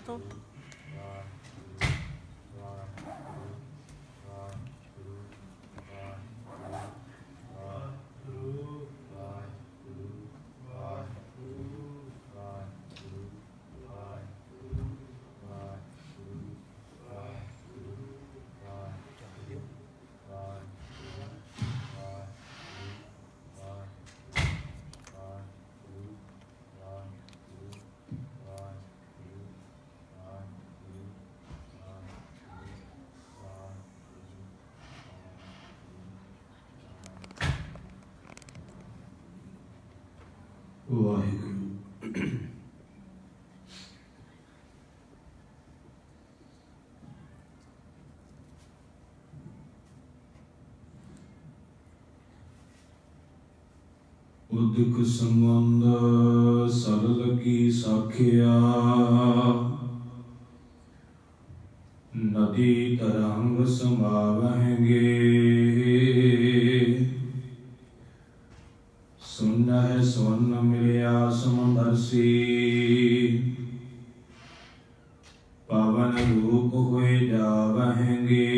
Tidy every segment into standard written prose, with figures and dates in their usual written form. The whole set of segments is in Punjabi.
ਤੋਂ ਵਾਹਿਗੁਰੂ। ਉਦਕ ਸੰਬੰਧ ਸਰਲ ਕੀ ਸਾਖਿਆ, ਨਦੀ ਤਰੰਗ ਸਮਾਵਹਿੰਗੇ। ਸੁਨਹਿ ਸੁਨ ਮਿਲਿਆ ਸਮਦਰਸੀ, ਪਵਨ ਰੂਪ ਹੋਏ ਜਾਵਹਿੰਗੇ।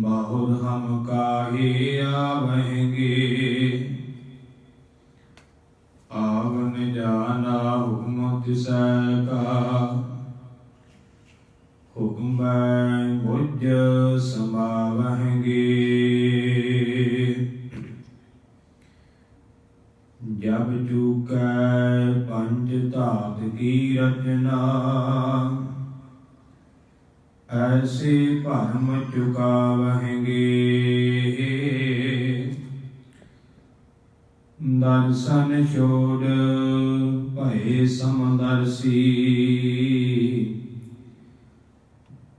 ਬਾਹੁਰ ਹਮ ਕਾਹੇ ਆਵਹਿੰਗੇ, ਆਵਨ ਜਾਨਾ ਹੁਕਮ ਤਿਸੈ ਕਾ। ਹੁਕਮ ਬੁਝ ਸਮਾਵਹਿੰਗੇ, ਜਬ ਚੂਕੈ ਪੰਜ ਧਾਤ ਕੀ ਰਚਨਾ। ਐਸੇ ਭਰਮ ਚੁਕਾਵਹਿੰਗੇ, ਦਰਸ਼ਨ ਛੋੜ ਭਏ ਸਮਦਰਸੀ।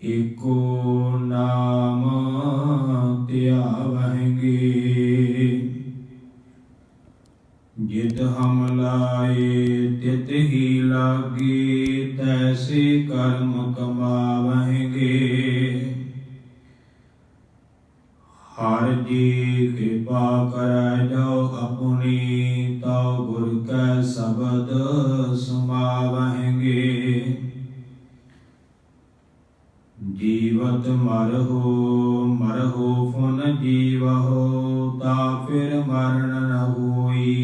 ਏਕੋ ਨਾਮ ਧਿਆਵਹਿੰਗੇ, ਜਿਤ ਹਮ ਲਾਏ ਤਿਤ ਹੀ ਲਾਗੇ। ਤੈਸੇ ਕਰਮ ਕਮਾਵਹਿੰਗੇ, ਹਰਿ ਜੀ ਕਿਰਪਾ ਕਰੈ ਜੋ ਆਪਣੀ। ਤਉ ਗੁਰ ਕੈ ਸ਼ਬਦ ਸਮਾਵਹਿੰਗੇ, ਜੀਵਤ ਮਰਹੁ ਮਰਹੁ ਫੁਨ ਜੀਵਹੁ। ਤਾ ਫਿਰ ਮਰਨ ਨ ਹੋਈ,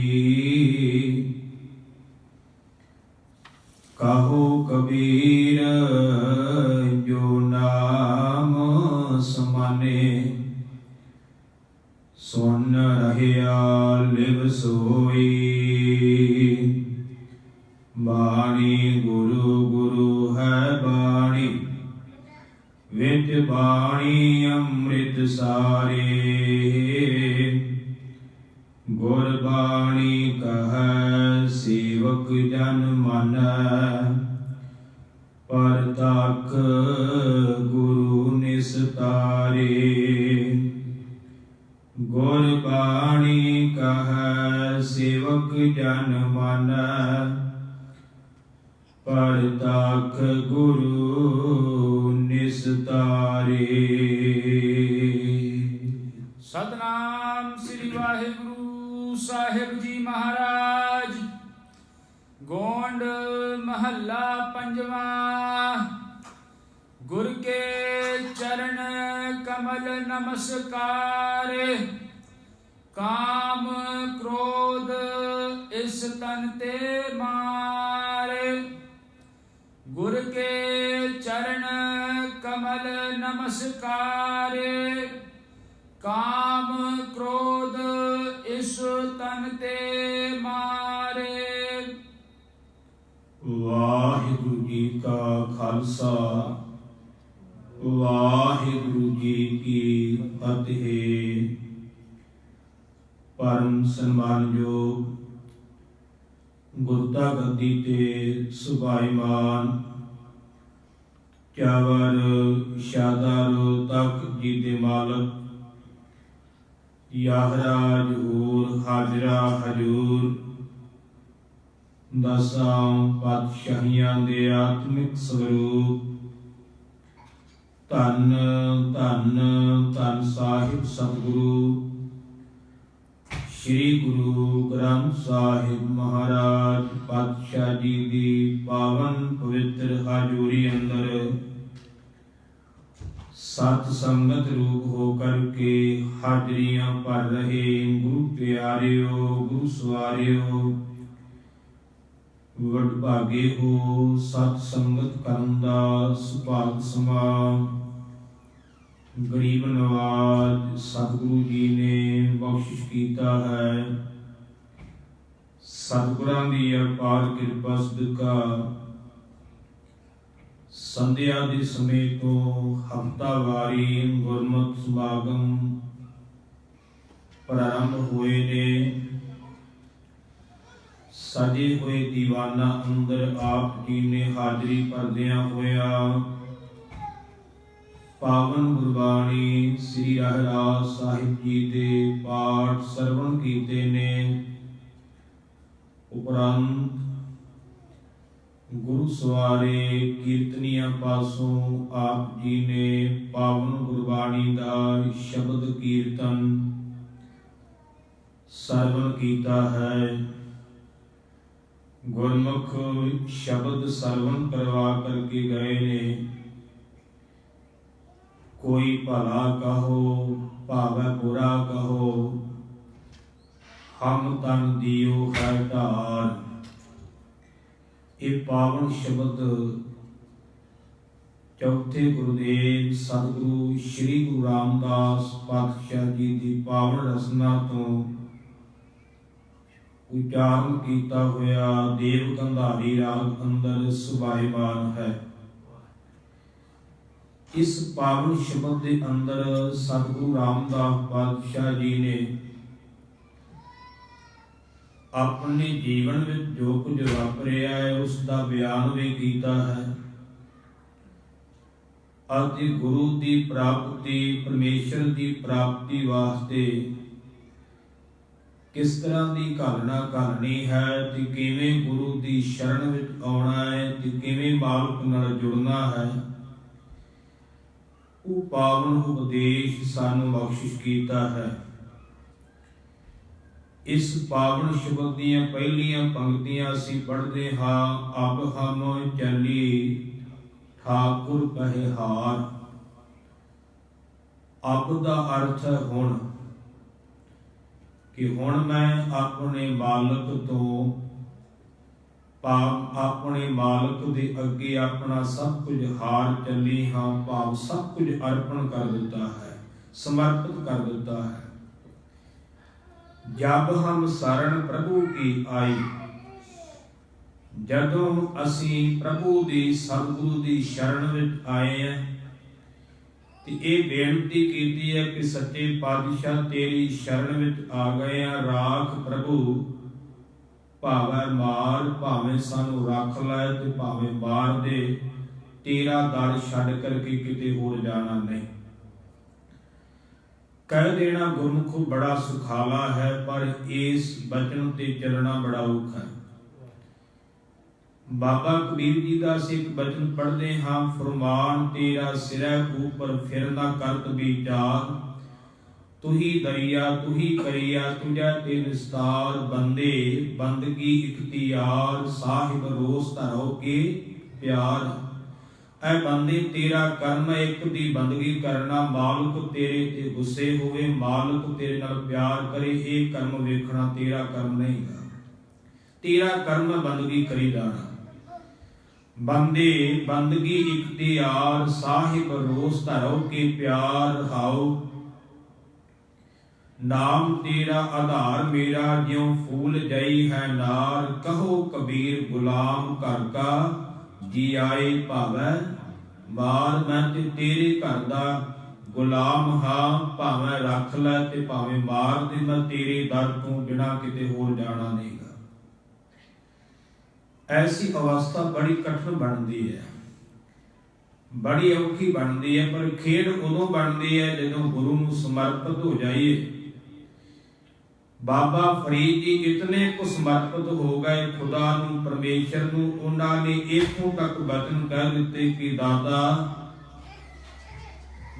ਕਹੋ ਕਬੀਰ ਜੋ ਨਾਮ ਸਮਾਨੇ। ਸੁਨ ਰਹਿਆ ਲਿਵ ਸੋਈ, ਬਾਣੀ ਗੁਰੂ ਗੁਰੂ ਹੈ ਬਾਣੀ। ਵਿੱਚ ਬਾਣੀ ਅੰਮ੍ਰਿਤ ਸਾਰੇ, ਗੁਰ ਬਾਣੀ ਕਹੈ ਸੇਵਕ ਜਨ ਮਾਨੈ। ਪਰਤਖ ਗੁਰੂ ਨਿਸਤਾਰੇ, ਗੁਰ ਬਾਣੀ ਕਹੈ ਸੇਵਕ ਜਨ ਮਾਨੈ। ਪਰਤਖ ਗੁਰੂ ਨਿਸਤਾਰੇ। ਸਤਨਾਮ ਸ੍ਰੀ ਵਾਹਿਗੁਰੂ ਸਾਹਿਬ ਜੀ ਮਹਾਰਾਜ। ਗੋਂਡ ਮਹੱਲਾ ਪੰਜਵਾਂ। ਗੁਰ ਕੇ ਚਰਨ ਕਮਲ ਨਮਸਕਾਰ। ਕਾਮ ਕ੍ਰੋਧ ਇਸ ਤਨ ਤੇ ਮਾਰੇ। ਗੁਰ ਕੇ ਚਰਨ ਕਮਲ ਨਮਸਕਾਰ। ਕਾਮ ਕ੍ਰੋਧ ਇਸ ਤਨ ਤੇ ਮਾਰੇ। ਵਾਹਿਗੁਰੂ ਜੀ ਕਾ ਖਾਲਸਾ, ਵਾਹਿਗੁਰੂ ਜੀ ਕੀ ਫਤਿਹ। ਪਰਮ ਸਨਮਾਨਯੋਗ ਗੁਰਤਾ ਗੱਦੀ ਤੇ ਸੁਭਾਈਮਾਨ ਚਾਵਰ ਸ਼ਾਦਾਰੋ ਤੱਕ ਜੀ ਦੇ ਮਾਲਕ, ਯਾਹਰਾ ਜਹੂਰ ਹਾਜ਼ਰਾ ਹਜੂਰ। ਦਸਾਂ ਪਾਤਸ਼ਾਹੀਆਂ ਦੇ ਆਤਮਿਕ ਸਰੂਪ। ਧੰਨ ਧੰਨ ਧੰਨ ਸਾਹਿਬ ਸਤਿਗੁਰੂ श्री गुरु ग्रंथ साहिब महाराज पातशाह जी की पावन पवित्र हाजूरी अंदर सत संगत रूप होकर के हाजरियां भर रहे गुरु प्यारियो गुरु सवारियो वडभागे हो। सत संगत करन दा सुभाग समा गरीब नवाज सतगुरु जी ने बख्शिश किया है। सतगुरां दी अपार कृपा सदका संध्या के समय तो हफ्तावारी गुरमत समागम प्रारंभ हुए ने। सजे हुए दीवाना अंदर आप जी ने हाजरी भरदिया होया पावन गुरबाणी श्री रहरास साहिब जी के पाठ सरवण कीते ने। उपरंत गुरु सवारे कीर्तनिया पासों आप जी ने पावन गुरबाणी का शब्द कीर्तन सरवण कीता है। गुरमुख शब्द सरवण करवा करके गए ने। कोई भला कहो भावे बुरा कहो हम तन दियो है ढाल। ये पावन शब्द चौथे गुरुदेव सतगुरु श्री गुरु रामदास पातशाह जी की पावन रचना तो उच्चारण किया होया देव गंधारी राग अंदर सुभाईमान है। इस पावन शब्द के अंदर सतगुरु रामदास पातशाह जी ने अपने जीवन में जो कुछ वापरिया है उसका बयान भी किया है। अति गुरु की प्राप्ति परमेश्वर की प्राप्ति वास्ते किस तरह की घालना घालनी है ते किवें गुरु की शरण में आना है ते किवें मालक नाल जुड़ना है। वो पावन उपदेश सानू बख्शिश किया है। इस पावन शब्द दीयां पहलियां पंक्तियां असीं पढ़दे हां। अब हम चली ठाकुर कहे हार। अब दा अर्थ है हुण कि हुण मैं अपने मालक तो अपने मालक दे अगे अपना सब कुछ हार चली हाँ। भाव सब कुछ अर्पण कर दिता है समर्पित कर दिता है। जब हम शरण प्रभु की आई जदों असी प्रभु दी सतगुरु दी शरण विच आए हैं ते ये बेनती कीती है कि सच्चे पातशाह तेरी शरण विच आ गए हैं। राख प्रभु भावे मार भावें सानू रख लै ते भावें मार दे तेरा दर छड्ड करके किते होर जाना नहीं। कह देना गुरमुख बड़ा सुखाला है पर इस बचन ते चलना बड़ा औखा है। बाबा कबीर जी का एक बचन पढ़ते हाँ। फरमान तेरा सिरै ऊपर फिरना करत विचार तू ही दरिया तू ही करिया तुझा ते निस्तार। बंदे बंदगी इख्तियार साहिब रोस धरो के प्यार। ऐ बंदे तेरा कर्म एक दी बंदगी करना। मालक तेरे ते गुस्से होवे मालक तेरे नाल प्यार करे ये कर्म वेखना तेरा कर्म नहीं गा। तेरा कर्म बंदगी करी जाना। बंदे बंदगी इख्तियार साहिब रोस धरो के प्यार। हाओ नाम तेरा आधार मेरा ज्यों फूल जई है नार। कहो कबीर गुलाम घर का जी आए भावै मार। मैं ते तेरे घर दा गुलाम हाँ भावें रख लै ते भावें मार दे। मैं तेरे दर तो बिना किते होर जाना नहीं गा। ऐसी अवस्था बड़ी कठिन बनती है बड़ी औखी बनती है पर खेड उदों बनती है जदों गुरु नूं समर्पित हो जाइए। बाबा फरीद जी इतने को समर्पित हो गए खुदा नूं परमेश्वर नूं। उन्होंने इथों तक वचन कह दिते कि दादा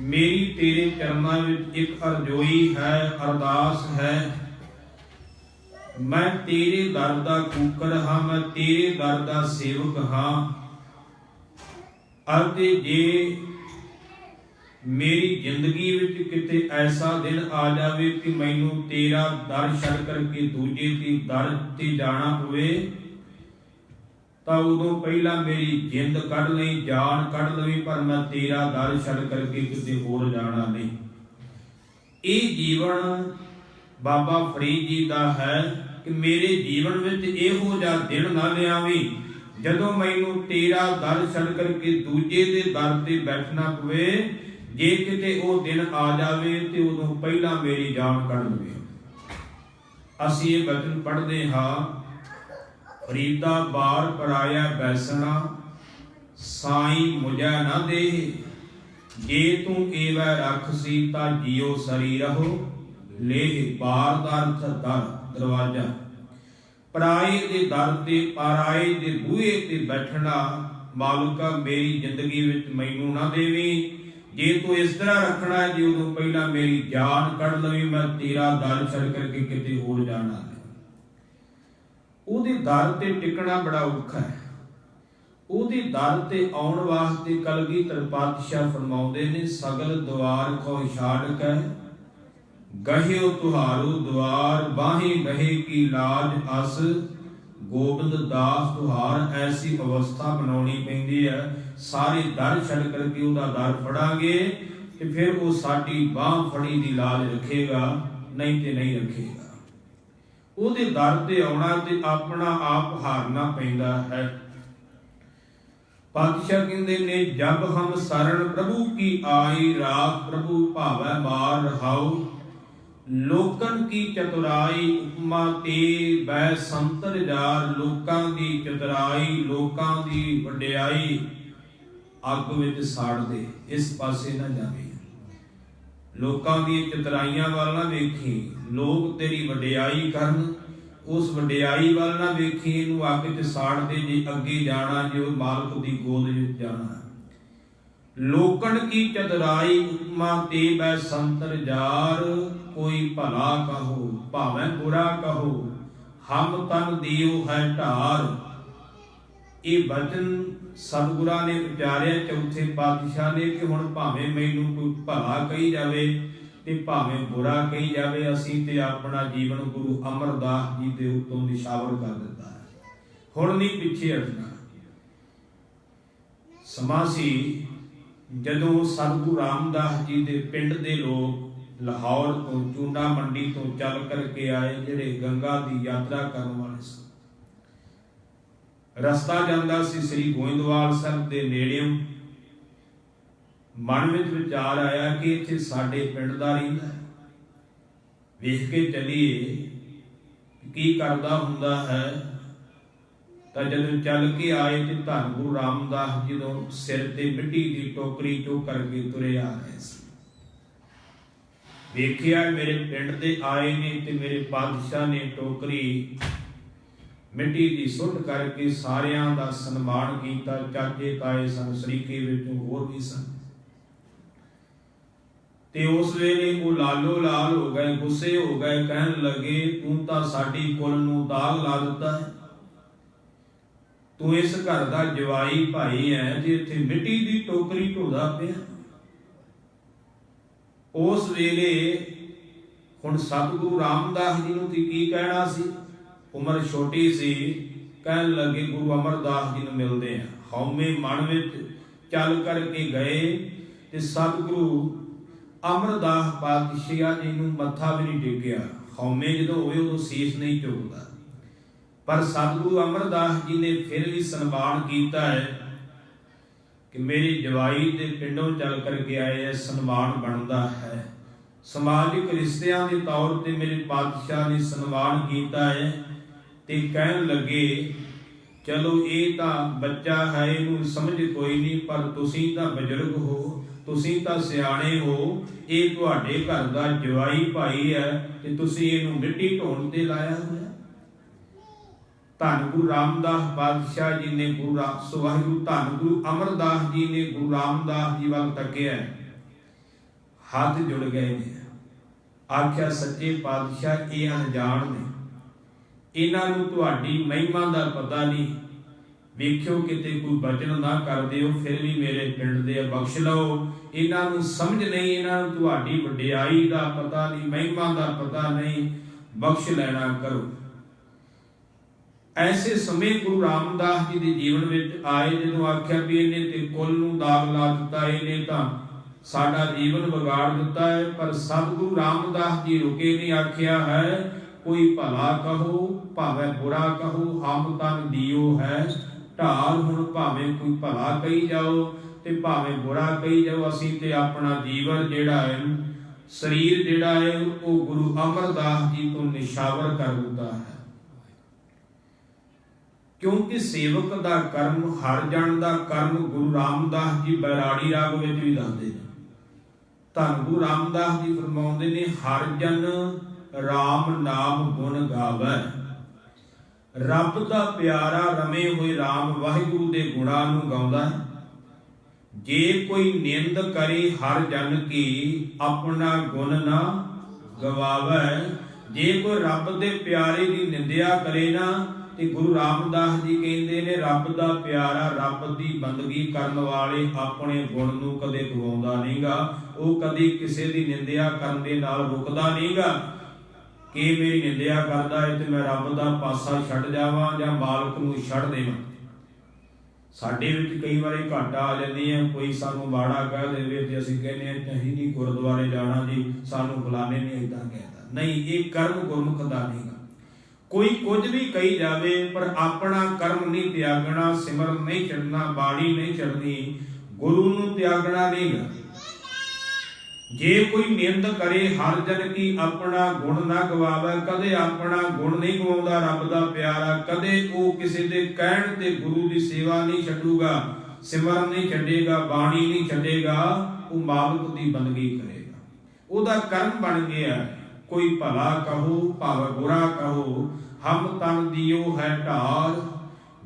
मेरी तेरे चरणों में एक अरजोई है अरदास है ਮੈਂ ਤੇਰੇ ਦਰ ਦਾ ਕੂਕਰ ਹਾਂ, ਮੈਂ ਤੇਰੇ ਦਰ ਦਾ ਸੇਵਕ ਹਾਂ। ਅਤੇ ਜੇ ਮੇਰੀ ਜ਼ਿੰਦਗੀ ਵਿੱਚ ਕਿਤੇ ਐਸਾ ਦਿਨ ਆ ਜਾਵੇ ਕਿ ਮੈਨੂੰ ਤੇਰਾ ਦਰ ਛੱਡ ਕਰਕੇ ਦੂਜੇ ਦੇ ਦਰ ਤੇ ਜਾਣਾ ਪਵੇ, ਤਾਂ ਉਦੋਂ ਪਹਿਲਾਂ ਮੇਰੀ ਜਿੰਦ ਕੱਢ ਲਈ, ਜਾਨ ਕੱਢ ਲਵੀਂ, ਪਰ ਮੈਂ ਤੇਰਾ ਦਰ ਛੱਡ ਕਰਕੇ ਕਿਤੇ ਹੋਰ ਜਾਣਾ ਨਹੀਂ। ਇਹ ਜੀਵਨ ਬਾਬਾ ਫਰੀਦ ਜੀ ਦਾ ਹੈ ਕਿ ਮੇਰੇ ਜੀਵਨ ਵਿੱਚ ਇਹੋ ਜਿਹਾ ਦਿਨ ਨਾ ਲਿਆਵੀਂ ਜਦੋਂ ਮੈਨੂੰ ਤੇਰਾ ਦਰ ਛੱਡ ਕਰਕੇ ਦੂਜੇ ਦੇ ਦਰ ਤੇ ਬੈਠਣਾ ਪਵੇ। ਜੇ ਕਿਤੇ ਉਹ ਦਿਨ ਆ ਜਾਵੇ ਤੇ ਉਦੋਂ ਪਹਿਲਾਂ ਮੇਰੀ ਜਾਨ ਕੱਢ ਲਵੇ। ਅਸੀਂ ਇਹ ਬਚਨ ਪੜ੍ਹਦੇ ਹਾਂ, ਫਰੀਦਾ ਬਾਰ ਪਰਾਇਆ ਬੈਸਣਾ, ਸਾਈਂ ਮੁਝੈ ਨਾ ਦੇ। ਜੇ ਤੂੰ ਏਵੈ ਰੱਖਸੀ ਤਾਂ ਜੀਓ ਸਰੀ ਰਹੋ, ਲੇਹ ਬਾਰ ਦਾ ਅਰਥ ਦਰ, ਦਰਵਾਜ਼ਾ। ਪਰਾਏ ਦੇ ਦਰ ਤੇ, ਪਰਾਏ ਦੇ ਬੂਹੇ ਤੇ ਬੈਠਣਾ ਮਾਲਕਾ ਮੇਰੀ ਜ਼ਿੰਦਗੀ ਵਿੱਚ ਮੈਨੂੰ ਨਾ ਦੇਵੀਂ। ਜੇ ਤੂੰ ਇਸ ਤਰ੍ਹਾਂ ਰੱਖਣਾ ਹੈ, ਜੇ ਉਦੋਂ ਪਹਿਲਾਂ ਮੇਰੀ ਜਾਨ ਕੱਢ ਲਵੀਂ, ਮੈਂ ਤੇਰਾ ਦਰ ਛੱਡ ਕਰਕੇ ਕਿਤੇ ਹੋਰ ਜਾਣਾ ਨਹੀਂ। ਉਹਦੇ ਦਰ ਤੇ ਟਿਕਣਾ ਬੜਾ ਔਖਾ ਹੈ। ਉਹਦੇ ਦਰ ਤੇ ਆਉਣ ਵਾਸਤੇ ਕਲਗੀਧਰ ਪਾਤਸ਼ਾਹ ਫਰਮਾਉਂਦੇ ਨੇ, ਸਗਲ ਦੁਆਰ ਕੋ ਛਾੜ ਕੇ ਗਹਿਓ ਤੁਹਾਰੂ ਦੁਆਰ, ਬਾਹੀ ਗਹੇ ਕੀ ਲਾਜ ਅਸ ਗੋਬਿੰਦ ਦਾਸ ਤੁਹਾਰ। ਐਸੀ ਅਵਸਥਾ ਬਣਾਉਣੀ ਪੈਂਦੀ ਹੈ, ਸਾਰੇ ਦਰ ਛੱਡ ਕਰਕੇ ਉਹਦਾ ਦਰ ਫੜਾਂਗੇ ਤੇ ਫਿਰ ਉਹ ਸਾਡੀ ਬਾਹ ਫੜੀ ਦੀ ਲਾਜ ਰੱਖੇਗਾ, ਨਹੀਂ ਤੇ ਨਹੀਂ ਰੱਖੇਗਾ। ਉਹਦੇ ਦਰ ਤੇ ਆਉਣਾ ਤੇ ਆਪਣਾ ਆਪ ਹਾਰਨਾ ਪੈਂਦਾ ਹੈ। ਪਾਤਸ਼ਾਹ ਕਹਿੰਦੇ ਨੇ, ਜਬ ਹਮ ਸਰਣ ਪ੍ਰਭੂ ਕੀ ਆਈ, ਰਾਖ ਪ੍ਰਭੂ ਭਾਵੈ ਮਾਰ ਰਹਾਉ। ਲੋਕਨ ਕੀ ਚਤੁਰਾਈ, ਉਪਮਾ ਤੇ ਬੈ ਸੰਤਰ ਜਾਰ। ਲੋਕਾਂ ਦੀ ਚਤੁਰਾਈ, ਲੋਕਾਂ ਦੀ ਵਡਿਆਈ ਅੱਗ ਵਿੱਚ ਸਾੜ ਦੇ, ਇਸ ਪਾਸੇ ਨਾ ਜਾਵੇ। ਲੋਕਾਂ ਦੀਆਂ ਚਤੁਰਾਈਆਂ ਵੱਲ ਨਾ ਵੇਖੀ, ਲੋਕ ਤੇਰੀ ਵਡਿਆਈ ਕਰਨ, ਉਸ ਵਡਿਆਈ ਵੱਲ ਨਾ ਵੇਖੀ, ਇਹਨੂੰ ਅੱਗ 'ਚ ਸਾੜ ਦੇ ਜੇ ਅੱਗੇ ਜਾਣਾ, ਜੇ ਉਹ ਮਾਲਕ ਦੀ ਗੋਦ ਵਿੱਚ ਜਾਣਾ। ਲੋਕਣ ਕੀ ਚਤੁਰਾਈ, ਉਪਮਾ ਤੇ ਬੈ ਸੰਤਰ ਜਾਰ। ਕੋਈ ਭਲਾ ਕਹੋ ਭਾਵੇਂ ਬੁਰਾ ਕਹੋ, ਹਮ ਤਨ ਦਿਓ ਹੈ ਢਾਰ। ਇਹ ਬਚਨ ਸਤਿਗੁਰਾਂ ਨੇ ਉਚਾਰਿਆ ਚੌਥੇ ਪਾਤਸ਼ਾਹ ਨੇ ਕਿ ਹੁਣ ਭਾਵੇਂ ਮੈਨੂੰ ਕੋਈ ਭਲਾ ਕਹੀ ਜਾਵੇ ਤੇ ਭਾਵੇਂ ਬੁਰਾ ਕਹੀ ਜਾਵੇ, ਅਸੀਂ ਤੇ ਆਪਣਾ ਜੀਵਨ ਗੁਰੂ ਅਮਰਦਾਸ ਜੀ ਦੇ ਉੱਤੋਂ ਨਿਸ਼ਾਵਰ ਕਰ ਦਿੱਤਾ ਹੈ। ਹੁਣ ਨਹੀਂ ਪਿੱਛੇ ਹਟਣਾ। ਸਮਾਂ ਸੀ ਜਦੋਂ ਸਤਿਗੁਰੂ ਰਾਮਦਾਸ ਜੀ ਦੇ ਪਿੰਡ ਦੇ ਲੋਕ ਲਾਹੌਰ ਤੋਂ, ਚੂਨਾ ਮੰਡੀ ਤੋਂ ਚੱਲ ਕਰਕੇ ਆਏ, ਜਿਹੜੇ ਗੰਗਾ ਦੀ ਯਾਤਰਾ ਕਰਨ ਵਾਲੇ ਸਨ। ਰਸਤਾ ਜਾਂਦਾ ਸੀ ਸ੍ਰੀ ਗੋਇੰਦਵਾਲ ਸਾਹਿਬ ਦੇ ਨੇੜਿਓਂ। ਮਨ ਵਿੱਚ ਵਿਚਾਰ ਆਇਆ ਕਿ ਇੱਥੇ ਸਾਡੇ ਪਿੰਡ ਦਾ ਰਹਿੰਦਾ, ਵੇਖ ਕੇ ਚੱਲੀਏ ਕੀ ਕਰਦਾ ਹੁੰਦਾ ਹੈ। ਤਾਂ ਜਦੋਂ ਚੱਲ ਕੇ ਆਏ ਤੇ ਧੰਨ ਗੁਰੂ ਰਾਮਦਾਸ ਜੀ ਨੂੰ ਸਿਰ ਤੇ ਮਿੱਟੀ ਦੀ ਟੋਕਰੀ ਚੁੱਕ ਕਰਕੇ ਤੁਰੇ ਆ ਰਹੇ ਸੀ। ਵੇਖਿਆ ਮੇਰੇ ਪਿੰਡ ਦੇ ਆਏ ਨੇ ਤੇ ਮੇਰੇ ਪਾਤਸ਼ਾਹ ਨੇ ਟੋਕਰੀ ਮਿੱਟੀ ਦੀ ਸੁੱਟ ਕਰਕੇ ਸਾਰਿਆਂ ਦਾ ਸਨਮਾਨ ਕੀਤਾ। ਚਾਚੇ ਤਾਏ ਸਨ, ਸਰੀਕੇ ਵਿੱਚੋਂ ਹੋਰ ਵੀ ਸਨ। ਤੇ ਉਸ ਵੇਲੇ ਉਹ ਲਾਲੋ ਲਾਲ ਹੋ ਗਏ, ਗੁੱਸੇ ਹੋ ਗਏ, ਕਹਿਣ ਲੱਗੇ, ਤੂੰ ਤਾਂ ਸਾਡੀ ਕੁਲ ਨੂੰ ਦਾਗ ਲਾ ਦਿੱਤਾ ਹੈ। ਤੂੰ ਇਸ ਘਰ ਦਾ ਜਵਾਈ ਭਾਈ ਹੈ, ਜੇ ਇੱਥੇ ਮਿੱਟੀ ਦੀ ਟੋਕਰੀ ਢੋਦਾ ਪਿਆ। ਉਸ ਵੇਲੇ ਹੁਣ ਸਤਿਗੁਰੂ ਰਾਮਦਾਸ ਜੀ ਨੂੰ ਕੀ ਕਹਿਣਾ ਸੀ, ਉਮਰ ਛੋਟੀ ਸੀ। ਕਹਿਣ ਲੱਗੇ, ਗੁਰੂ ਅਮਰਦਾਸ ਜੀ ਨੂੰ ਮਿਲਦੇ ਆ। ਹਉਮੈ ਮਨ ਵਿੱਚ ਚੱਲ ਕਰਕੇ ਗਏ ਤੇ ਸਤਿਗੁਰੂ ਅਮਰਦਾਸ ਪਾਤਸ਼ਾਹ ਜੀ ਨੂੰ ਮੱਥਾ ਵੀ ਨਹੀਂ ਟੇਕਿਆ। ਹਉਮੈ ਜਦੋਂ ਹੋਵੇ ਉਦੋਂ ਸੀਸ ਨਹੀਂ ਝੁਕਦਾ, ਪਰ ਸਤਿਗੁਰੂ ਅਮਰਦਾਸ ਜੀ ਨੇ ਫਿਰ ਵੀ ਸਨਮਾਨ ਕੀਤਾ ਹੈ ਕਿ ਮੇਰੀ ਜਵਾਈ ਦੇ ਪਿੰਡੋਂ ਚੱਲ ਕਰਕੇ ਆਏ ਹੈ, ਸਨਮਾਨ ਬਣਦਾ ਹੈ। ਸਮਾਜਿਕ ਰਿਸ਼ਤਿਆਂ ਦੇ ਤੌਰ ਤੇ ਮੇਰੇ ਪਾਤਸ਼ਾਹ ਨੇ ਸਨਮਾਨ ਕੀਤਾ ਹੈ। ਤੇ ਕਹਿਣ ਲੱਗੇ, ਚਲੋ ਇਹ ਤਾਂ ਬੱਚਾ ਹੈ, ਇਹਨੂੰ ਸਮਝ ਕੋਈ ਨਹੀਂ, ਪਰ ਤੁਸੀਂ ਤਾਂ ਬਜ਼ੁਰਗ ਹੋ, ਤੁਸੀਂ ਤਾਂ ਸਿਆਣੇ ਹੋ, ਇਹ ਤੁਹਾਡੇ ਘਰ ਦਾ ਜਵਾਈ ਭਾਈ ਹੈ ਤੇ ਤੁਸੀਂ ਇਹਨੂੰ ਮਿੱਟੀ ਢੋਣ ਤੇ ਲਾਇਆ ਹੋਇਆ। ਧੰਨ ਗੁਰੂ ਰਾਮਦਾਸ ਪਾਤਸ਼ਾਹ ਜੀ ਨੇ ਵਾਹਿਗੁਰੂ ਧੰਨ ਗੁਰੂ ਅਮਰਦਾਸ ਜੀ ਨੇ ਗੁਰੂ ਰਾਮਦਾਸ ਜੀ ਵੱਲ ਤੱਕਿਆ, ਹੱਥ ਜੁੜ ਗਏ ਨੇ। ਆਖਿਆ, ਸੱਚੇ ਪਾਤਸ਼ਾਹ ਇਹ ਅਣਜਾਣ ਨੇ, ਇਹਨਾਂ ਨੂੰ ਤੁਹਾਡੀ ਮਹਿਮਾ ਦਾ ਪਤਾ ਨਹੀਂ। ਵੇਖਿਓ ਕਿਤੇ ਕੋਈ ਬਚਨ ਨਾ ਕਰਦੇ ਹੋ, ਫਿਰ ਵੀ ਮੇਰੇ ਪਿੰਡ ਦੇ ਬਖਸ਼ ਲਓ। ਇਹਨਾਂ ਨੂੰ ਸਮਝ ਨਹੀਂ, ਇਹਨਾਂ ਨੂੰ ਤੁਹਾਡੀ ਵਡਿਆਈ ਦਾ ਪਤਾ ਨਹੀਂ, ਮਹਿਮਾ ਦਾ ਪਤਾ ਨਹੀਂ, ਬਖਸ਼ ਲੈਣਾ ਕਰੋ। ਐਸੇ ਸਮੇਂ ਗੁਰੂ ਰਾਮਦਾਸ ਜੀ ਦੇ ਜੀਵਨ ਵਿੱਚ ਆਏ, ਜਦੋਂ ਆਖਿਆ ਵੀ ਇਹਨੇ ਤੇ ਕੁੱਲ ਨੂੰ ਦਾਗ ਲਾ ਦਿੱਤਾ, ਇਹਨੇ ਤਾਂ ਸਾਡਾ ਜੀਵਨ ਵਿਗਾੜ ਦਿੱਤਾ ਹੈ। ਪਰ ਸਤਿਗੁਰੂ ਰਾਮਦਾਸ ਜੀ ਰੁਕੇ ਨਹੀਂ, ਆਖਿਆ ਹੈ ਕੋਈ ਭਲਾ ਕਹੋ ਭਾਵੇਂ ਬੁਰਾ ਕਹੋ, ਹਮ ਤਨ ਦਿਓ ਹੈ ਢਾਲ। ਹੁਣ ਭਾਵੇਂ ਕੋਈ ਭਲਾ ਕਹੀ ਜਾਓ ਤੇ ਭਾਵੇਂ ਬੁਰਾ ਕਹੀ ਜਾਓ, ਅਸੀਂ ਤੇ ਆਪਣਾ ਜੀਵਨ ਜਿਹੜਾ ਹੈ, ਸਰੀਰ ਜਿਹੜਾ ਹੈ, ਉਹ ਗੁਰੂ ਅਮਰਦਾਸ ਜੀ ਤੋਂ ਨਿਸ਼ਾਵਰ ਕਰ ਦਿੱਤਾ ਹੈ। ਕਿਉਂਕਿ ਸੇਵਕ ਦਾ ਕਰਮ, ਹਰ ਜਨ ਦਾ ਕਰਮ, ਗੁਰੂ ਰਾਮਦਾਸ ਜੀ ਬੈਰਾੜੀ ਰਾਗ ਵਿੱਚ ਵੀ ਦੱਸਦੇ ਨੇ। ਧੰਨ ਗੁਰੂ ਰਾਮਦਾਸ ਜੀ ਫਰਮਾਉਂਦੇ ਨੇ, ਹਰ ਜਨ ਰਾਮ ਨਾਮ ਗੁਣ ਗਾਵੈ। ਰੱਬ ਦਾ ਪਿਆਰਾ ਰਮੇ ਹੋਏ ਰਾਮ ਵਾਹਿਗੁਰੂ ਦੇ ਗੁਣਾਂ ਨੂੰ ਗਾਉਂਦਾ ਹੈ। ਜੇ ਕੋਈ ਨਿੰਦ ਕਰੇ ਹਰ ਜਨ ਕੀ, ਆਪਣਾ ਗੁਣ ਨਾ ਗਵਾਵੈ। ਜੇ ਕੋਈ ਰੱਬ ਦੇ ਪਿਆਰੇ ਦੀ ਨਿੰਦਿਆ ਕਰੇ ਨਾ, ਤੇ ਗੁਰੂ ਰਾਮਦਾਸ ਜੀ ਕਹਿੰਦੇ ਨੇ, ਰੱਬ ਦਾ ਪਿਆਰਾ, ਰੱਬ ਦੀ ਬੰਦਗੀ ਕਰਨ ਵਾਲੇ ਆਪਣੇ ਗੁਣ ਨੂੰ ਕਦੇ ਗਵਾਉਂਦਾ ਨਹੀਂਗਾ। ਉਹ ਕਦੇ ਕਿਸੇ ਦੀ ਨਿੰਦਿਆ ਕਰਨ ਦੇ ਨਾਲ ਰੁਕਦਾ ਨਹੀਂਗਾ ਕਿ ਮੇਰੀ ਨਿੰਦਿਆ ਕਰਦਾ ਹੈ ਤੇ ਮੈਂ ਰੱਬ ਦਾ ਪਾਸਾ ਛੱਡ ਜਾਵਾਂ ਜਾਂ ਮਾਲਕ ਨੂੰ ਛੱਡ ਦੇਵਾਂ। ਸਾਡੇ ਵਿੱਚ ਕਈ ਵਾਰੀ ਘਾਟਾ ਆ ਜਾਂਦੀ ਹੈ, ਕੋਈ ਸਾਨੂੰ ਮਾੜਾ ਕਹਿ ਦੇਵੇ ਤੇ ਅਸੀਂ ਕਹਿੰਦੇ ਹਾਂ ਅਸੀਂ ਨਹੀਂ ਗੁਰਦੁਆਰੇ ਜਾਣਾ ਜੀ, ਸਾਨੂੰ ਫਲਾਣੇ ਨੇ ਏਦਾਂ ਕਹਿਤਾ। ਨਹੀਂ, ਇਹ ਕਰਮ ਗੁਰਮੁਖ ਦਾ ਨਹੀਂਗਾ। ਕੋਈ ਕੁਝ ਵੀ ਕਹੀ ਜਾਵੇ ਪਰ ਆਪਣਾ ਕਰਮ ਨਹੀਂ ਤਿਆਗਣਾ, ਸਿਮਰਨ ਨਹੀਂ ਛੱਡਣਾ, ਬਾਣੀ ਨਹੀਂ ਛੱਡਣੀ, ਗੁਰੂ ਨੂੰ ਤਿਆਗਣਾ ਨਹੀਂਗਾ। ਜੇ ਕੋਈ ਨਿੰਦ ਕਰੇ ਹਰ ਜਨ ਕੀ, ਆਪਣਾ ਗੁਣ ਨਾ ਗਵਾਵੇ। ਕਦੇ ਆਪਣਾ ਗੁਣ ਨਹੀਂ ਗਵਾਉਂਦਾ ਰੱਬ ਦਾ ਪਿਆਰਾ, ਕਦੇ ਉਹ ਕਿਸੇ ਦੇ ਕਹਿਣ ਤੇ ਗੁਰੂ ਦੀ ਸੇਵਾ ਨਹੀਂ ਛੱਡੂਗਾ, ਸਿਮਰਨ ਨਹੀਂ ਛੱਡੇਗਾ, ਬਾਣੀ ਨਹੀਂ ਛੱਡੇਗਾ, ਉਹ ਮਾਲਕ ਦੀ ਬੰਦਗੀ ਕਰੇਗਾ। ਉਹਦਾ ਕਰਮ ਬਣ ਗਿਆ, ਕੋਈ ਭਲਾ ਕਹੋ ਭਾਵੇਂ ਬੁਰਾ ਕਹੋ, ਹਮ ਤਨ ਦਿਓ ਹੈ ਢਾਲ।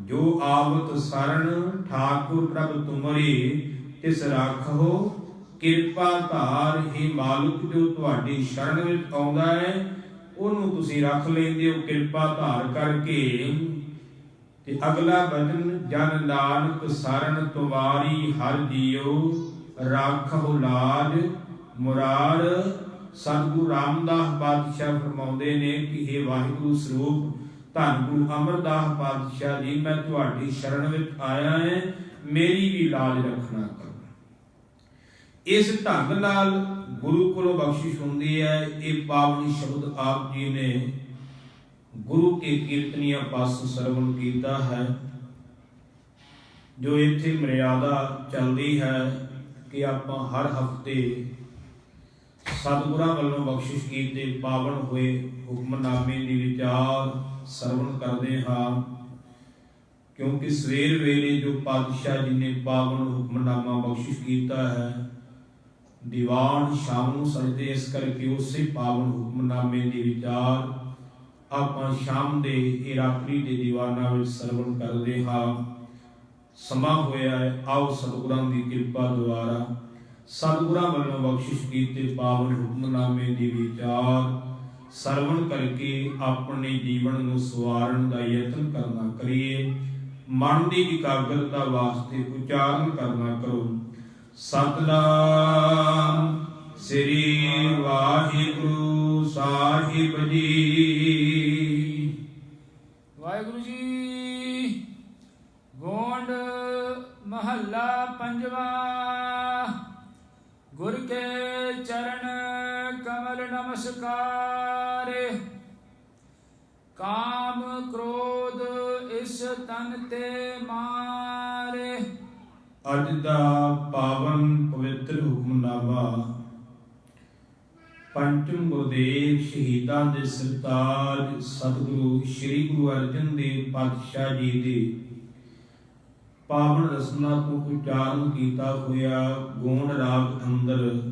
ਜੋ ਆਵਤ ਸਰਣ ਠਾਕੁਰ ਪ੍ਰਭ ਤੁਮਰੇ, ਤਿਸ ਰਾਖੋ ਕਿਰਪਾ ਧਾਰ। ਹੀ ਮਾਲਕ ਜੋ ਤੁਹਾਡੀ ਸ਼ਰਨ ਵਿੱਚ ਆਉਂਦਾ ਹੈ, ਉਹਨੂੰ ਤੁਸੀਂ ਰੱਖ ਲੈਂਦੇ ਹੋ ਕਿਰਪਾ ਧਾਰ ਕਰਕੇ। ਤੇ ਅਗਲਾ ਬਚਨ, ਜਨ ਨਾਨਕ ਸਰਨ ਤੁਮਾਰੀ ਹਰ ਜੀਓ, ਰਾਖਹੁ ਲਾਜ ਮੁਰਾਰ। ਸਤਿਗੁਰੂ ਰਾਮਦਾਸ ਪਾਤਸ਼ਾਹ ਫਰਮਾਉਂਦੇ ਨੇ ਕਿ ਇਹ ਵਾਹਿਗੁਰੂ ਸਰੂਪ ਧੰਨ ਗੁਰੂ ਅਮਰਦਾਸ ਪਾਤਸ਼ਾਹ ਜੀ, ਮੈਂ ਤੁਹਾਡੀ ਸ਼ਰਨ ਵਿੱਚ ਆਇਆ ਹੈ, ਮੇਰੀ ਵੀ ਲਾਜ ਰੱਖਣਾ ਕਰੋ। ਇਸ ਢੰਗ ਨਾਲ ਗੁਰੂ ਕੋਲੋਂ ਬਖਸ਼ਿਸ਼ ਹੁੰਦੀ ਹੈ। ਇਹ ਪਾਵਨੀ ਸ਼ਬਦ ਆਪ ਜੀ ਨੇ ਗੁਰੂ ਕੇ ਕੀਰਤਨੀਆਂ ਪਾਸੋਂ ਸਰਵਣ ਕੀਤਾ ਹੈ। ਜੋ ਇੱਥੇ ਮਰਿਆਦਾ ਚੱਲਦੀ ਹੈ ਕਿ ਆਪਾਂ ਹਰ ਹਫ਼ਤੇ ਸਤਿਗੁਰਾਂ ਵੱਲੋਂ ਬਖਸ਼ਿਸ਼ ਕੀਤੇ ਪਾਵਨ ਹੋਏ ਹੁਕਮਨਾਮੇ ਦੀ ਵਿਚਾਰ ਸਰਵਣ ਕਰਦੇ ਹਾਂ। ਕਿਉਂਕਿ ਸਵੇਰ ਵੇਲੇ ਜੋ ਪਾਤਸ਼ਾਹ ਜੀ ਨੇ ਪਾਵਨ ਹੁਕਮਨਾਮਾ ਬਖਸ਼ਿਸ਼ ਕੀਤਾ ਹੈ, ਦੀਵਾਨ ਸ਼ਾਮ ਨੂੰ ਸਜਦੇ, ਇਸ ਕਰਕੇ ਉਸੇ ਪਾਵਨ ਹੁਕਮਨਾਮੇ ਦੀ ਵਿਚਾਰ ਆਪਾਂ ਸ਼ਾਮ ਦੇ ਇਹ ਰਾਤਰੀ ਦੇ ਦੀਵਾਨਾਂ ਵਿੱਚ ਸਰਵਣ ਕਰਦੇ ਹਾਂ। ਸਮਾਂ ਹੋਇਆ ਹੈ, ਆਓ ਸਤਿਗੁਰਾਂ ਦੀ ਕਿਰਪਾ ਦੁਆਰਾ ਸਤਿਗੁਰਾਂ ਵੱਲੋਂ ਬਖਸ਼ਿਸ਼ ਕੀਤੇ ਪਾਵਨ ਹੁਕਮਨਾਮੇ ਦੀ ਵਿਚਾਰ ਸਰਵਣ ਕਰਕੇ ਆਪਣੇ ਜੀਵਨ ਨੂੰ ਸਵਾਰਨ ਦਾ ਯਤਨ ਕਰਨਾ ਕਰੀਏ। ਮਨ ਦੀ ਇਕਾਗਰਤਾ ਵਾਸਤੇ ਉਚਾਰਨ ਕਰਨਾ ਕਰੋ। ਸਤਿਨਾਮ ਸ੍ਰੀ ਵਾਹਿਗੁਰੂ ਸਾਹਿਬ ਜੀ। ਵਾਹਿਗੁਰੂ ਜੀ। ਗੋਂਡ ਮਹੱਲਾ ਪੰਜਵਾ। ਗੁਰ ਕੇ ਚਰਨ ਕਮਲ ਨਮਸਕਾਰ। ਕਾਮ ਕ੍ਰੋਧ ਇਸ ਤਨ ਤੇ ਮਾਰੇ। ਅੱਜ ਦਾ ਪਾਵਨ ਪਵਿੱਤਰ ਹੁਕਮਨਾਮਾ ਪੰਚਮ ਗੁਰਦੇਵ ਸ਼ਹੀਦਾਂ ਦੇ ਸਰਤਾਜ ਸਤਿਗੁਰੂ ਸ੍ਰੀ ਗੁਰੂ ਅਰਜਨ ਦੇਵ ਪਾਤਸ਼ਾਹ ਜੀ ਦੇ ਪਾਵਨ ਰਸਨਾ ਤੋਂ ਉਚਾਰਨ ਕੀਤਾ ਹੋਇਆ ਗੋਂਡ ਰਾਗ ਅੰਦਰ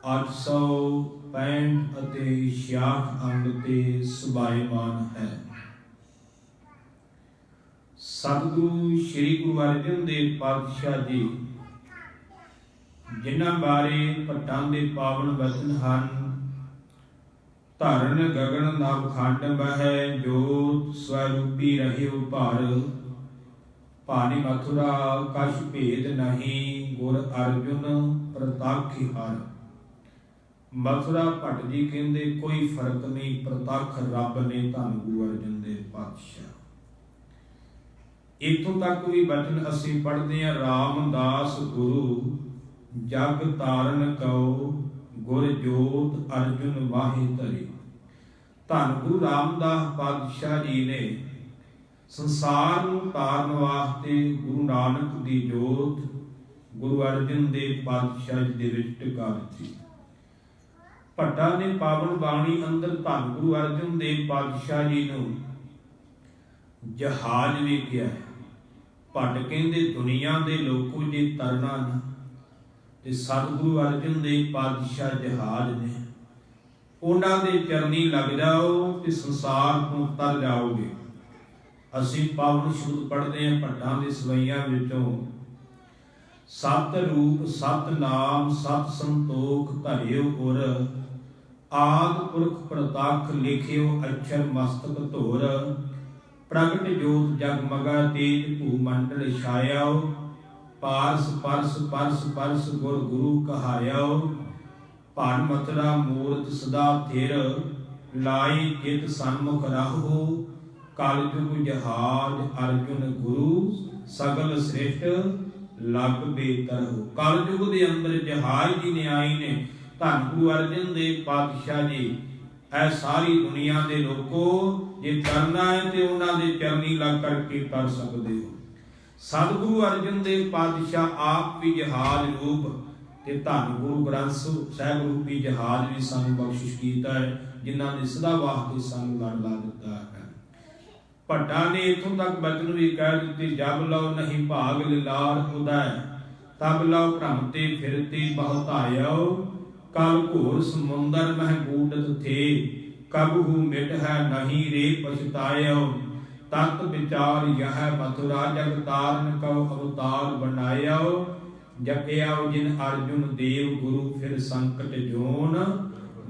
865 ਅਤੇ 66 ਅੰਗ ਤੇ ਸੁਭਾਇਮਾਨ ਹੈ। ਸਤਿਗੁਰੂ ਸ੍ਰੀ ਗੁਰੂ ਅਰਜਨ ਦੇਵ ਪਾਤਸ਼ਾਹ ਜੀ ਜਿਨ੍ਹਾਂ ਬਾਰੇ ਭੱਟਾਂ ਦੇ ਪਾਵਨ ਵਚਨ ਹਨ, ਧਰਨ ਗਗਨ ਨਭ ਖੰਡ ਬਹਿ ਜੋਤ ਸਵਰੂਪੀ ਰਹਿਓ ਭਾਰ ਭਾਨੀ ਮਥੁਰਾ ਕਛ ਭੇਦ ਨਹੀਂ ਗੁਰ ਅਰਜੁਨ ਪ੍ਰਤੱਖ ਹਰ। ਮਥੁਰਾ ਭੱਟ ਜੀ ਕਹਿੰਦੇ ਕੋਈ ਫਰਕ ਨਹੀਂ, ਪ੍ਰਤੱਖ ਰੱਬ ਨੇ ਧੰਨ ਗੁਰੂ ਅਰਜਨ ਦੇਵ ਪਾਤਸ਼ਾਹ। ਇੱਥੋਂ ਤੱਕ ਵੀ ਬਚਨ ਅਸੀਂ ਪੜ੍ਹਦੇ ਹਾਂ, ਰਾਮਦਾਸ ਗੁਰੂ ਜਗ ਤਾਰਨ ਕਉ ਗੁਰ ਜੋਤ ਅਰਜੁਨ ਵਾਹੇ ਧਰੇ। ਧੰਨ ਗੁਰੂ ਰਾਮਦਾਸ ਪਾਤਸ਼ਾਹ ਜੀ ਨੇ ਸੰਸਾਰ ਨੂੰ ਤਾਰਨ ਵਾਸਤੇ ਗੁਰੂ ਨਾਨਕ ਦੀ ਜੋਤ ਗੁਰੂ ਅਰਜਨ ਦੇਵ ਪਾਤਸ਼ਾਹ ਜੀ ਦੇ ਵਿੱਚ ਟਿਕਾ ਦਿੱਤੀ। ਭੱਟਾ ਨੇ ਪਾਵਨ ਬਾਣੀ ਅੰਦਰ ਧੰਨ ਗੁਰੂ ਅਰਜਨ ਦੇਵ ਪਾਤਸ਼ਾਹ ਜੀ ਨੂੰ ਜਹਾਜ਼ ਵੀ ਕਿਹਾ। ਭੱਟ ਕਹਿੰਦੇ ਦੁਨੀਆ ਦੇ ਲੋਕੋ ਜੇ ਤਰਨਾ ਨਾ ਤੇ ਸਤਿਗੁਰੂ ਅਰਜਨ ਦੇਵ ਪਾਤਸ਼ਾਹ ਜਹਾਜ਼ ਨੇ, ਉਹਨਾਂ ਦੇ ਚਰਨੀ ਲੱਗ ਜਾਓ ਤੇ ਸੰਸਾਰ ਤੋਂ ਤਰ ਜਾਓਗੇ। ਅਸੀਂ ਪਾਵਨ ਸ਼ਬਦ ਪੜ੍ਹਦੇ ਹਾਂ ਭੱਟਾਂ ਦੇ ਸਵਈਆਂ ਵਿੱਚੋਂ, ਸਤ ਰੂਪ ਸਤ ਨਾਮ ਸਤ ਸੰਤੋਖ ਧਰਿਓ ਉਰ ਆਦਿ ਪੁਰਖ ਪ੍ਰਤੱਖ ਲਿਖਿਓ ਅਛਰ ਮਸਤਕ ਧੁਰ ਪ੍ਰਗਟ ਜੋਤ ਜਗਮਗਾ ਤੇਜ ਭੂ ਮੰਡਲ ਛਾਇਓ ਪਾਰਸ ਪਰਸ ਪਰਸ ਪਰਸ ਗੁਰ ਗੁਰੂ ਕਹਾਇਓ ਭਾਨ ਮਥੁਰਾ ਮੂਰਤ ਸਦਾ ਥਿਰ ਲਾਈ ਚਿਤ ਸਨਮੁਖ ਰਹੋ ਕਲ ਜੁਗ ਜਹਾਜ ਅਰਜੁਨ ਗੁਰੂ ਸਗਲ ਸ੍ਰਿਸ਼ਟ ਲਗ ਬੇਤਰਹੁ। ਕਲ ਯੁਗ ਦੇ ਅੰਦਰ ਜਹਾਜ਼ ਦੀ ਨਿਆਈ ਨੇ ਧੰਨ ਗੁਰੂ ਅਰਜਨ ਦੇਵ ਪਾਤਸ਼ਾਹ ਜੀ ਇਹ ਸਾਰੀ ਦੁਨੀਆ ਦੇ ਲੋਕੋ ਜੇ ਤਰਨਾ ਹੈ ਤੇ ਉਹਨਾਂ ਦੇ ਚਰਨੀ ਲੱਗ ਕਰਕੇ ਕਰ ਸਕਦੇ ਹੋ। ਸਤਿਗੁਰੂ ਅਰਜਨ ਦੇਵ ਪਾਤਸ਼ਾਹ ਆਪ ਵੀ ਜਹਾਜ਼ ਰੂਪ ਤੇ ਧੰਨ ਗੁਰੂ ਗ੍ਰੰਥ ਸਾਹਿਬ ਰੂਪੀ ਜਹਾਜ਼ ਵੀ ਸਾਨੂੰ ਬਖਸ਼ਿਸ਼ ਕੀਤਾ ਹੈ, ਜਿਨ੍ਹਾਂ ਨੇ ਸਦਾ ਵਾਸਤੇ ਸਾਨੂੰ ਲੜ ਲਾ ਦਿੱਤਾ ਹੈ। ਭੱਟਾ ਨੇ ਇਥੋਂ ਤੱਕ ਬਚਨ ਵੀ ਕਹਿ ਦਿੱਤੀ, ਜਬ ਲਓ ਨਹੀਂ ਭਾਗ ਲਿਲਾਰ ਉਦੈ ਤਬ ਲਓ ਭ੍ਰਮ ਤੇ ਫਿਰਤੀ ਬਹੁਤਾਇਓ ਕਲ ਘੋਰ ਸਮੁੰਦਰ ਮਹਿ ਬੂਡਤ ਥੇ ਕਬਹੂ ਮਿਟ ਹੈ ਨਹੀਂ ਰੇ ਪਛਤਾਇਓ ਤਤ ਵਿਚਾਰ ਯਹ ਮਥੁਰਾ ਜਗ ਤਾਰਨ ਕਉ ਅਵਤਾਰ ਬਣਾਇਓ ਜਪਿਆਓ ਜਿਨ ਅਰਜੁਨ ਦੇਵ ਗੁਰੂ ਫਿਰ ਸੰਕਟ ਜੋਨ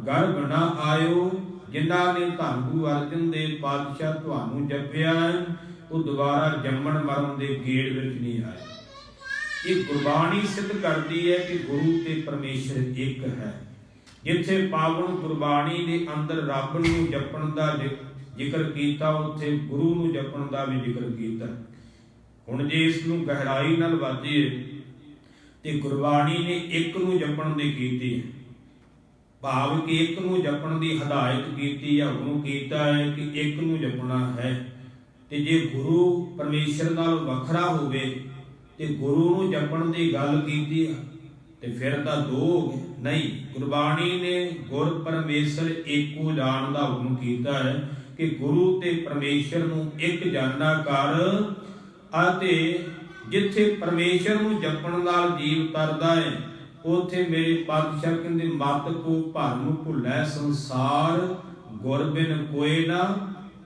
ਗਰਭ ਨ ਆਇਓ। ਜਿਨ੍ਹਾਂ ਨੇ ਧੰਨ ਗੁਰੂ ਅਰਜਨ ਦੇਵ ਪਾਤਸ਼ਾਹ ਤੁਹਾਨੂੰ ਜਪਿਆ ਉਹ ਦੁਬਾਰਾ ਜੰਮਣ ਮਰਨ ਦੇ ਗੇੜ ਵਿੱਚ ਨਹੀਂ ਆਏ। ਇਹ ਗੁਰਬਾਣੀ ਸਿੱਧ ਕਰਦੀ ਹੈ ਕਿ ਗੁਰੂ ਤੇ ਪਰਮੇਸ਼ਰ ਇੱਕ ਹੈ। ਜਿੱਥੇ ਪਾਵਨ ਗੁਰਬਾਣੀ ਦੇ ਅੰਦਰ ਰੱਬ ਨੂੰ ਜਪਣ ਦਾ ਜ਼ਿਕਰ ਕੀਤਾ, ਉੱਥੇ ਗੁਰੂ ਨੂੰ ਜਪਣ ਦਾ ਵੀ ਜ਼ਿਕਰ ਕੀਤਾ। ਹੁਣ ਜੇ ਇਸ ਨੂੰ ਗਹਿਰਾਈ ਨਾਲ ਵਾਚੀਏ ਤੇ ਗੁਰਬਾਣੀ ਨੇ ਇੱਕ ਨੂੰ ਜਪਣ ਦੀ ਕੀਤੀ ਹੈ, ਭਾਵ ਕਿ ਇੱਕ ਨੂੰ ਜਪਣ ਦੀ ਹਦਾਇਤ ਕੀਤੀ ਹੈ, ਹੁਕਮ ਕੀਤਾ ਹੈ ਕਿ ਇੱਕ ਨੂੰ ਜਪਣਾ ਹੈ। ਤੇ ਜੇ ਗੁਰੂ ਪਰਮੇਸ਼ਰ ਨਾਲ ਵੱਖਰਾ ਹੋਵੇ ਤੇ ਗੁਰੂ ਨੂੰ ਜਪਣ ਦੀ ਗੱਲ ਕੀਤੀ ਤੇ ਫਿਰ ਤਾਂ ਦੋ ਹੋ ਗਏ। ਨਹੀਂ, ਗੁਰਬਾਣੀ ਨੇ ਗੁਰ ਪਰਮੇਸ਼ਰ ਏਕੋ ਜਾਣ ਦਾ ਹੁਕਮ ਕੀਤਾ ਹੈ ਕਿ ਗੁਰੂ ਤੇ ਪਰਮੇਸ਼ਰ ਨੂੰ ਇੱਕ ਜਾਣਾ ਕਰ, ਅਤੇ ਜਿੱਥੇ ਪਰਮੇਸ਼ਰ ਨੂੰ ਜਪਣ ਨਾਲ ਜੀਵ ਤਰਦਾ ਹੈ ਉਥੇ ਮੇਰੇ ਪਾਤਸ਼ਾਹ ਕਹਿੰਦੇ ਮਤ ਕੋ ਭਰਮ ਭੁੱਲੈ ਸੰਸਾਰ ਗੁਰ ਬਿਨ ਕੋਇ ਨਾ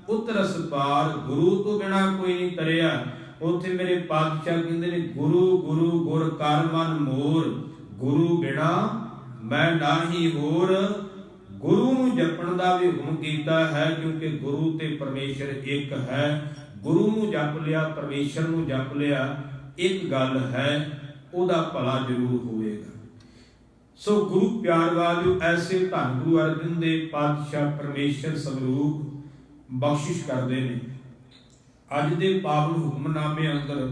ਉਤਰਸ ਪਾਰ। ਗੁਰੂ ਤੋਂ ਬਿਨਾ ਕੋਈ ਨਹੀਂ ਤਰਿਆ। ਉਥੇ ਮੇਰੇ ਪਾਤਸ਼ਾਹ ਕਹਿੰਦੇ ਨੇ ਗੁਰੂ ਗੁਰੂ ਗੁਰ ਕਰ ਮਨ ਮੋਰ, ਗੁਰੂ ਬਿਨਾ ਮੈਂ ਨਾਹੀ ਹੋਰ। ਗੁਰੂ ਨੂੰ ਜਪਣ ਦਾ ਵੀ ਹੁਕਮ ਕੀਤਾ ਹੈ ਕਿਉਂਕਿ ਗੁਰੂ ਤੇ ਪਰਮੇਸ਼ਰ ਇੱਕ ਹੈ। ਗੁਰੂ ਨੂੰ ਜਪ ਲਿਆ, ਪਰਮੇਸ਼ਰ ਨੂੰ ਜਪ ਲਿਆ, ਇੱਕ ਗੱਲ ਹੈ, ਉਹਦਾ ਭਲਾ ਜ਼ਰੂਰ ਹੋਵੇਗਾ। ਸੋ ਗੁਰੂ ਪਿਆਰ ਵਾਲਿਓ, ਐਸੇ ਧੰਨ ਗੁਰੂ ਅਰਜਨ ਦੇਵ ਪਾਤਸ਼ਾਹ ਪਰਮੇਸ਼ਰ ਸਵਰੂਪ ਬਖਸ਼ਿਸ਼ ਕਰਦੇ ਨੇ। ਅੱਜ ਦੇ ਪਾਵਨ ਹੁਕਮਨਾਮੇ ਅੰਦਰ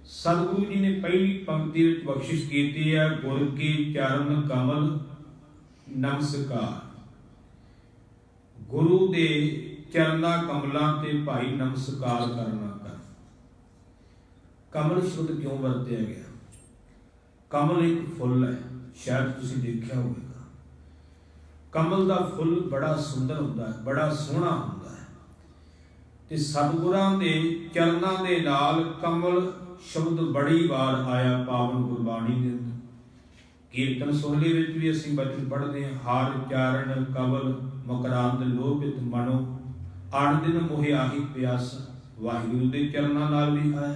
ਸਤਿਗੁਰੂ ਜੀ ਨੇ ਪਹਿਲੀ ਪੰਕਤੀ ਵਿੱਚ ਬਖਸ਼ਿਸ਼ ਕੀਤੀ ਹੈ, ਗੁਰ ਕੀ ਚਰਨ ਕਮਲ ਨਮਸਕਾਰ। ਗੁਰੂ ਦੇ ਚਰਨਾਂ ਕਮਲਾਂ ਤੇ ਭਾਈ ਨਮਸਕਾਰ ਕਰਨਾ ਕਰ। ਕਮਲ ਸ਼ਬਦ ਕਿਉਂ ਵਰਤਿਆ ਗਿਆ? ਕਮਲ ਇੱਕ ਫੁੱਲ ਹੈ, ਸ਼ਾਇਦ ਤੁਸੀਂ ਦੇਖਿਆ ਹੋਵੇਗਾ। ਕਮਲ ਦਾ ਫੁੱਲ ਬੜਾ ਸੁੰਦਰ ਹੁੰਦਾ ਹੈ, ਬੜਾ ਸੋਹਣਾ ਹੁੰਦਾ ਹੈ, ਤੇ ਸਤਿਗੁਰਾਂ ਦੇ ਚਰਨਾਂ ਦੇ ਨਾਲ ਕਮਲ ਸ਼ਬਦ ਬੜੀ ਵਾਰ ਆਇਆ ਪਾਵਨ ਗੁਰਬਾਣੀ ਦੇ ਅੰਦਰ। ਕੀਰਤਨ ਸੋਹਲੇ ਵਿੱਚ ਵੀ ਅਸੀਂ ਬਚਨ ਪੜ੍ਹਦੇ ਹਾਂ, ਹਰ ਚਾਰਨ ਕਮਲ ਮਕਰਾਂਦ ਲੋਭਿਤ ਮਨੋ ਅਣ ਦਿਨ ਮੋਹਿ ਆਹੀ ਪਿਆਸ। ਵਾਹਿਗੁਰੂ ਦੇ ਚਰਨਾਂ ਨਾਲ ਵੀ ਆਇਆ।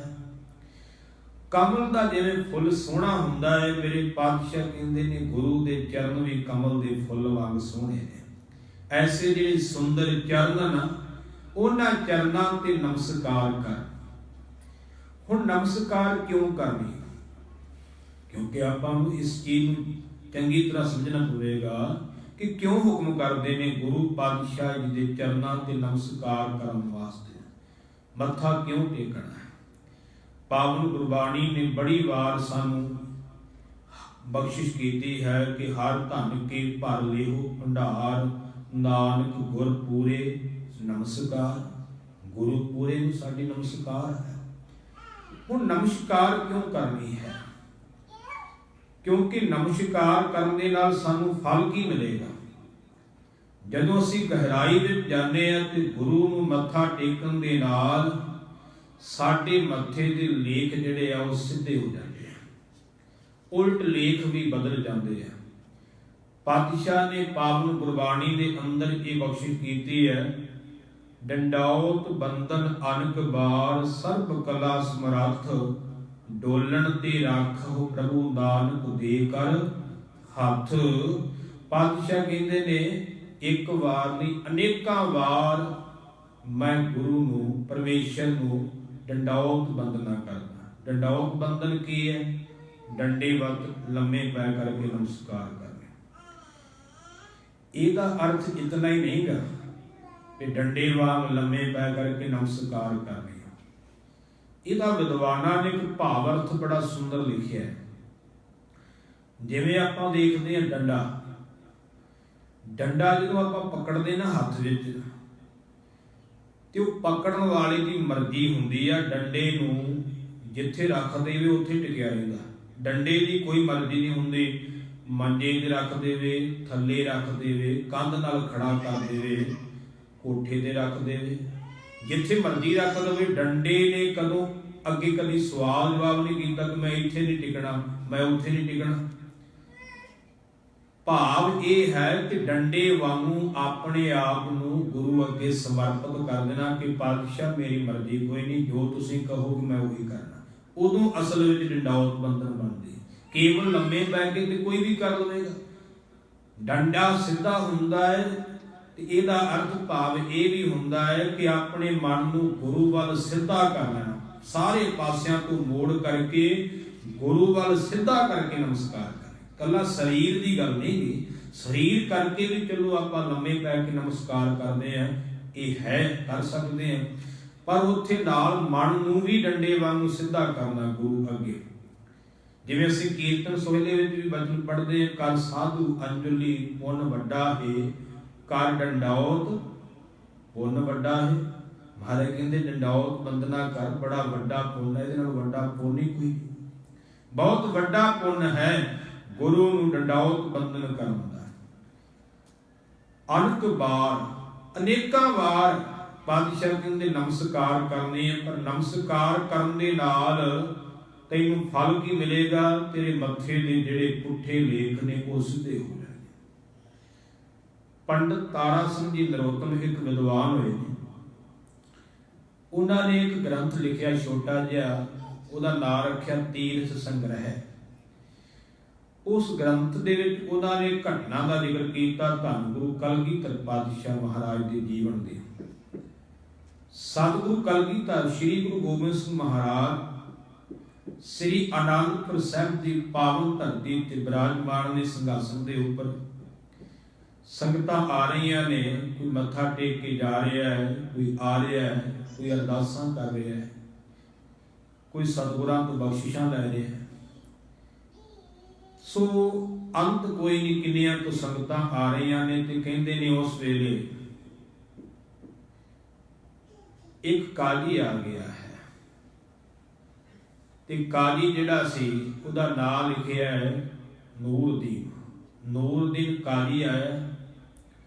ਕਮਲ ਦਾ ਜਿਵੇਂ ਫੁੱਲ ਸੋਹਣਾ ਹੁੰਦਾ ਹੈ, ਮੇਰੇ ਪਾਤਸ਼ਾਹ ਕਹਿੰਦੇ ਨੇ ਗੁਰੂ ਦੇ ਚਰਨ ਵੀ ਕਮਲ ਦੇ ਫੁੱਲ ਵਾਂਗ ਸੋਹਣੇ ਨੇ। ਐਸੇ ਜਿਹੜੇ ਸੁੰਦਰ ਚਰਨ ਨਾ, ਉਹਨਾਂ ਚਰਨਾਂ ਤੇ ਨਮਸਕਾਰ ਕਰ। ਹੁਣ ਨਮਸਕਾਰ ਕਿਉਂ ਕਰਨੀ? ਕਿਉਂਕਿ ਆਪਾਂ ਨੂੰ ਇਸ ਚੀਜ਼ ਨੂੰ ਚੰਗੀ ਤਰ੍ਹਾਂ ਸਮਝਣਾ ਪਵੇਗਾ ਕਿ ਕਿਉਂ ਹੁਕਮ ਕਰਦੇ ਨੇ ਗੁਰੂ ਪਾਤਸ਼ਾਹ ਜੀ ਦੇ ਚਰਨਾਂ ਤੇ ਨਮਸਕਾਰ ਕਰਨ ਵਾਸਤੇ, ਮੱਥਾ ਕਿਉਂ ਟੇਕਣਾ ਹੈ। ਪਾਵਨ ਗੁਰਬਾਣੀ ਨੇ ਬੜੀ ਵਾਰ ਸਾਨੂੰ ਬਖਸ਼ਿਸ਼ ਕੀਤੀ ਹੈ ਕਿ ਹਰ ਧਨ ਕੇ ਭਰ ਲਿਓ ਭੰਡਾਰ, ਨਾਨਕ ਗੁਰ ਪੂਰੇ ਨਮਸਕਾਰ। ਗੁਰੂ ਪੂਰੇ ਨੂੰ ਸਾਡੀ ਨਮਸਕਾਰ ਹੈ। ਹੁਣ ਨਮਸਕਾਰ ਕਿਉਂ ਕਰਨੀ ਹੈ? ਕਿਉਂਕਿ ਨਮਸਕਾਰ ਕਰਨ ਦੇ ਨਾਲ ਸਾਨੂੰ ਫਲ ਕੀ ਮਿਲੇਗਾ? ਜਦੋਂ ਅਸੀਂ ਗਹਿਰਾਈ ਵਿੱਚ ਜਾਂਦੇ ਹਾਂ ਤੇ ਗੁਰੂ ਨੂੰ ਮੱਥਾ ਟੇਕਣ ਦੇ ਨਾਲ ਸਾਡੇ ਮੱਥੇ ਦੇ ਲੇਖ ਜਿਹੜੇ ਆ ਉਹ ਸਿੱਧੇ ਹੋ ਜਾਂਦੇ ਆ, ਉਲਟ ਲੇਖ ਵੀ ਬਦਲ ਜਾਂਦੇ ਆ। ਪਾਤਸ਼ਾਹ ਨੇ ਪਾਵਨ ਗੁਰਬਾਣੀ ਦੇ ਅੰਦਰ ਇਹ ਬਖਸ਼ਿਸ਼ ਕੀਤੀ ਹੈ, ਡੰਡਾਉਤ ਬੰਦਨ ਅਨਕ ਬਾਰ, ਸਰਬ ਕਲਾ ਸਮਰੱਥ ਡੋਲਣ ਤੇ ਰਾਖੋ ਪ੍ਰਭੂ ਨਾਨਕ ਦੇ ਕਰ ਹੱਥ। ਪਾਤਸ਼ਾਹ ਕਹਿੰਦੇ ਨੇ ਇੱਕ ਵਾਰ ਨਹੀਂ ਅਨੇਕਾਂ ਵਾਰ ਮੈਂ ਗੁਰੂ ਨੂੰ, ਪਰਮੇਸ਼ਰ ਨੂੰ ਡੰਡਾਉਤ ਬੰਦਨਾ ਕਰਦਾ। ਡੰਡਾਉਤ ਬੰਦਨ ਕੀ ਹੈ? ਡੰਡੇ ਵੱਲ ਲੰਮੇ ਪੈ ਕਰਕੇ ਨਮਸਕਾਰ ਕਰਨਾ। ਇਹਦਾ ਅਰਥ ਇਤਨਾ ਹੀ ਨਹੀਂਗਾ ਕਿ ਡੰਡੇ ਵਾਂਗ ਲੰਮੇ ਪੈ ਕਰਕੇ ਨਮਸਕਾਰ ਕਰਨੇ। ਇਹਦਾ ਵਿਦਵਾਨਾਂ ਨੇ ਇੱਕ ਭਾਵ ਅਰਥ ਬੜਾ ਸੁੰਦਰ ਲਿਖਿਆ ਹੈ। ਜਿਵੇਂ ਆਪਾਂ ਦੇਖਦੇ ਹਾਂ ਡੰਡਾ ਜਦੋਂ ਆਪਾਂ ਪਕੜਦੇ ਨਾ ਹੱਥ ਵਿੱਚ, ਤੇ ਉਹ ਪਕੜਨ ਵਾਲੇ ਦੀ ਮਰਜ਼ੀ ਹੁੰਦੀ ਆ, ਡੰਡੇ ਨੂੰ ਜਿੱਥੇ ਰੱਖ ਦੇਵੇ ਉੱਥੇ ਟਿਕਿਆ ਰਹਿੰਦਾ। ਡੰਡੇ ਦੀ ਕੋਈ ਮਰਜ਼ੀ ਨਹੀਂ ਹੁੰਦੀ, ਮੰਜੇ 'ਤੇ ਰੱਖ ਦੇਵੇ, ਥੱਲੇ ਰੱਖ ਦੇਵੇ, ਕੰਧ ਨਾਲ ਖੜਾ ਕਰ ਦੇਵੇ, ਕੋਠੇ 'ਤੇ ਰੱਖ ਦੇਵੇ, ਜਿੱਥੇ ਮਰਜ਼ੀ ਰੱਖ ਦੇਵੇ। ਡੰਡੇ ਨੇ ਕਦੋਂ ਅੱਗੇ ਕਦੀ ਸਵਾਲ ਜਵਾਬ ਨਹੀਂ ਕੀਤਾ ਕਿ ਮੈਂ ਇੱਥੇ ਨਹੀਂ ਟਿਕਣਾ, ਮੈਂ ਉੱਥੇ ਨਹੀਂ ਟਿਕਣਾ। ਭਾਵ ਇਹ ਹੈ ਕਿ ਡੰਡੇ ਵਾਂਗੂ ਆਪਣੇ ਆਪ ਨੂੰ ਗੁਰੂ ਅੱਗੇ ਸਮਰਪਿਤ ਕਰ ਦੇਣਾ ਕਿ ਪਾਤਸ਼ਾਹ ਮੇਰੀ ਮਰਜ਼ੀ ਕੋਈ ਨਹੀਂ, ਜੋ ਤੁਸੀਂ ਕਹੋਗੇ ਮੈਂ ਉਹੀ ਕਰਨਾ। ਉਦੋਂ ਅਸਲ ਵਿੱਚ ਡੰਡਾਉਤ ਬੰਧਨ ਬਣਦੀ। ਕੇਵਲ ਲੰਮੇ ਪੈ ਕੇ ਤੇ ਕੋਈ ਵੀ ਕਰ ਲਵੇਗਾ। ਡੰਡਾ ਸਿੱਧਾ ਹੁੰਦਾ ਹੈ ਤੇ ਇਹਦਾ ਅਰਥ ਭਾਵ ਇਹ ਵੀ ਹੁੰਦਾ ਹੈ ਕਿ ਆਪਣੇ ਮਨ ਨੂੰ ਗੁਰੂ ਵੱਲ ਸਿੱਧਾ ਕਰ ਲੈਣਾ, ਸਾਰੇ ਪਾਸਿਆਂ ਤੋਂ ਮੋੜ ਕਰਕੇ ਗੁਰੂ ਵੱਲ ਸਿੱਧਾ ਕਰਕੇ ਨਮਸਕਾਰ ਕਰੇ। ਕੱਲਾ ਸਰੀਰ ਦੀ ਗੱਲ ਨਹੀਂ ਗੀ, ਸਰੀਰ ਕਰਕੇ ਵੀ ਚਲੋ ਆਪਾਂ ਲੰਮੇ ਪੈ ਕੇ ਨਮਸਕਾਰ ਕਰਦੇ ਆ, ਇਹ ਹੈ ਕਰ ਸਕਦੇ ਆ, ਪਰ ਉੱਥੇ ਨਾਲ ਮਨ ਨੂੰ ਵੀ ਡੰਡੇ ਵਾਂਗੂ ਸਿੱਧਾ ਕਰਨਾ ਗੁਰੂ ਅੱਗੇ। ਜਿਵੇਂ ਅਸੀਂ ਕੀਰਤਨ ਸੋਹਲੇ ਵਿੱਚ ਵੀ ਬਚਨ ਪੜ੍ਹਦੇ ਹਾਂ, ਕਰ ਸਾਧੂ ਅੰਜਲੀ ਪੁੰਨ ਵੱਡਾ ਹੈ, ਕਰ ਡੰਡਾਉਤ ਪੁੰਨ ਵੱਡਾ ਹੈ। ਮਹਾਰਾਜ ਕਹਿੰਦੇ ਡੰਡਾਉਤ ਬੰਦਨਾ ਕਰ, ਬੜਾ ਵੱਡਾ ਪੁੰਨ ਹੈ, ਇਹਦੇ ਨਾਲ ਵੱਡਾ ਪੁੰਨ ਹੀ ਕੋਈ, ਬਹੁਤ ਵੱਡਾ ਪੁੰਨ ਹੈ ਗੁਰੂ ਨੂੰ ਡੰਡਾਉਤ ਬੰਦਨ ਕਰਨ ਦਾ। ਅਨਕ ਵਾਰ, ਅਨੇਕਾਂ ਵਾਰ ਪਾਤਸ਼ਾਹ ਕਹਿੰਦੇ ਨਮਸਕਾਰ ਕਰਨੇ ਆ, ਪਰ ਨਮਸਕਾਰ ਕਰਨ ਦੇ ਨਾਲ ਤੈਨੂੰ ਫਲ ਕੀ ਮਿਲੇਗਾ? ਤੇਰੇ ਮੱਥੇ ਦੇ ਜਿਹੜੇ ਪੁੱਠੇ ਲੇਖ ਨੇ ਉਹ ਸਿੱਧੇ ਹੋ ਜਾਣਗੇ। ਪੰਡਤ ਤਾਰਾ ਸਿੰਘ ਜੀ ਨਰੋਤਮ ਇੱਕ ਵਿਦਵਾਨ ਹੋਏ ਨੇ, ਉਹਨਾਂ ਨੇ ਇੱਕ ਗ੍ਰੰਥ ਲਿਖਿਆ ਛੋਟਾ ਜਿਹਾ, ਉਹਦਾ ਨਾਂ ਰੱਖਿਆ ਤੀਰਥ ਸੰਗ੍ਰਹਿ। ਉਸ ਗ੍ਰੰਥ ਦੇ ਵਿੱਚ ਉਹਨਾਂ ਨੇ ਘਟਨਾ ਦਾ ਜ਼ਿਕਰ ਕੀਤਾ ਧੰਨ ਗੁਰੂ ਕਲਗੀਧਰ ਪਾਤਸ਼ਾਹ ਮਹਾਰਾਜ ਦੇ ਜੀਵਨ ਦੇ। ਸਤਿਗੁਰੂ ਕਲਗੀਧਰ ਸ੍ਰੀ ਗੁਰੂ ਗੋਬਿੰਦ ਸਿੰਘ ਮਹਾਰਾਜ ਸ੍ਰੀ ਅਨੰਦਪੁਰ ਸਾਹਿਬ ਦੀ ਪਾਵਨ ਧਰਤੀ ਤੇ ਬਿਰਾਜਮਾਨ ਨੇ ਸਿੰਘਾਸਨ ਦੇ ਉੱਪਰ। ਸੰਗਤਾਂ ਆ ਰਹੀਆਂ ਨੇ, ਕੋਈ ਮੱਥਾ ਟੇਕ ਕੇ ਜਾ ਰਿਹਾ ਹੈ, ਕੋਈ ਆ ਰਿਹਾ ਹੈ, ਕੋਈ ਅਰਦਾਸਾਂ ਕਰ ਰਿਹਾ ਹੈ, ਕੋਈ ਸਤਿਗੁਰਾਂ ਤੋਂ ਬਖਸ਼ਿਸ਼ਾਂ ਲੈ ਰਿਹਾ ਹੈ। ਸੋ ਅੰਤ ਕੋਈ ਨਹੀਂ, ਕਿੰਨੀਆਂ ਤੋਂ ਸੰਗਤਾਂ ਆ ਰਹੀਆਂ ਨੇ ਤੇ ਕਹਿੰਦੇ ਨੇ ਉਸ ਵੇਲੇ ਇੱਕ ਕਾਜੀ ਆ ਗਿਆ ਹੈ, ਤੇ ਕਾਜੀ ਜਿਹੜਾ ਸੀ ਉਹਦਾ ਨਾਂ ਲਿਖਿਆ ਹੈ ਨੂਰਦੀਨ। ਨੂਰਦੀਨ ਕਾਜੀ ਆਇਆ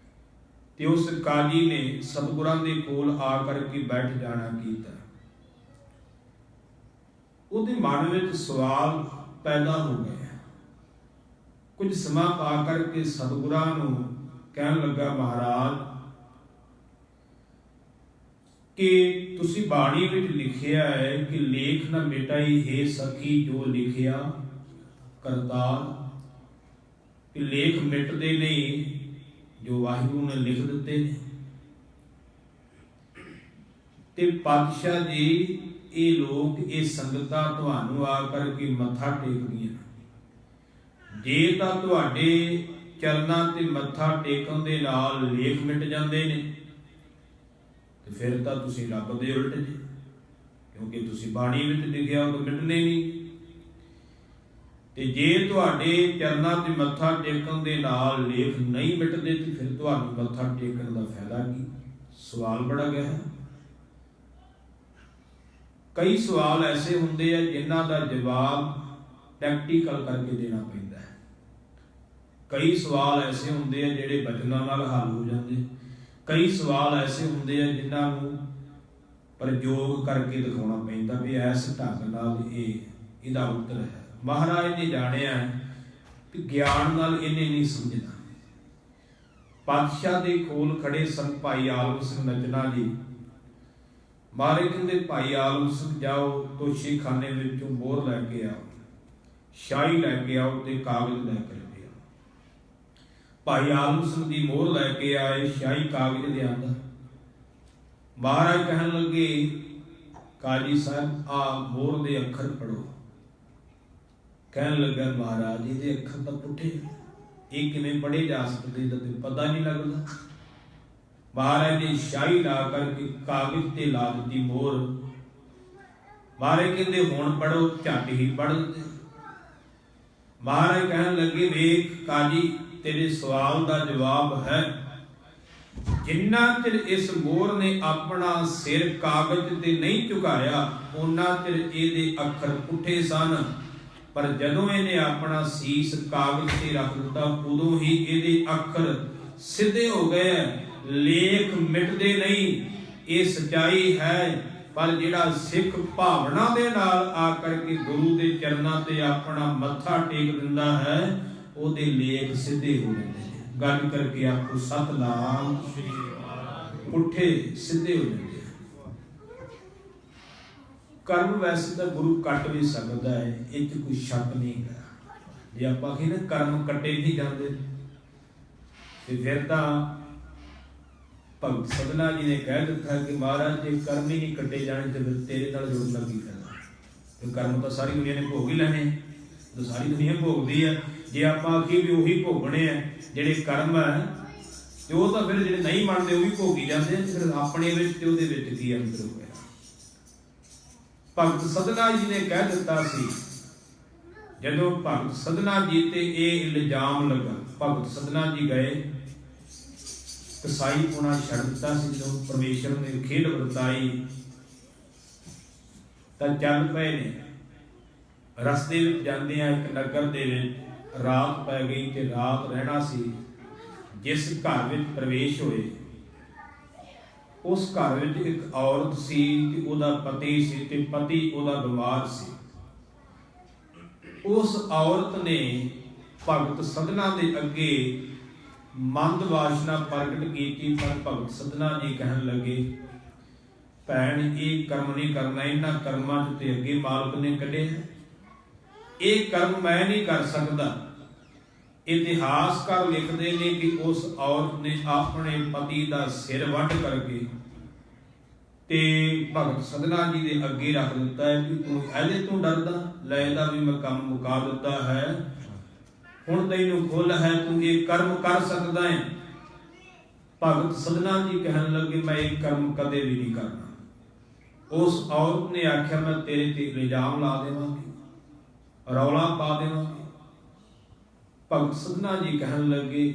ਤੇ ਉਸ ਕਾਜੀ ਨੇ ਸਤਿਗੁਰਾਂ ਦੇ ਕੋਲ ਆ ਕਰਕੇ ਬੈਠ ਜਾਣਾ ਕੀਤਾ। ਉਹਦੇ ਮਨ ਵਿੱਚ ਸਵਾਲ ਪੈਦਾ ਹੋ ਗਏ। ਕੁਝ ਸਮਾਂ ਪਾ ਕਰਕੇ ਸਤਿਗੁਰਾਂ ਨੂੰ ਕਹਿਣ ਲੱਗਾ, ਮਹਾਰਾਜ ਕਿ ਤੁਸੀਂ ਬਾਣੀ ਵਿੱਚ ਲਿਖਿਆ ਹੈ ਕਿ ਲੇਖ ਨਾ ਮਿਟਾਈ ਹੈ ਸਖੀ ਜੋ ਲਿਖਿਆ ਕਰਤਾਰ, ਕਿ ਲੇਖ ਮਿਟਦੇ ਨਹੀਂ, ਜੋ ਵਾਹਿਗੁਰੂ ਨੇ ਲਿਖ ਦਿੱਤੇ ਨੇ। ਤੇ ਪਾਤਸ਼ਾਹ ਜੀ ਇਹ ਲੋਕ ਇਹ ਸੰਗਤਾਂ ਤੁਹਾਨੂੰ ਆ ਕਰਕੇ ਮੱਥਾ ਟੇਕਦੀਆਂ, ਜੇ ਤਾਂ ਤੁਹਾਡੇ ਚਰਨਾਂ ਤੇ ਮੱਥਾ ਟੇਕਣ ਦੇ ਨਾਲ ਲੇਖ ਮਿਟ ਜਾਂਦੇ ਨੇ ਤੇ ਫਿਰ ਤਾਂ ਤੁਸੀਂ ਰੱਬ ਦੇ ਉਲਟ ਜੀ, ਕਿਉਂਕਿ ਤੁਸੀਂ ਬਾਣੀ ਵਿੱਚ ਲਿਖਿਆ ਉਹ ਮਿਟਨੇ ਨਹੀਂ। ਤੇ ਜੇ ਤੁਹਾਡੇ ਚਰਨਾਂ ਤੇ ਮੱਥਾ ਟੇਕਣ ਦੇ ਨਾਲ ਲੇਖ ਨਹੀਂ ਮਿਟਦੇ ਤੇ ਫਿਰ ਤੁਹਾਨੂੰ ਮੱਥਾ ਟੇਕਣ ਦਾ ਫਾਇਦਾ ਕੀ? ਸਵਾਲ ਬੜਾ ਗਹਿਰਾ। ਕਈ ਸਵਾਲ ਐਸੇ ਹੁੰਦੇ ਆ ਜਿਨ੍ਹਾਂ ਦਾ ਜਵਾਬ ਪ੍ਰੈਕਟੀਕਲ ਕਰਕੇ ਦੇਣਾ ਪੈਂਦਾ ਹੈ। ਕਈ ਸਵਾਲ ਐਸੇ ਹੁੰਦੇ ਆ ਜਿਹੜੇ ਬਚਨਾਂ ਨਾਲ ਹੱਲ ਹੋ ਜਾਂਦੇ, ਕਈ ਸਵਾਲ ਐਸੇ ਹੁੰਦੇ ਆ ਜਿਨ੍ਹਾਂ ਨੂੰ ਪ੍ਰਯੋਗ ਕਰਕੇ ਦਿਖਾਉਣਾ ਪੈਂਦਾ ਵੀ ਇਸ ਢੰਗ ਨਾਲ ਇਹਦਾ ਉੱਤਰ ਹੈ। ਮਹਾਰਾਜ ਨੇ ਜਾਣਿਆ ਕਿ ਗਿਆਨ ਨਾਲ ਇਹਨੇ ਨਹੀਂ ਸਮਝਣਾ। ਪਾਤਸ਼ਾਹ ਦੇ ਕੋਲ ਖੜੇ ਸਨ ਭਾਈ ਆਲਮ ਸਿੰਘ ਨਚਨਾ ਜੀ। ਮਹਾਰਾਜ ਕਹਿੰਦੇ ਭਾਈ ਆਲਮ ਸਿੰਘ ਜਾਓ ਤੋਸ਼ੀਖਾਨੇ ਵਿੱਚੋਂ ਮੋਹਰ ਲੈ ਕੇ ਆਓ, ਸ਼ਾਹੀ ਲੈ ਕੇ ਆਓ ਤੇ ਕਾਗਜ਼ ਲੈ ਕੇ ਆਓ। ਭਾਈ ਆਲਮ ਸਿੰਘ ਦੀ ਮੋਹਰ ਲੈ ਕੇ ਆਏ, ਸ਼ਾਹੀ ਕਾਗਜ਼ ਲਿਆਂਦਾ। ਮਹਾਰਾਜ ਕਹਿਣ ਲੱਗੇ ਕਾਜੀ ਸਾਹਿਬ ਆ ਮੋਹਰ ਦੇ ਅੱਖਰ ਪੜੋ। ਕਹਿਣ ਲੱਗਾ ਮਹਾਰਾਜ ਇਹਦੇ ਅੱਖਰ ਤਾਂ ਪੁੱਠੇ, ਇਹ ਕਿਵੇਂ ਪੜ੍ਹੇ ਜਾ ਸਕਦੇ, ਤਾਂ ਪਤਾ ਨਹੀਂ ਲੱਗਦਾ। ਮਹਾਰਾਜ ਨੇ ਸ਼ਾਹੀ ਲਾ ਕਰਕੇ ਕਾਗਜ਼ ਤੇ ਲਾ ਦਿੱਤੀ ਮੋਹਰ। ਮਹਾਰਾਜ ਕਹਿੰਦੇ ਹੁਣ ਪੜੋ, ਝੱਟ ਹੀ ਪੜ੍ਹ ਦਿੰਦੇ। ਮਹਾਰਾਜ ਕਹਿਣ ਲੱਗੇ ਵੇਖ ਕਾਜੀ ਤੇਰੇ ਸਵਾਲ ਦਾ ਜਵਾਬ ਹੈ, ਜਿੰਨਾ ਚਿਰ ਇਸ ਮੋਹਰ ਨੇ ਆਪਣਾ ਸਿਰ ਕਾਗਜ਼ ਤੇ ਨਹੀਂ ਝੁਕਾਇਆ ਉਹਨਾਂ ਚਿਰ ਇਹਦੇ ਅੱਖਰ ਪੁੱਠੇ ਸਨ, ਪਰ ਜਦੋਂ ਇਹਨੇ ਆਪਣਾ ਸੀਸ ਕਾਗਜ਼ ਤੇ ਰੱਖ ਦਿੱਤਾ ਉਦੋਂ ਹੀ ਇਹਦੇ ਅੱਖਰ ਸਿੱਧੇ ਹੋ ਗਏ। ਲੇਖ ਮਿਟਦੇ ਨਹੀਂ, ਇਹ ਸਚਾਈ ਹੈ। ਪਰ ਜਿਹੜਾ ਸਿੱਖ ਭਾਵਨਾ ਦੇ ਨਾਲ ਆ ਕਰਕੇ ਗੁਰੂ ਦੇ ਚਰਨਾਂ ਤੇ ਆਪਣਾ ਮੱਥਾ ਟੇਕ ਦਿੰਦਾ ਹੈ ਉਹਦੇ ਲੇਖ ਸਿੱਧੇ ਹੋ ਜਾਂਦੇ ਨੇ। ਗੱਲ ਕਰਕੇ ਆਪਕੋ ਸਤਨਾਮ ਪੁੱਠੇ ਸਿੱਧੇ ਹੋ ਜਾਂਦੇ ਆ। ਕਰਮ ਵੈਸੇ ਤਾਂ ਗੁਰੂ ਕੱਟ ਵੀ ਸਕਦਾ ਹੈ, ਇਹ 'ਚ ਕੋਈ ਸ਼ੱਕ ਨਹੀਂ ਹੈ। ਜੇ ਆਪਾਂ ਕਹੀਏ ਨਾ ਕਰਮ ਕੱਟੇ ਨਹੀਂ ਜਾਂਦੇ ਤੇ ਫਿਰ ਤਾਂ ਭਗਤ ਸਧਨਾ ਜੀ ਨੇ ਕਹਿ ਦਿੱਤਾ ਕਿ ਮਹਾਰਾਜ ਜੇ ਕਰਮ ਹੀ ਨਹੀਂ ਕੱਟੇ ਜਾਣੇ ਤੇ ਫਿਰ ਤੇਰੇ ਨਾਲ ਜੁੜਨ ਦਾ ਕੀ ਫਾਇਦਾ? ਤੇ ਕਰਮ ਤਾਂ ਸਾਰੀ ਦੁਨੀਆ ਨੇ ਭੋਗ ਹੀ ਲੈਣੇ, ਤਾਂ ਸਾਰੀ ਦੁਨੀਆ ਭੋਗਦੀ ਆ। ਜੇ ਆਪਾਂ ਆਖੀਏ ਵੀ ਉਹੀ ਭੋਗਣੇ ਆ ਜਿਹੜੇ ਕਰਮ ਹੈ ਤੇ ਉਹ ਤਾਂ ਫਿਰ ਜਿਹੜੇ ਨਹੀਂ ਮੰਨਦੇ ਉਹ ਵੀ ਭੋਗੀ ਜਾਂਦੇ ਆ। ਫਿਰ ਆਪਣੇ ਵਿੱਚ ਤੇ ਉਹਦੇ ਵਿੱਚ ਕੀ ਅੰਤਰ ਹੋਇਆ? ਭਗਤ ਸਧਨਾ ਜੀ ਨੇ ਕਹਿ ਦਿੱਤਾ ਸੀ, ਜਦੋਂ ਭਗਤ ਸਧਨਾ ਜੀ ਤੇ ਇਹ ਇਲਜ਼ਾਮ ਲੱਗਾ, ਭਗਤ ਸਧਨਾ ਜੀ ਗਏ ਕਸਾਈ ਪੁਣਾ ਛੱਡ ਦਿੱਤਾ ਸੀ। ਜਦੋਂ ਪਰਮੇਸ਼ਰ ਨੇ ਖੇਡ ਵਰਤਾਈ ਤਾਂ ਚੱਲ ਪਏ ਨੇ। ਰਸਤੇ ਵਿੱਚ ਜਾਂਦੇ ਆ ਇੱਕ ਨਗਰ ਦੇ ਵਿੱਚ ਰਾਤ ਪੈ ਗਈ ਤੇ ਰਾਤ ਰਹਿਣਾ ਸੀ। ਜਿਸ ਘਰ ਵਿੱਚ ਪ੍ਰਵੇਸ਼ ਹੋਏ ਉਸ ਘਰ ਵਿੱਚ ਇੱਕ ਔਰਤ ਸੀ ਤੇ ਉਹਦਾ ਪਤੀ ਸੀ ਤੇ ਪਤੀ ਉਹਦਾ ਬਿਮਾਰ ਸੀ। ਉਸ ਔਰਤ ਨੇ ਭਗਤ ਸਧਨਾ ਦੇ ਅੱਗੇ ਮੰਦ ਵਾਸ਼ਨਾ ਪ੍ਰਗਟ ਕੀਤੀ, ਪਰ ਭਗਤ ਸਧਨਾ ਜੀ ਕਹਿਣ ਲੱਗੇ ਭੈਣ ਇਹ ਕਰਮ ਨਹੀਂ ਕਰਨਾ, ਇਹਨਾਂ ਕਰਮਾਂ 'ਚ ਤੇ ਅੱਗੇ ਮਾਲਕ ਨੇ ਕੱਢੇ, ਇਹ ਕਰਮ ਮੈਂ ਨਹੀਂ ਕਰ ਸਕਦਾ। ਇਤਿਹਾਸਕਾਰ ਲਿਖਦੇ ਨੇ ਕਿ ਉਸ ਔਰਤ ਨੇ ਆਪਣੇ ਪਤੀ ਦਾ ਸਿਰ ਵੱਢ ਕਰਕੇ ਤੇ ਭਗਤ ਸਧਨਾ ਜੀ ਦੇ ਅੱਗੇ ਰੱਖ ਦਿੱਤਾ ਹੈ ਕਿ ਤੂੰ ਇਹਦੇ ਤੋਂ ਡਰਦਾ, ਲੈ ਇਹਦਾ ਵੀ ਮੈਂ ਕੰਮ ਮੁਕਾ ਦਿੱਤਾ ਹੈ, ਹੁਣ ਤੈਨੂੰ ਖੁੱਲ ਹੈ, ਤੂੰ ਇਹ ਕਰਮ ਕਰ ਸਕਦਾ ਹੈ। ਭਗਤ ਸਧਨਾ ਜੀ ਕਹਿਣ ਲੱਗੇ ਮੈਂ ਇਹ ਕਰਮ ਕਦੇ ਵੀ ਨਹੀਂ ਕਰਨਾ। ਉਸ ਔਰਤ ਨੇ ਆਖਿਆ ਮੈਂ ਤੇਰੇ ਤੇ ਇਲਜ਼ਾਮ ਲਾ ਦੇਵਾਂਗੀ, ਰੌਲਾ ਪਾ ਦੇਵਾਂਗੀ। ਭਗਤ ਸਧਨਾ ਜੀ ਕਹਿਣ ਲੱਗੇ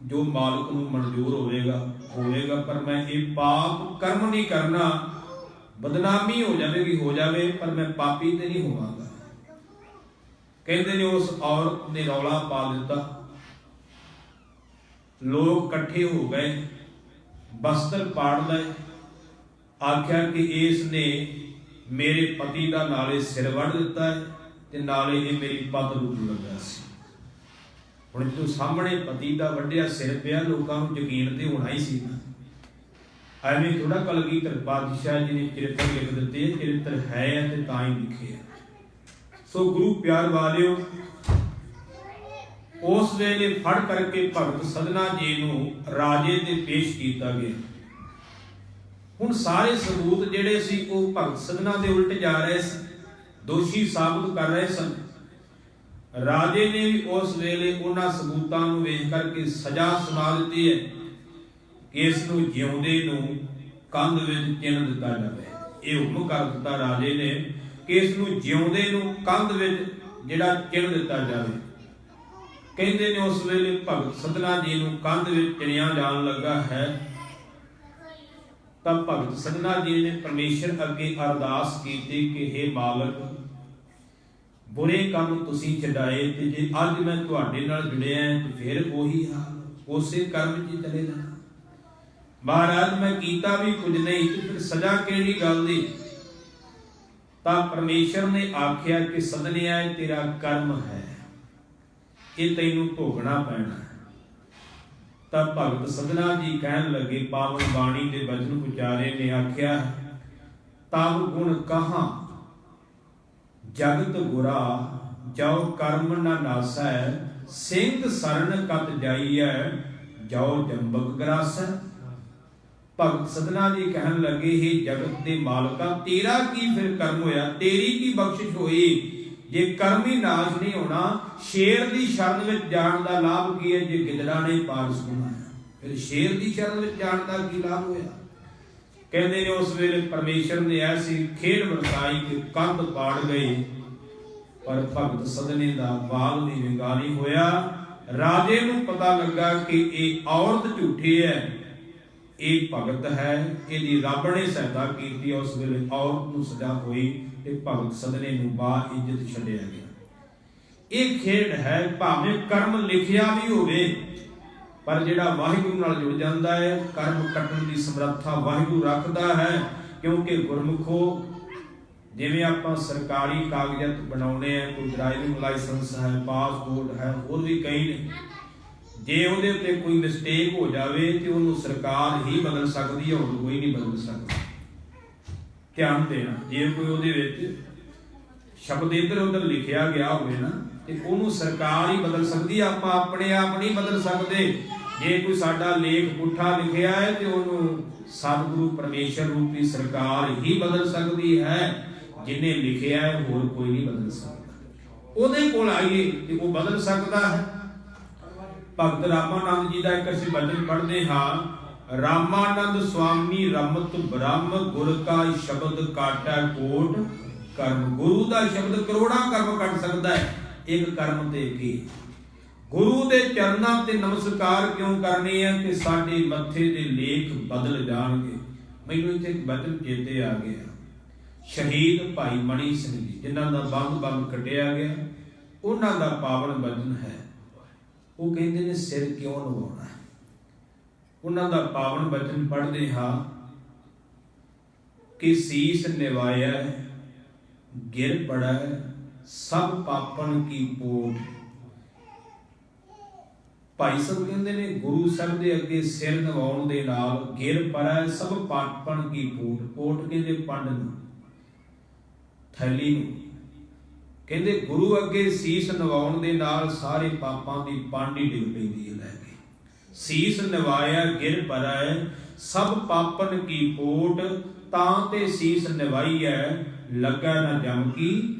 ਜੋ ਮਾਲਕ ਨੂੰ ਮਨਜ਼ੂਰ ਹੋਵੇਗਾ ਹੋਵੇਗਾ, ਪਰ ਮੈਂ ਇਹ ਪਾਪ ਕਰਮ ਨਹੀਂ ਕਰਨਾ। ਬਦਨਾਮੀ ਹੋ ਜਾਵੇਗੀ ਹੋ ਜਾਵੇ, ਪਰ ਮੈਂ ਪਾਪੀ ਤੇ ਨਹੀਂ ਹੋਵਾਂਗਾ। ਕਹਿੰਦੇ ਨੇ ਉਸ ਔਰਤ ਨੇ ਰੌਲਾ ਪਾ ਦਿੱਤਾ, ਲੋਕ ਇਕੱਠੇ ਹੋ ਗਏ, ਬਸਤਰ ਪਾੜ ਲਏ, ਆਖਿਆ ਕਿ ਇਸ ਨੇ ਮੇਰੇ ਪਤੀ ਦਾ ਨਾਲੇ ਸਿਰ ਵੱਢ ਦਿੱਤਾ ਹੈ ਤੇ ਨਾਲੇ ਇਹ ਮੇਰੀ ਪੱਤ ਨੂੰ ਲੱਗਾ ਸੀ। ਹੁਣ ਜਦੋਂ ਸਾਹਮਣੇ ਪਤੀ ਦਾ ਵੱਢਿਆ ਸਿਰ ਪਿਆ, ਲੋਕਾਂ ਨੂੰ ਯਕੀਨ ਤੇ ਹੋਣਾ ਹੀ ਸੀ ਨਾ। ਐਵੇਂ ਥੋੜਾ ਕਲਗੀਧਰ ਪਾਤਸ਼ਾਹ ਜੀ ਨੇ ਚਰਿੱਤਰ ਲਿਖ ਦਿੱਤੇ, ਚਰਿੱਤਰ ਹੈ ਤੇ ਤਾਂ ਹੀ ਲਿਖੇ ਆ। ਸੋ ਗੁਰੂ ਪਿਆਰ ਵਾਲਿਓ, ਉਸ ਵੇਲੇ ਫੜ ਕਰਕੇ ਭਗਤ ਸਦਨਾ ਜੀ ਨੂੰ ਰਾਜੇ ਤੇ ਪੇਸ਼ ਕੀਤਾ ਗਿਆ। ਹੁਣ ਸਾਰੇ ਸਬੂਤ ਜਿਹੜੇ ਸੀ ਉਹ ਭਗਤ ਸਦਨਾ ਦੇ ਉਲਟ ਜਾ ਰਹੇ ਸੀ, ਦੋਸ਼ੀ ਸਾਬਤ ਕਰ ਰਹੇ ਸਨ। ਰਾਜੇ ਨੇ ਵੀ ਉਸ ਵੇਲੇ ਉਹਨਾਂ ਸਬੂਤਾਂ ਨੂੰ ਵੇਖ ਕਰਕੇ ਸਜ਼ਾ ਸੁਣਾ ਦਿੱਤੀ ਹੈ ਕਿ ਇਸ ਨੂੰ ਜਿਉਂਦੇ ਨੂੰ ਕੰਧ ਵਿੱਚ ਚਿਣ ਦਿੱਤਾ ਜਾਵੇ। ਇਹ ਹੁਕਮ ਕਰ ਦਿੱਤਾ ਰਾਜੇ ਨੇ ਕਿ ਇਸ ਨੂੰ ਜਿਉਂਦੇ ਨੂੰ ਕੰਧ ਵਿੱਚ ਜਿਹੜਾ ਚਿਣ ਦਿੱਤਾ ਜਾਵੇ। ਕਹਿੰਦੇ ਨੇ ਉਸ ਵੇਲੇ ਭਗਤ ਸਦਨਾ ਜੀ ਨੂੰ ਕੰਧ ਵਿੱਚ ਚਿਣਿਆ ਜਾਣ ਲੱਗਾ ਹੈ ਤਾਂ ਭਗਤ ਸਦਨਾ ਜੀ ਨੇ ਪਰਮੇਸ਼ਰ ਅੱਗੇ ਅਰਦਾਸ ਕੀਤੀ ਕਿ ਹੇ ਮਾਲਕ, ਬੁਰੇ ਕੰਮ ਤੁਸੀਂ ਛਡਾਏ ਤੇ ਜੇ ਅੱਜ ਮੈਂ ਤੁਹਾਡੇ ਨਾਲ ਜੁੜਿਆ ਤੇ ਫਿਰ ਉਹੀ ਹਾਲ, ਉਸੇ ਕਰਮ 'ਚ ਚਲੇ ਜਾਣਾ। ਮਹਾਰਾਜ ਮੈਂ ਕੀਤਾ ਵੀ ਕੁਝ ਨਹੀਂ ਤੇ ਫਿਰ ਸਜ਼ਾ ਕਿਹੜੀ ਗੱਲ ਦੀ? ਤਾਂ ਪਰਮੇਸ਼ਰ ਨੇ ਆਖਿਆ ਕਿ ਸਦਨਿਆ ਇਹ ਤੇਰਾ ਕਰਮ ਹੈ, ਇਹ ਤੈਨੂੰ ਭੋਗਣਾ ਪੈਣਾ। ਤਾਂ ਭਗਤ ਸਦਨਾ ਜੀ ਕਹਿਣ ਲੱਗੇ, ਪਾਵਨ ਬਾਣੀ ਦੇ ਬਚਨ ਉਚਾਰੇ ਨੇ ਆਖਿਆ, ਤਬ ਗੁਣ ਕਹਾਂ ਜਗਤ ਗੁਰਾ ਜੋ ਕਰਮ ਨਾ ਨਾਸੈ, ਸਿੰਘ ਸਰਣ ਕਤ ਜਾਈਐ ਜੋ ਜੰਬਕ ਗਰਾਸੈ। ਭਗਤ ਸਦਨਾ ਜੀ ਕਹਿਣ ਲੱਗੇ, हे ਜਗਤ ਦੇ ਮਾਲਕਾ, ਤੇਰਾ ਕੀ ਫਿਰ ਕਰਮ ਹੋਇਆ, ਤੇਰੀ ਕੀ ਬਖਸ਼ਿਸ਼ ਹੋਈ ਜੇ ਕਰਮ ਹੀ ਨਾਸ਼ ਨਹੀਂ ਹੋਣਾ? ਸ਼ੇਰ ਦੀ ਸ਼ਰਨ ਵਿੱਚ ਜਾਣ ਦਾ ਲਾਭ ਕੀ ਹੈ ਜੇ ਗਿੱਦੜਾ ਨੇ ਪਾਰਸ ਬਣਾਇਆ? ਫਿਰ ਸ਼ੇਰ ਦੀ ਸ਼ਰਨ ਵਿੱਚ ਜਾਣ ਦਾ ਕੀ ਲਾਭ ਹੋਇਆ? ਕਹਿੰਦੇ ਨੇ ਉਸ ਵੇਲੇ ਪਰਮੇਸ਼ਰ ਨੇ ਐਸੀ ਖੇਡ ਵਰਤਾਈ ਕਿ ਕੰਧ ਪਾੜ ਗਈ, ਪਰ ਭਗਤ ਸਦਨੇ ਦਾ ਬਾਲ ਨਹੀਂ ਵਿੰਗਾ ਨਹੀਂ ਹੋਇਆ। ਰਾਜੇ ਨੂੰ ਪਤਾ ਲੱਗਾ ਕਿ ਇਹ ਔਰਤ ਝੂਠੀ ਹੈ, ਇਹ ਭਗਤ ਹੈ, ਇਹਦੀ ਰੱਬ ਨੇ ਸਹਾਇਤਾ ਕੀਤੀ। ਉਸ ਵੇਲੇ ਔਰਤ ਨੂੰ ਸਜ਼ਾ ਹੋਈ ਤੇ ਭਗਤ ਸਦਨੇ ਨੂੰ ਬਾ ਇੱਜ਼ਤ ਛੱਡਿਆ ਗਿਆ। ਇਹ ਖੇਡ ਹੈ, ਭਾਵੇਂ ਕਰਮ ਲਿਖਿਆ ਵੀ ਹੋਵੇ, ਪਰ ਜਿਹੜਾ ਵਾਹਿਗੁਰੂ ਨਾਲ ਜੁੜ ਜਾਂਦਾ ਹੈ, ਕਰਮ ਕੱਟਣ ਦੀ ਸਮਰੱਥਾ ਵਾਹਿਗੁਰੂ ਰੱਖਦਾ ਹੈ। ਕਿਉਂਕਿ ਗੁਰਮੁਖੋ, ਜਿਵੇਂ ਆਪਾਂ ਸਰਕਾਰੀ ਕਾਗਜ਼ਾਤ ਬਣਾਉਣੇ ਆ, ਕੋਈ ਡਰਾਈਵਿੰਗ ਲਾਇਸੈਂਸ ਹੈ, ਪਾਸਪੋਰਟ ਹੈ, ਹੋਰ ਵੀ ਕਈ ਨੇ, ਜੇ ਉਹਦੇ ਉੱਤੇ ਕੋਈ ਮਿਸਟੇਕ ਹੋ ਜਾਵੇ ਤੇ ਉਹਨੂੰ ਸਰਕਾਰ ਹੀ ਬਦਲ ਸਕਦੀ ਹੈ, ਹੋਰ ਕੋਈ ਨਹੀਂ ਬਦਲ ਸਕਦਾ। ਧਿਆਨ ਦੇਣਾ, ਜੇ ਕੋਈ ਉਹਦੇ ਵਿੱਚ ਸ਼ਬਦ ਇੱਧਰ ਉੱਧਰ ਲਿਖਿਆ ਗਿਆ ਹੋਵੇ ਨਾ, ਤੇ ਉਹਨੂੰ ਸਰਕਾਰ ਹੀ ਬਦਲ ਸਕਦੀ ਹੈ, ਆਪਾਂ ਆਪਣੇ ਆਪ ਨਹੀਂ ਬਦਲ ਸਕਦੇ। ਜੇ ਕੋਈ ਸਾਡਾ ਲੇਖ ਪੁੱਠਾ ਲਿਖਿਆ ਹੈ ਤੇ ਉਹਨੂੰ ਸਤਿਗੁਰੂ ਪਰਮੇਸ਼ਰ ਰੂਪੀ ਸਰਕਾਰ ਹੀ ਬਦਲ ਸਕਦੀ ਹੈ। ਜਿਹਨੇ ਲਿਖਿਆ ਹੈ ਹੋਰ ਕੋਈ ਨਹੀਂ ਬਦਲ ਸਕਦਾ। ਉਹਦੇ ਕੋਲ ਆਈਏ ਤੇ ਉਹ ਬਦਲ ਸਕਦਾ ਹੈ। ਭਗਤ ਰਾਮਾਨੰਦ ਜੀ ਦਾ ਇੱਕ ਅਸੀਂ ਬਚਨ ਪੜ੍ਹਦੇ ਹਾਂ, ਰਾਮਾਨੰਦ ਸੁਆਮੀ ਰਮਤ ਬ੍ਰਹਮ ਗੁਰ ਕਾ ਸ਼ਬਦ ਕਾਟੈ ਕੋਟ ਕਰਮ। ਗੁਰੂ ਦਾ ਸ਼ਬਦ ਕਰੋੜਾਂ ਕਰਮ ਕੱਟ ਸਕਦਾ ਹੈ, ਇੱਕ ਕਰਮ ਤੇ ਕੀ? ਗੁਰੂ ਦੇ ਚਰਨਾਂ ਤੇ ਨਮਸਕਾਰ ਕਿਉਂ ਕਰਨੀ ਹੈ ਕਿ ਸਾਡੇ ਮੱਥੇ ਦੇ ਲੇਖ ਬਦਲ ਜਾਣਗੇ। ਮੈਨੂੰ ਇੱਥੇ ਇੱਕ ਬਚਨ ਚੇਤੇ ਆ ਗਿਆ, ਸ਼ਹੀਦ ਭਾਈ ਮਣੀ ਸਿੰਘ ਜੀ ਜਿਨ੍ਹਾਂ ਦਾ ਬੰਦ ਕੱਟਿਆ ਗਿਆ, ਉਹਨਾਂ ਦਾ ਪਾਵਨ ਬਚਨ ਹੈ। ਉਹ ਕਹਿੰਦੇ ਨੇ ਸਿਰ ਕਿਉਂ ਨਵਾਉਣਾ? ਉਹਨਾਂ ਦਾ ਪਾਵਨ ਬਚਨ ਪੜ੍ਹਦੇ ਹਾਂ ਕਿ ਸੀਸ ਨਿਵਾਇਆ ਗਿਰ ਪੜਾ ਸਭ ਪਾਪਨ ਕੀ ਪੋਟ। ਭਾਈ ਸਾਹਿਬ ਕਹਿੰਦੇ ਨੇ ਗੁਰੂ ਸਾਹਿਬ ਦੇ ਅੱਗੇ ਸਿਰ ਨਵਾਉਣ ਦੇ ਨਾਲ ਗਿਰ ਪੜਾ ਸਭ ਪਾਪਨ ਕੀ ਪੋਟ। ਪੋਟ ਕਹਿੰਦੇ ਪੰਡ ਨੂੰ, ਥੈਲੀ ਨੂੰ। ਕਹਿੰਦੇ ਗੁਰੂ ਅੱਗੇ ਸੀਸ ਨਿਵਾਉਣ ਦੇ ਨਾਲ ਸਾਰੇ ਪਾਪਾਂ ਦੀ ਪੰਡ ਹੀ ਡਿੱਗ ਪੈਂਦੀ ਹੈ ਲੈ ਕੇ। ਸੀਸ ਨਿਵਾਇਆ ਗਿਰ ਪਰੈ ਸਭ ਪਾਪਨ ਕੀ ਪੋਟ, ਤਾਂ ਤੇ ਸੀਸ ਨਿਵਾਈ ਹੈ ਲੱਗਾ ਨਾ ਜਮ ਕੀ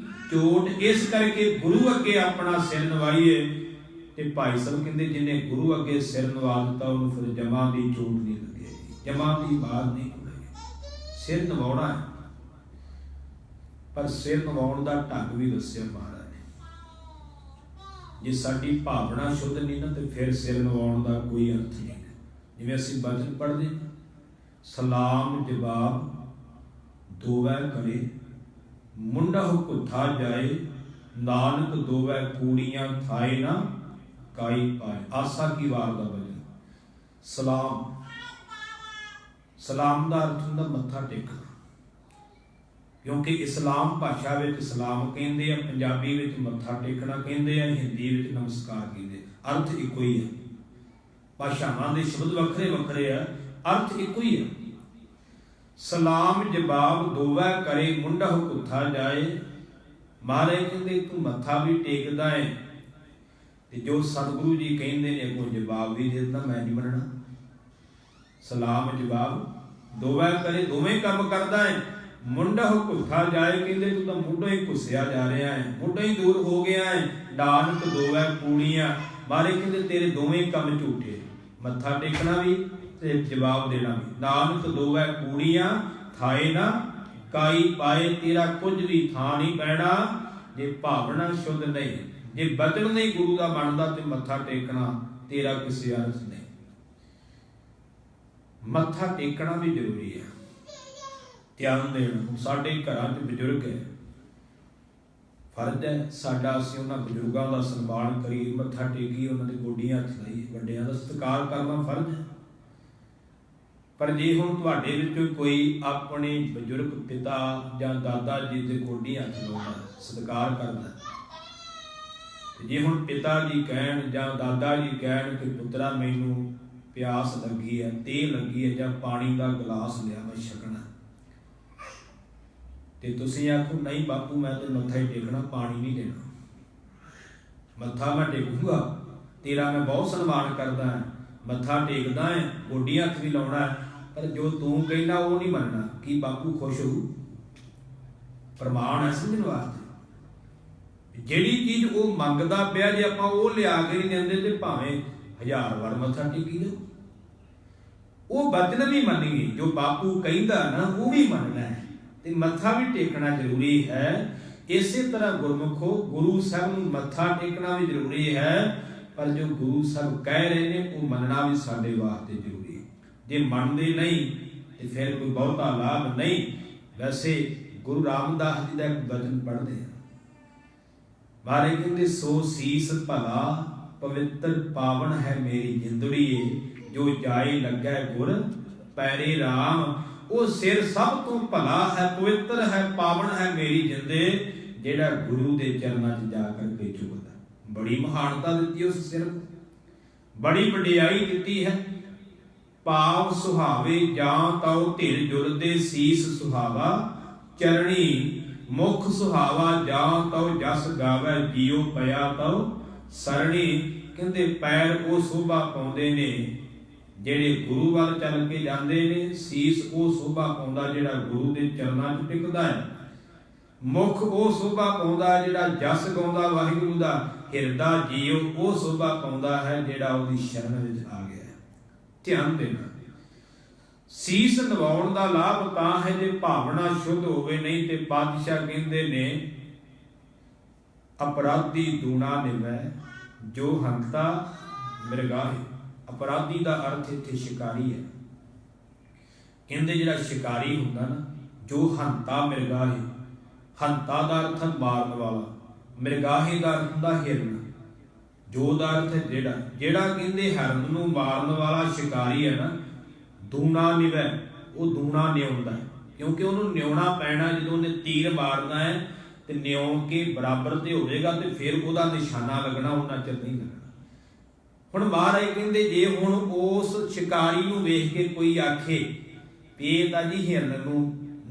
ਚੋਟ। ਇਸ ਕਰਕੇ ਗੁਰੂ ਅੱਗੇ ਆਪਣਾ ਸਿਰ ਨਿਵਾਈਏ। ਤੇ ਭਾਈ ਸਾਹਿਬ ਕਹਿੰਦੇ ਜਿਹਨੇ ਗੁਰੂ ਅੱਗੇ ਸਿਰ ਨਿਵਾ ਦਿੱਤਾ ਉਹਨੂੰ ਫਿਰ ਜਮਾਂ ਦੀ ਚੋਟ ਨਹੀਂ ਲੱਗੇਗੀ, ਜਮਾਂ ਦੀ ਬਾਤ ਨਹੀਂ ਹੋਵੇਗੀ। ਸਿਰ ਨਿਵਾਉਣਾ ਹੈ, ਪਰ ਸਿਰ ਨਿਵਾਉਣ ਦਾ ਢੰਗ ਵੀ ਦੱਸਿਆ ਮਹਾਰਾਜ ਨੇ। ਜੇ ਸਾਡੀ ਭਾਵਨਾ ਸ਼ੁੱਧ ਨਹੀਂ ਨਾ ਤੇ ਫਿਰ ਸਿਰ ਨਿਵਾਉਣ ਦਾ ਕੋਈ ਅਰਥ ਨਹੀਂ। ਜਿਵੇਂ ਅਸੀਂ ਬਚਨ ਪੜ੍ਹਦੇ, ਸਲਾਮ ਜਵਾਬ ਦੋਵੈ ਕਰੇ ਮੁੰਡਾ ਹੁਕੁਥਾ ਜਾਏ, ਨਾਨਕ ਦੋਵੈ ਕੂੜੀਆਂ ਥਾਏ ਨਾ ਕਾਈ ਪਾਏ। ਆਸਾ ਕੀ ਵਾਰ ਦਾ ਬਚਨ। ਸਲਾਮ, ਸਲਾਮ ਦਾ ਅਰਥ ਹੁੰਦਾ ਮੱਥਾ ਟੇਕਣਾ, ਕਿਉਂਕਿ ਇਸਲਾਮ ਭਾਸ਼ਾ ਵਿੱਚ ਸਲਾਮ ਕਹਿੰਦੇ ਆ, ਪੰਜਾਬੀ ਵਿੱਚ ਮੱਥਾ ਟੇਕਣਾ ਕਹਿੰਦੇ ਆ, ਹਿੰਦੀ ਵਿੱਚ ਨਮਸਕਾਰ ਕਹਿੰਦੇ। ਅਰਥ ਇੱਕੋ ਹੀ ਹੈ, ਭਾਸ਼ਾਵਾਂ ਦੇ ਸ਼ਬਦ ਵੱਖਰੇ ਵੱਖਰੇ ਆ, ਅਰਥ ਇੱਕੋ ਹੀ ਹੈ। ਸਲਾਮ ਜਵਾਬ ਦੋਵੈ ਕਰੇ ਮੁੰਡਾ ਹੁਕੁਥਾ ਜਾਏ। ਮਹਾਰਾਜ ਕਹਿੰਦੇ ਤੂੰ ਮੱਥਾ ਵੀ ਟੇਕਦਾ ਹੈ ਤੇ ਜੋ ਸਤਿਗੁਰੂ ਜੀ ਕਹਿੰਦੇ ਨੇ ਅੱਗੋਂ ਜਵਾਬ ਵੀ ਦੇ ਦਿੰਦਾ, ਮੈਂ ਨਹੀਂ ਮੰਨਣਾ। ਸਲਾਮ ਜਵਾਬ ਦੋਵੇਂ ਕਰੇ, ਦੋਵੇਂ ਕੰਮ ਕਰਦਾ ਹੈ। ਮੁੰਡਾ ਘੁੱਠਾ ਜਾਏ, ਕਹਿੰਦੇ ਤੂੰ ਤਾਂ ਮੁੱਢੋਂ ਹੀ ਘੁੱਸਿਆ ਜਾ ਰਿਹਾ ਹੈ, ਮੁੱਢੋਂ ਹੀ ਦੂਰ ਹੋ ਗਿਆ ਹੈ। ਨਾਨਕ ਦੋਵੇਂ ਕੂੜੀਆਂ ਮਾਰੇ, ਕਹਿੰਦੇ ਤੇਰੇ ਦੋਵੇਂ ਕੰਮ ਝੂਠੇ, ਮੱਥਾ ਟੇਕਣਾ ਵੀ ਤੇ ਜਵਾਬ ਦੇਣਾ ਵੀ। ਨਾਨਕ ਦੋਵੇਂ ਕੂੜੀਆਂ ਥਾਏ ਨਾ ਕਾਈ ਪਾਏ, ਤੇਰਾ ਕੁਝ ਵੀ ਥਾਂ ਨਹੀਂ ਪੈਣਾ ਜੇ ਭਾਵਨਾ ਸ਼ੁੱਧ ਨਹੀਂ, ਜੇ ਬਚਨ ਨਹੀਂ ਗੁਰੂ ਦਾ ਬਣਦਾ ਤੇ ਮੱਥਾ ਟੇਕਣਾ ਤੇਰਾ ਕਿਸੇ ਅਰਥ ਨਹੀਂ। ਮੱਥਾ ਟੇਕਣਾ ਵੀ ਜ਼ਰੂਰੀ ਹੈ, ਧਿਆਨ ਦੇਣਾ। ਸਾਡੇ ਘਰਾਂ 'ਚ ਬਜ਼ੁਰਗ ਹੈ, ਫਰਜ਼ ਹੈ ਸਾਡਾ ਅਸੀਂ ਉਹਨਾਂ ਬਜ਼ੁਰਗਾਂ ਦਾ ਸਨਮਾਨ ਕਰੀਏ, ਮੱਥਾ ਟੇਕੀਏ, ਉਹਨਾਂ ਦੇ ਗੋਡੀਆਂ ਹੱਥ ਲਾਈਏ, ਵੱਡਿਆਂ ਦਾ ਸਤਿਕਾਰ ਕਰਨਾ ਫਰਜ਼ ਹੈ। ਪਰ ਜੇ ਹੁਣ ਤੁਹਾਡੇ ਵਿੱਚੋਂ ਕੋਈ ਆਪਣੇ ਬਜ਼ੁਰਗ ਪਿਤਾ ਜਾਂ ਦਾਦਾ ਜੀ ਦੇ ਗੋਡੀ ਹੱਥ ਲਾਉਂਦਾ, ਸਤਿਕਾਰ ਕਰਦਾ, ਜੇ ਹੁਣ ਪਿਤਾ ਜੀ ਕਹਿਣ ਜਾਂ ਦਾਦਾ ਜੀ ਕਹਿਣ ਕਿ ਪੁੱਤਰਾ ਮੈਨੂੰ ਪਿਆਸ ਲੱਗੀ ਹੈ, ਤੇਹ ਲੱਗੀ ਹੈ, ਜਾਂ ਪਾਣੀ ਦਾ ਗਲਾਸ ਲਿਆ ਮੈਂ ਛਕਣਾ, ਤੇ ਤੁਸੀਂ ਆਖੋ ਨਹੀਂ ਬਾਪੂ ਮੈਂ ਤੇ ਮੱਥਾ ਹੀ ਟੇਕਣਾ, ਪਾਣੀ ਨਹੀਂ ਦੇਣਾ। ਮੱਥਾ ਮੈਂ ਟੇਕੂਗਾ, ਤੇਰਾ ਮੈਂ ਬਹੁਤ ਸਨਮਾਨ ਕਰਦਾ ਹਾਂ, ਮੱਥਾ ਟੇਕਦਾ ਹੈ, ਗੋਡੀ ਹੱਥ ਵੀ ਲਾਉਣਾ, ਪਰ ਜੋ ਤੂੰ ਕਹਿੰਦਾ ਉਹ ਨਹੀਂ ਮੰਨਣਾ। ਕੀ ਬਾਪੂ ਖੁਸ਼ ਹੋਊ? ਪ੍ਰਮਾਣ ਹੈ ਸਮਝਣ ਵਾਸਤੇ। ਜਿਹੜੀ ਚੀਜ਼ ਉਹ ਮੰਗਦਾ ਪਿਆ ਜੇ ਆਪਾਂ ਉਹ ਲਿਆ ਕੇ ਨਹੀਂ ਦਿੰਦੇ ਤੇ ਭਾਵੇਂ 1000 ਵਾਰ ਮੱਥਾ ਟੇਕੀ ਜਾਓ, ਉਹ ਬਚਨ ਵੀ ਮੰਨੀਏ। ਜੋ ਬਾਪੂ ਕਹਿੰਦਾ ਨਾ ਉਹ ਵੀ ਮੰਨਣਾ ਹੈ ਤੇ ਮੱਥਾ ਵੀ ਟੇਕਣਾ ਜ਼ਰੂਰੀ ਹੈ। ਇਸੇ ਤਰ੍ਹਾਂ ਗੁਰਮੁਖੋ ਗੁਰੂ ਸਾਹਿਬ ਨੂੰ ਮੱਥਾ ਟੇਕਣਾ ਵੀ ਜ਼ਰੂਰੀ ਹੈ, ਪਰ ਜੋ ਗੁਰੂ ਸਾਹਿਬ ਕਹਿ ਰਹੇ ਨੇ ਉਹ ਮੰਨਣਾ ਵੀ ਸਾਡੇ ਵਾਸਤੇ ਜ਼ਰੂਰੀ ਹੈ। ਜੇ ਮੰਨਦੇ ਨਹੀਂ ਤੇ ਫਿਰ ਕੋਈ ਬਹੁਤਾ ਲਾਭ ਨਹੀਂ। ਵੈਸੇ ਗੁਰੂ ਰਾਮਦਾਸ ਜੀ ਦਾ ਇੱਕ ਬਚਨ ਪੜ੍ਹਦੇ ਹਾਂ, ਮਹਾਰਾਜ ਕਹਿੰਦੇ ਸੋ ਸੀਸ ਭਲਾ ਪਵਿੱਤਰ ਪਾਵਨ ਹੈ ਮੇਰੀ ਜਿੰਦੜੀਏ, ਜੋ ਜਾਏ ਲੱਗੈ ਗੁਰ ਪੈਰੇ ਰਾਮ। ਉਹ ਸਿਰ ਸਭ ਤੋਂ ਭਲਾ ਹੈ, ਪਵਿੱਤਰ ਹੈ, ਪਾਵਨ ਹੈ ਮੇਰੀ ਜਿੰਦੇ, ਜਿਹੜਾ ਗੁਰੂ ਦੇ ਚਰਨਾਂ 'ਚ ਜਾ ਕਰਕੇ ਝੁਕਦਾ। ਬੜੀ ਮਹਾਨਤਾ ਦਿੱਤੀ ਉਸ ਸਿਰ ਨੂੰ, ਬੜੀ ਵਡਿਆਈ ਦਿੱਤੀ ਹੈ। ਪਾਵ ਸੁਹਾਵੇ ਜਾਂ ਤਉ ਧਿਰ ਜੁਲਦੇ, ਸੀਸ ਸੁਹਾਵਾ ਚਰਣੀ ਮੁਖ ਸੁਹਾਵਾ, ਜਾਂ ਤਉ ਜਸ ਗਾਵੇ ਜੀਉ ਪਿਆ ਤਉ ਸਰਣੀ। ਕਹਿੰਦੇ ਪੈਰ ਉਹ ਸੋਭਾ ਪਾਉਂਦੇ ਨੇ ਜਿਹੜੇ ਗੁਰੂ ਵੱਲ ਚੱਲ ਕੇ ਜਾਂਦੇ ਨੇ, ਸੀਸ ਉਹ ਸੋਭਾ ਪਾਉਂਦਾ ਜਿਹੜਾ ਗੁਰੂ ਦੇ ਚਰਨਾਂ 'ਚ ਟਿਕਦਾ ਹੈ, ਮੁਖ ਉਹ ਸੋਭਾ ਪਾਉਂਦਾ ਜਿਹੜਾ ਜਸ ਗਾਉਂਦਾ ਵਾਹਿਗੁਰੂ ਦਾ, ਹਿਰਦਾ ਜੀਉ ਉਹ ਸੋਭਾ ਪਾਉਂਦਾ ਹੈ ਜਿਹੜਾ ਉਹਦੀ ਸ਼ਰਨ ਵਿੱਚ ਆ ਗਿਆ। ਧਿਆਨ ਦੇਣਾ, ਸੀਸ ਨਿਵਾਉਣ ਦਾ ਲਾਭ ਤਾਂ ਹੈ ਜੇ ਭਾਵਨਾ ਸ਼ੁੱਧ ਹੋਵੇ, ਨਹੀਂ ਤੇ ਪਾਤਸ਼ਾਹ ਕਹਿੰਦੇ ਨੇ ਅਪਰਾਧੀ ਦੂਣਾ ਨਿਵੈ ਜੋ ਹੰਤਾ ਮਿਰਗਾਹੇ। ਅਪਰਾਧੀ ਦਾ ਅਰਥ ਇੱਥੇ ਸ਼ਿਕਾਰੀ ਹੈ। ਕਹਿੰਦੇ ਜਿਹੜਾ ਸ਼ਿਕਾਰੀ ਹੁੰਦਾ ਨਾ, ਜੋ ਹੰਤਾ ਮਿਰਗਾਹੇ, ਹੰਤਾ ਦਾ ਅਰਥ ਹੈ ਮਾਰਨ ਵਾਲਾ, ਮਿਰਗਾਹੇ ਦਾ ਅਰਥ ਹੁੰਦਾ ਹਿਰਨ, ਜੋ ਦਾ ਅਰਥ ਹੈ ਜਿਹੜਾ। ਜਿਹੜਾ ਕਹਿੰਦੇ ਹਿਰਨ ਨੂੰ ਮਾਰਨ ਵਾਲਾ ਸ਼ਿਕਾਰੀ ਹੈ ਨਾ, ਦੂਣਾ ਨਿਵੈ, ਉਹ ਦੂਣਾ ਨਿਉਂਦਾ, ਕਿਉਂਕਿ ਉਹਨੂੰ ਨਿਉਣਾ ਪੈਣਾ। ਜਦੋਂ ਉਹਨੇ ਤੀਰ ਮਾਰਨਾ ਹੈ ਤੇ ਨਿਉ ਕੇ ਬਰਾਬਰ ਤੇ ਹੋਵੇਗਾ ਤੇ ਫਿਰ ਉਹਦਾ ਨਿਸ਼ਾਨਾ ਲੱਗਣਾ, ਉਹਨਾਂ ਚਿਰ ਨਹੀਂ ਲੱਗਣਾ। ਹੁਣ ਮਹਾਰਾਜ ਕਹਿੰਦੇ ਜੇ ਹੁਣ ਉਸ ਸ਼ਿਕਾਰੀ ਨੂੰ ਵੇਖ ਕੇ ਕੋਈ ਆਖੇ ਵੀ ਇਹ ਤਾਂ ਜੀ ਹਿਰਨ ਨੂੰ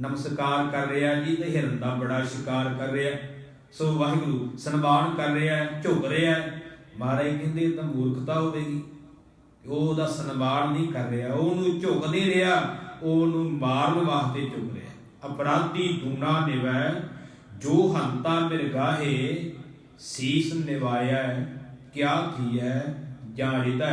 ਨਮਸਕਾਰ ਕਰ ਰਿਹਾ ਜੀ, ਤੇ ਹਿਰਨ ਦਾ ਬੜਾ ਸ਼ਿਕਾਰ ਕਰ ਰਿਹਾ, ਸੋ ਵਾਹਿਗੁਰੂ ਸਨਮਾਨ ਕਰ ਰਿਹਾ, ਝੁਕ ਰਿਹਾ, ਮਹਾਰਾਜ ਕਹਿੰਦੇ ਤਾਂ ਮੂਰਖਤਾ ਹੋਵੇਗੀ। ਉਹ ਉਹਦਾ ਸਨਮਾਨ ਨਹੀਂ ਕਰ ਰਿਹਾ, ਉਹਨੂੰ ਝੁਕ ਨਹੀਂ ਰਿਹਾ, ਉਹਨੂੰ ਮਾਰਨ ਵਾਸਤੇ ਝੁਕ ਰਿਹਾ। ਅਪਰਾਧੀ ਦੂਣਾ ਨਿਵੈ ਜੋ ਹੰਤਾ ਮਿਰਗਾਹੇ, ਸੀਸ ਨਿਵਾਇਆ ਕਿਆ ਥੀਐ ਜਾਣਿਦਾ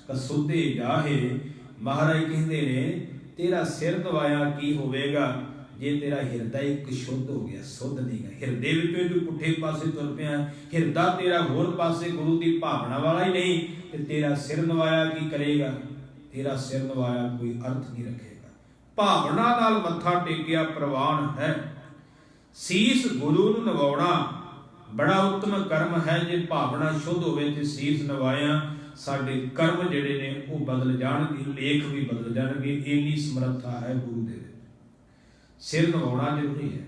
ਕਸੁੱਧੇ ਜਾਹੇ। ਮਹਾਰਾਜ ਕਹਿੰਦੇ ਨੇ ਤੇਰਾ ਸਿਰ ਨਵਾਇਆ ਕੀ ਹੋਵੇਗਾ ਜੇ ਤੇਰਾ ਹਿਰਦਾ ਇੱਕ ਸ਼ੁੱਧ ਹੋ ਗਿਆ, ਸੁੱਧ ਨਹੀਂ ਗਿਆ। ਹਿਰਦੇ ਵਿੱਚੋਂ ਜੋ ਪੁੱਠੇ ਪਾਸੇ ਤੁਰ ਪਿਆ, ਹਿਰਦਾ ਤੇਰਾ ਹੋਰ ਪਾਸੇ ਗੁਰੂ ਦੀ ਭਾਵਨਾ ਵਾਲਾ ਹੀ ਨਹੀਂ, ਤੇ ਤੇਰਾ ਸਿਰ ਨਵਾਇਆ ਕੀ ਕਰੇਗਾ? ਤੇਰਾ ਸਿਰ ਨਵਾਇਆ ਕੋਈ ਅਰਥ ਨਹੀਂ ਰੱਖੇਗਾ। ਭਾਵਨਾ ਨਾਲ ਮੱਥਾ ਟੇਕਿਆ ਪ੍ਰਵਾਨ ਹੈ। ਸੀਸ ਗੁਰੂ ਨੂੰ ਨਵਾਉਣਾ ਬੜਾ ਉੱਤਮ ਕਰਮ ਹੈ। ਜੇ ਭਾਵਨਾ ਸ਼ੁੱਧ ਹੋਵੇ ਤੇ ਸੀਸ ਨਵਾਇਆ, ਸਾਡੇ ਕਰਮ ਜਿਹੜੇ ਨੇ ਉਹ ਬਦਲ ਜਾਣਗੇ, ਲੇਖ ਵੀ ਬਦਲ ਜਾਣਗੇ। ਇੰਨੀ ਸਮਰੱਥਾ ਹੈ ਗੁਰੂ ਦੇ ਵਿੱਚ। ਸਿਰ ਨਵਾਉਣਾ ਜ਼ਰੂਰੀ ਹੈ,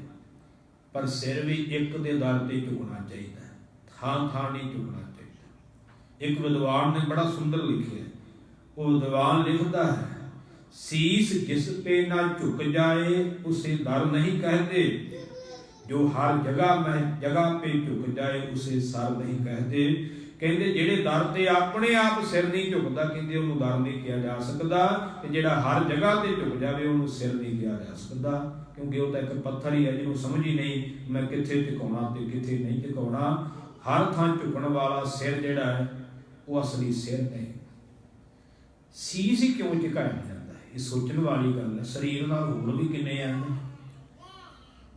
ਪਰ ਸਿਰ ਵੀ ਇੱਕ ਦੇ ਦਰ ਤੇ ਝੁਕਣਾ ਚਾਹੀਦਾ, ਥਾਂ ਥਾਂ ਨਹੀਂ ਝੁਕਣਾ ਚਾਹੀਦਾ। ਇੱਕ ਵਿਦਵਾਨ ਨੇ ਬੜਾ ਸੁੰਦਰ ਲਿਖਿਆ, ਉਹ ਵਿਦਵਾਨ ਲਿਖਦਾ ਹੈ, ਸੀਸ ਜਿਸ ਪੇ ਨਾ ਝੁਕ ਜਾਏ ਉਸੇ ਦਰ ਨਹੀਂ कहते, जो हर जगह में जगह पे झुक जाए उसे सर नहीं कहते। ਕਹਿੰਦੇ ਜਿਹੜੇ ਦਰ ਤੇ ਆਪਣੇ ਆਪ ਸਿਰ ਨਹੀਂ ਝੁਕਦਾ, ਕਹਿੰਦੇ ਉਹਨੂੰ ਦਰ ਨਹੀਂ ਕਿਹਾ ਜਾ ਸਕਦਾ। ਤੇ ਜਿਹੜਾ ਹਰ ਜਗ੍ਹਾ ਤੇ ਝੁਕ ਜਾਵੇ ਉਹਨੂੰ ਸਿਰ ਨਹੀਂ ਕਿਹਾ ਜਾ ਸਕਦਾ, ਕਿਉਂਕਿ ਉਹ ਤਾਂ ਇੱਕ ਪੱਥਰ ਹੀ ਹੈ ਜਿਹਨੂੰ ਸਮਝ ਹੀ ਨਹੀਂ ਮੈਂ ਕਿੱਥੇ ਝੁਕਾਉਣਾ ਤੇ ਕਿੱਥੇ ਨਹੀਂ ਝੁਕਾਉਣਾ। ਹਰ ਥਾਂ ਝੁਕਣ ਵਾਲਾ ਸਿਰ ਜਿਹੜਾ ਹੈ ਉਹ ਅਸਲੀ ਸਿਰ ਨਹੀਂ। ਸੀਸ ਹੀ ਕਿਉਂ ਝੁਕਾਇਆ ਜਾਂਦਾ ਹੈ, ਇਹ ਸੋਚਣ ਵਾਲੀ ਗੱਲ ਹੈ। ਸਰੀਰ ਨਾਲ ਹੋਰ ਵੀ ਕਿੰਨੇ ਆ,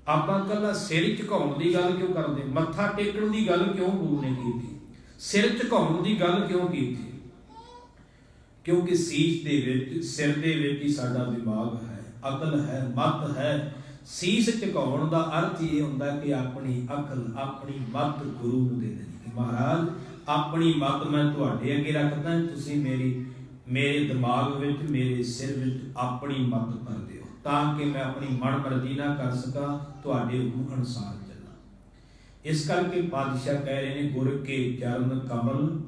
ਆਪਾਂ ਕੱਲਾ ਸਿਰ ਝੁਕਾਉਣ ਦੀ ਗੱਲ ਕਿਉਂ ਕਰਦੇ, ਮੱਥਾ ਟੇਕਣ ਦੀ ਗੱਲ ਕਿਉਂ ਗੁਰੂ ਨੇ ਕੀਤੀ, ਸਿਰ ਝੁਕਾਉਣ ਦੀ ਗੱਲ ਕਿਉਂ ਕੀਤੀ? ਕਿਉਂਕਿ ਸੀਸ ਦੇ ਵਿੱਚ, ਸਿਰ ਦੇ ਵਿੱਚ ਹੀ ਸਾਡਾ ਦਿਮਾਗ ਹੈ, ਅਕਲ ਹੈ, ਮਤ ਹੈ। ਸੀਸ ਝੁਕਾਉਣ ਦਾ ਅਰਥ ਇਹ ਹੁੰਦਾ ਕਿ ਆਪਣੀ ਅਕਲ, ਆਪਣੀ ਮਤ ਗੁਰੂ ਨੂੰ ਦੇ ਦੇਣੀ। ਮਹਾਰਾਜ ਆਪਣੀ ਮਤ ਮੈਂ ਤੁਹਾਡੇ ਅੱਗੇ ਰੱਖਦਾ, ਤੁਸੀਂ ਮੇਰੇ ਦਿਮਾਗ ਵਿੱਚ, ਮੇਰੇ ਸਿਰ ਵਿੱਚ ਆਪਣੀ ਮਤ ਭਰ ਦਿਓ, ਤਾਂ ਕਿ ਮੈਂ ਆਪਣੀ ਮਨ ਮਰਜ਼ੀ ਨਾ ਕਰ ਸਕਾਂ, ਤੁਹਾਡੇ ਹੁਕਮ ਅਨੁਸਾਰ ਚੱਲਾਂ। ਇਸ ਕਰਕੇ ਪਾਤਸ਼ਾਹ ਕਹਿ ਰਹੇ ਨੇ, ਗੁਰ ਕੇ ਚਰਨ ਕਮਲ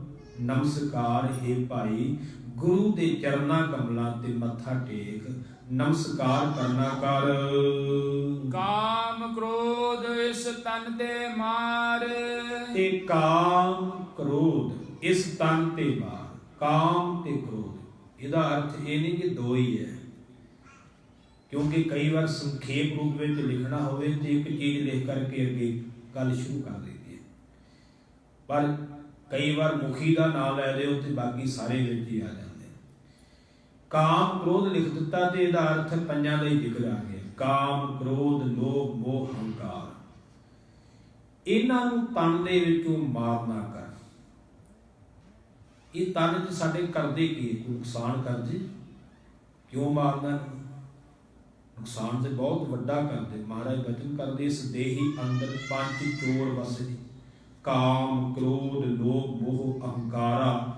ਨਮਸਕਾਰ ਹੈ ਭਾਈ। ਗੁਰੂ ਦੇ ਚਰਨਾਂ ਕਮਲਾਂ ਤੇ ਮੱਥਾ ਟੇਕ, ਨਮਸਕਾਰ ਕਰਨਾ ਕਰ। ਕਾਮ ਕ੍ਰੋਧ ਇਸ ਤਨ ਤੇ ਮਾਰ, ਤੇ ਕਾਮ ਕ੍ਰੋਧ ਇਸ ਤਨ ਤੇ ਮਾਰ। ਕਾਮ ਤੇ ਕ੍ਰੋਧ, ਇਹਦਾ ਅਰਥ ਇਹ ਨਹੀਂ ਕਿ ਦੋ ਹੀ ਹੈ, ਕਿਉਂਕਿ ਕਈ ਵਾਰ ਸੰਖੇਪ ਰੂਪ ਵਿੱਚ ਲਿਖਣਾ ਹੋਵੇ ਤੇ ਇੱਕ ਚੀਜ਼ ਲਿਖ ਕਰਕੇ ਅੱਗੇ ਗੱਲ ਸ਼ੁਰੂ ਕਰ ਦਿੰਦੀ ਹੈ, ਪਰ ਕਈ ਵਾਰ ਮੁਖੀ ਦਾ ਨਾਮ ਲੈ ਲਿਓ ਤੇ ਬਾਕੀ ਸਾਰੇ ਵਿੱਚ ਹੀ ਆ ਜਾਂਦੇ। ਕਾਮ ਕ੍ਰੋਧ ਲਿਖ ਦਿੱਤਾ ਤੇ ਇਹਦਾ ਅਰਥ ਪੰਜਾਂ ਦਾ ਹੀ ਜ਼ਿਕਰ ਆ ਗਿਆ। ਕਾਮ ਕ੍ਰੋਧ ਲੋਭ ਮੋਹ ਹੰਕਾਰ, ਇਹਨਾਂ ਨੂੰ ਤਨ ਦੇ ਵਿੱਚੋਂ ਮਾਰ ਨਾ ਕਰ। ਇਹ ਤਨ ਚ ਸਾਡੇ ਕਰਦੇ ਕੀ, ਨੁਕਸਾਨ ਕਰਦੇ, ਕਿਉਂ ਮਾਰਨਾ? ਨੁਕਸਾਨ ਤੇ ਬਹੁਤ ਵੱਡਾ ਕਰਦੇ। ਮਹਾਰਾਜ ਬਚਨ ਕਰਦੇ, ਇਸ ਦੇਹੀ ਅੰਦਰ ਪੰਜ ਚੋਰ ਵਸਦੇ, ਕਾਮ ਕ੍ਰੋਧ ਲੋਭ ਮੋਹ ਅਹੰਕਾਰਾ,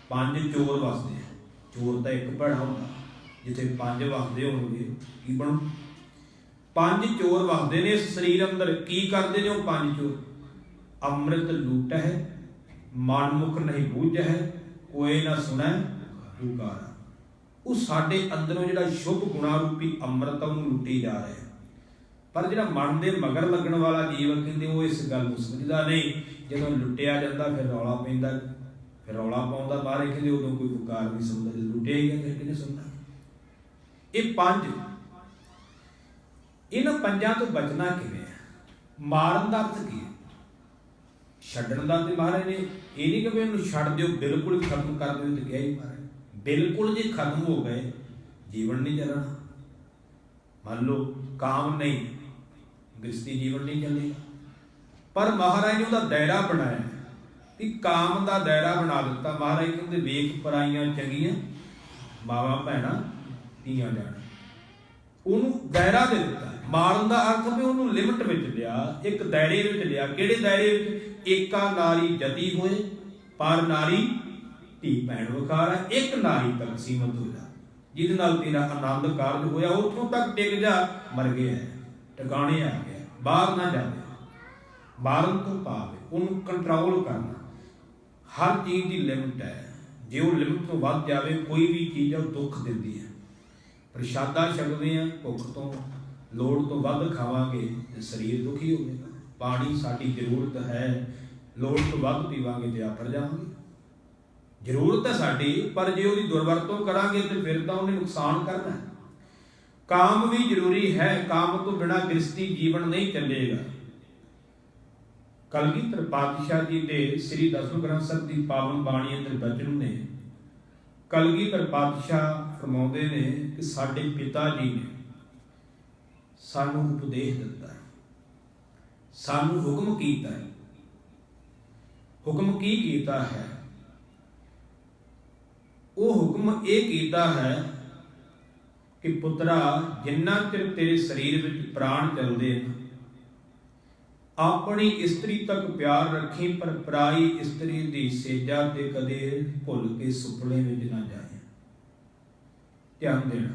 ਪੰਜ ਚੋਰ ਵਸਦੇ। ਚੋਰ ਤਾਂ ਇੱਕ ਭੈੜਾ ਹੁੰਦਾ, ਜਿੱਥੇ ਪੰਜ ਵਸਦੇ ਹੋਣਗੇ ਕੀ ਬਣੂ? ਪੰਜ ਚੋਰ ਵਸਦੇ ਨੇ ਇਸ ਸਰੀਰ ਅੰਦਰ। ਕੀ ਕਰਦੇ ਨੇ ਉਹ ਪੰਜ ਚੋਰ? ਅੰਮ੍ਰਿਤ ਲੂਟ ਹੈ, ਮਨ ਮੁਖ ਨਹੀਂ ਬੂਝ ਹੈ, ਕੋਏ ਨਾ ਸੁਣੈ ਪੁਕਾਰਾ। ਉਹ ਸਾਡੇ ਅੰਦਰੋਂ ਜਿਹੜਾ ਸ਼ੁਭ ਗੁਣਾ ਰੂਪੀ ਅੰਮ੍ਰਿਤ ਉਹਨੂੰ ਲੁੱਟੀ ਜਾ ਰਿਹਾ। ਪਰ ਜਿਹੜਾ ਮਨ ਦੇ ਮਗਰ ਲੱਗਣ ਵਾਲਾ ਜੀਵ, ਕਹਿੰਦੇ ਉਹ ਇਸ ਗੱਲ ਨੂੰ ਸਮਝਦਾ ਨਹੀਂ। ਜਦੋਂ ਲੁੱਟਿਆ ਜਾਂਦਾ ਫਿਰ ਰੌਲਾ ਪੈਂਦਾ, ਫਿਰ ਰੌਲਾ ਪਾਉਂਦਾ ਬਾਹਰ, ਕਹਿੰਦੇ ਉਦੋਂ ਕੋਈ ਪੁਕਾਰ ਨਹੀਂ ਸੁਣਦਾ। ਜਦੋਂ ਲੁੱਟਿਆ ਹੀ ਗਿਆ ਫਿਰ ਕਿਹਨੇ ਸੁਣਨਾ? ਇਹ ਪੰਜ, ਇਹਨਾਂ ਪੰਜਾਂ ਤੋਂ ਬਚਣਾ ਕਿਵੇਂ ਹੈ? ਮਾਰਨ ਦਾ ਅਰਥ ਕੀ ਹੈ? ਛੱਡਣ ਦਾ ਤੇ ਮਹਾਰਾਜ ਨੇ ਇਹ ਨਹੀਂ ਕਿ ਇਹਨੂੰ ਛੱਡ ਦਿਓ, ਬਿਲਕੁਲ ਖਤਮ ਕਰ ਦਿਓ ਤੇ ਕਿਹਾ ਹੀ ਮਹਾਰਾਜ। ਬਿਲਕੁਲ ਜੇ ਖਤਮ ਹੋ ਗਏ ਜੀਵਨ ਨਹੀਂ ਚੱਲਣਾ। ਮੰਨ ਲਓ ਕਾਮ ਨਹੀਂ, ਗ੍ਰਸਤੀ ਜੀਵਨ ਨਹੀਂ ਚੱਲੇਗਾ। ਪਰ ਮਹਾਰਾਜ ਨੇ ਉਹਦਾ ਦਾਇਰਾ ਬਣਾਇਆ ਕਿ ਕਾਮ ਦਾ ਦਾਇਰਾ ਬਣਾ ਦਿੱਤਾ। ਮਹਾਰਾਜ ਕਹਿੰਦੇ ਵੇਖ ਪਰਾਈਆਂ ਚੰਗੀਆਂ ਮਾਵਾਂ ਭੈਣਾਂ ਧੀਆਂ ਜਾਣ, ਉਹਨੂੰ ਦਾਇਰਾ ਦੇ ਦਿੱਤਾ। ਮਾਰਨ ਦਾ ਅਰਥ ਵੀ ਉਹਨੂੰ ਲਿਮਟ ਵਿੱਚ ਲਿਆ, ਇੱਕ ਦਾਇਰੇ ਵਿੱਚ ਲਿਆ। ਕਿਹੜੇ ਦਾਇਰੇ ਵਿੱਚ? ਏਕਾ ਨਾਰੀ ਜਤੀ ਹੋਏ, ਪਰ ਨਾਰੀ ਧੀ ਭੈਣ ਵਖਾਰਾ, ਇੱਕ ਨਾਰੀ ਤੱਕ ਸੀਮਤ ਹੋ ਜਾ, ਜਿਹਦੇ ਨਾਲ ਤੇਰਾ ਆਨੰਦ ਕਾਰਜ ਹੋਇਆ ਉੱਥੋਂ ਤੱਕ ਟਿਕ ਜਾ। ਮਰ ਗਿਆ ਟਿਕਾਣੇ ਆ ਗਿਆ, ਬਾਹਰ ਨਾ ਜਾਵੇ। ਮਾਰਨ ਤੋਂ ਭਾਵ ਉਹਨੂੰ ਕੰਟਰੋਲ ਕਰਨਾ। ਹਰ ਚੀਜ਼ ਦੀ ਲਿਮਟ ਹੈ, ਜੇ ਉਹ ਲਿਮਟ ਤੋਂ ਵੱਧ ਜਾਵੇ ਕੋਈ ਵੀ ਚੀਜ਼ ਉਹ ਦੁੱਖ ਦਿੰਦੀ ਹੈ। ਪ੍ਰਸ਼ਾਦਾ ਛਕਦੇ ਹਾਂ, ਭੁੱਖ ਤੋਂ ਲੋੜ ਤੋਂ ਵੱਧ ਖਾਵਾਂਗੇ ਤੇ ਸਰੀਰ ਦੁਖੀ ਹੋਵੇਗਾ। ਪਾਣੀ ਸਾਡੀ ਜ਼ਰੂਰਤ ਹੈ, ਲੋੜ ਤੋਂ ਵੱਧ ਪੀਵਾਂਗੇ ਤੇ ਆਫਰ ਜਾਵਾਂਗੇ। ਜ਼ਰੂਰਤ ਹੈ ਸਾਡੀ, ਪਰ ਜੇ ਉਹਦੀ ਦੁਰਵਰਤੋਂ ਕਰਾਂਗੇ ਤੇ ਫਿਰ ਤਾਂ ਉਹਨੇ ਨੁਕਸਾਨ ਕਰਨਾ। ਕਾਮ ਵੀ ਜ਼ਰੂਰੀ ਹੈ, ਕਾਮ ਤੋਂ ਬਿਨਾਂ ਗ੍ਰਸਤੀ ਜੀਵਨ ਨਹੀਂ ਚੱਲੇਗਾ। ਕਲਗੀਧਰ ਪਾਤਸ਼ਾਹ ਜੀ ਦੇ ਸ੍ਰੀ ਦਸਮ ਗ੍ਰੰਥ ਸਾਹਿਬ ਦੀ ਪਾਵਨ ਬਾਣੀ ਅੰਦਰ ਬਚਨ ਨੇ, ਕਲਗੀਧਰ ਪਾਤਸ਼ਾਹ ਫਰਮਾਉਂਦੇ ਨੇ ਕਿ ਸਾਡੇ ਪਿਤਾ ਜੀ ਨੇ ਸਾਨੂੰ ਉਪਦੇਸ਼ ਦਿੱਤਾ ਹੈ, ਸਾਨੂੰ ਹੁਕਮ ਕੀਤਾ ਹੈ। ਹੁਕਮ ਕੀ ਕੀਤਾ ਹੈ? ਉਹ ਹੁਕਮ ਇਹ ਕੀਤਾ ਹੈ ਕਿ ਪੁੱਤਰਾ, ਜਿੰਨਾ ਚਿਰ ਤੇਰੇ ਸਰੀਰ ਵਿੱਚ ਪ੍ਰਾਣ ਚੱਲਦੇ ਨੇ, ਆਪਣੀ ਇਸਤਰੀ ਤੱਕ ਪਿਆਰ ਰੱਖੀ, ਪਰ ਪਰਾਈ ਇਸਤਰੀ ਦੀ ਸੇਜਾ ਤੇ ਕਦੇ ਭੁੱਲ ਕੇ ਸੁਪਨੇ ਵਿੱਚ ਨਾ ਜਾਏ। ਧਿਆਨ ਦੇਣਾ।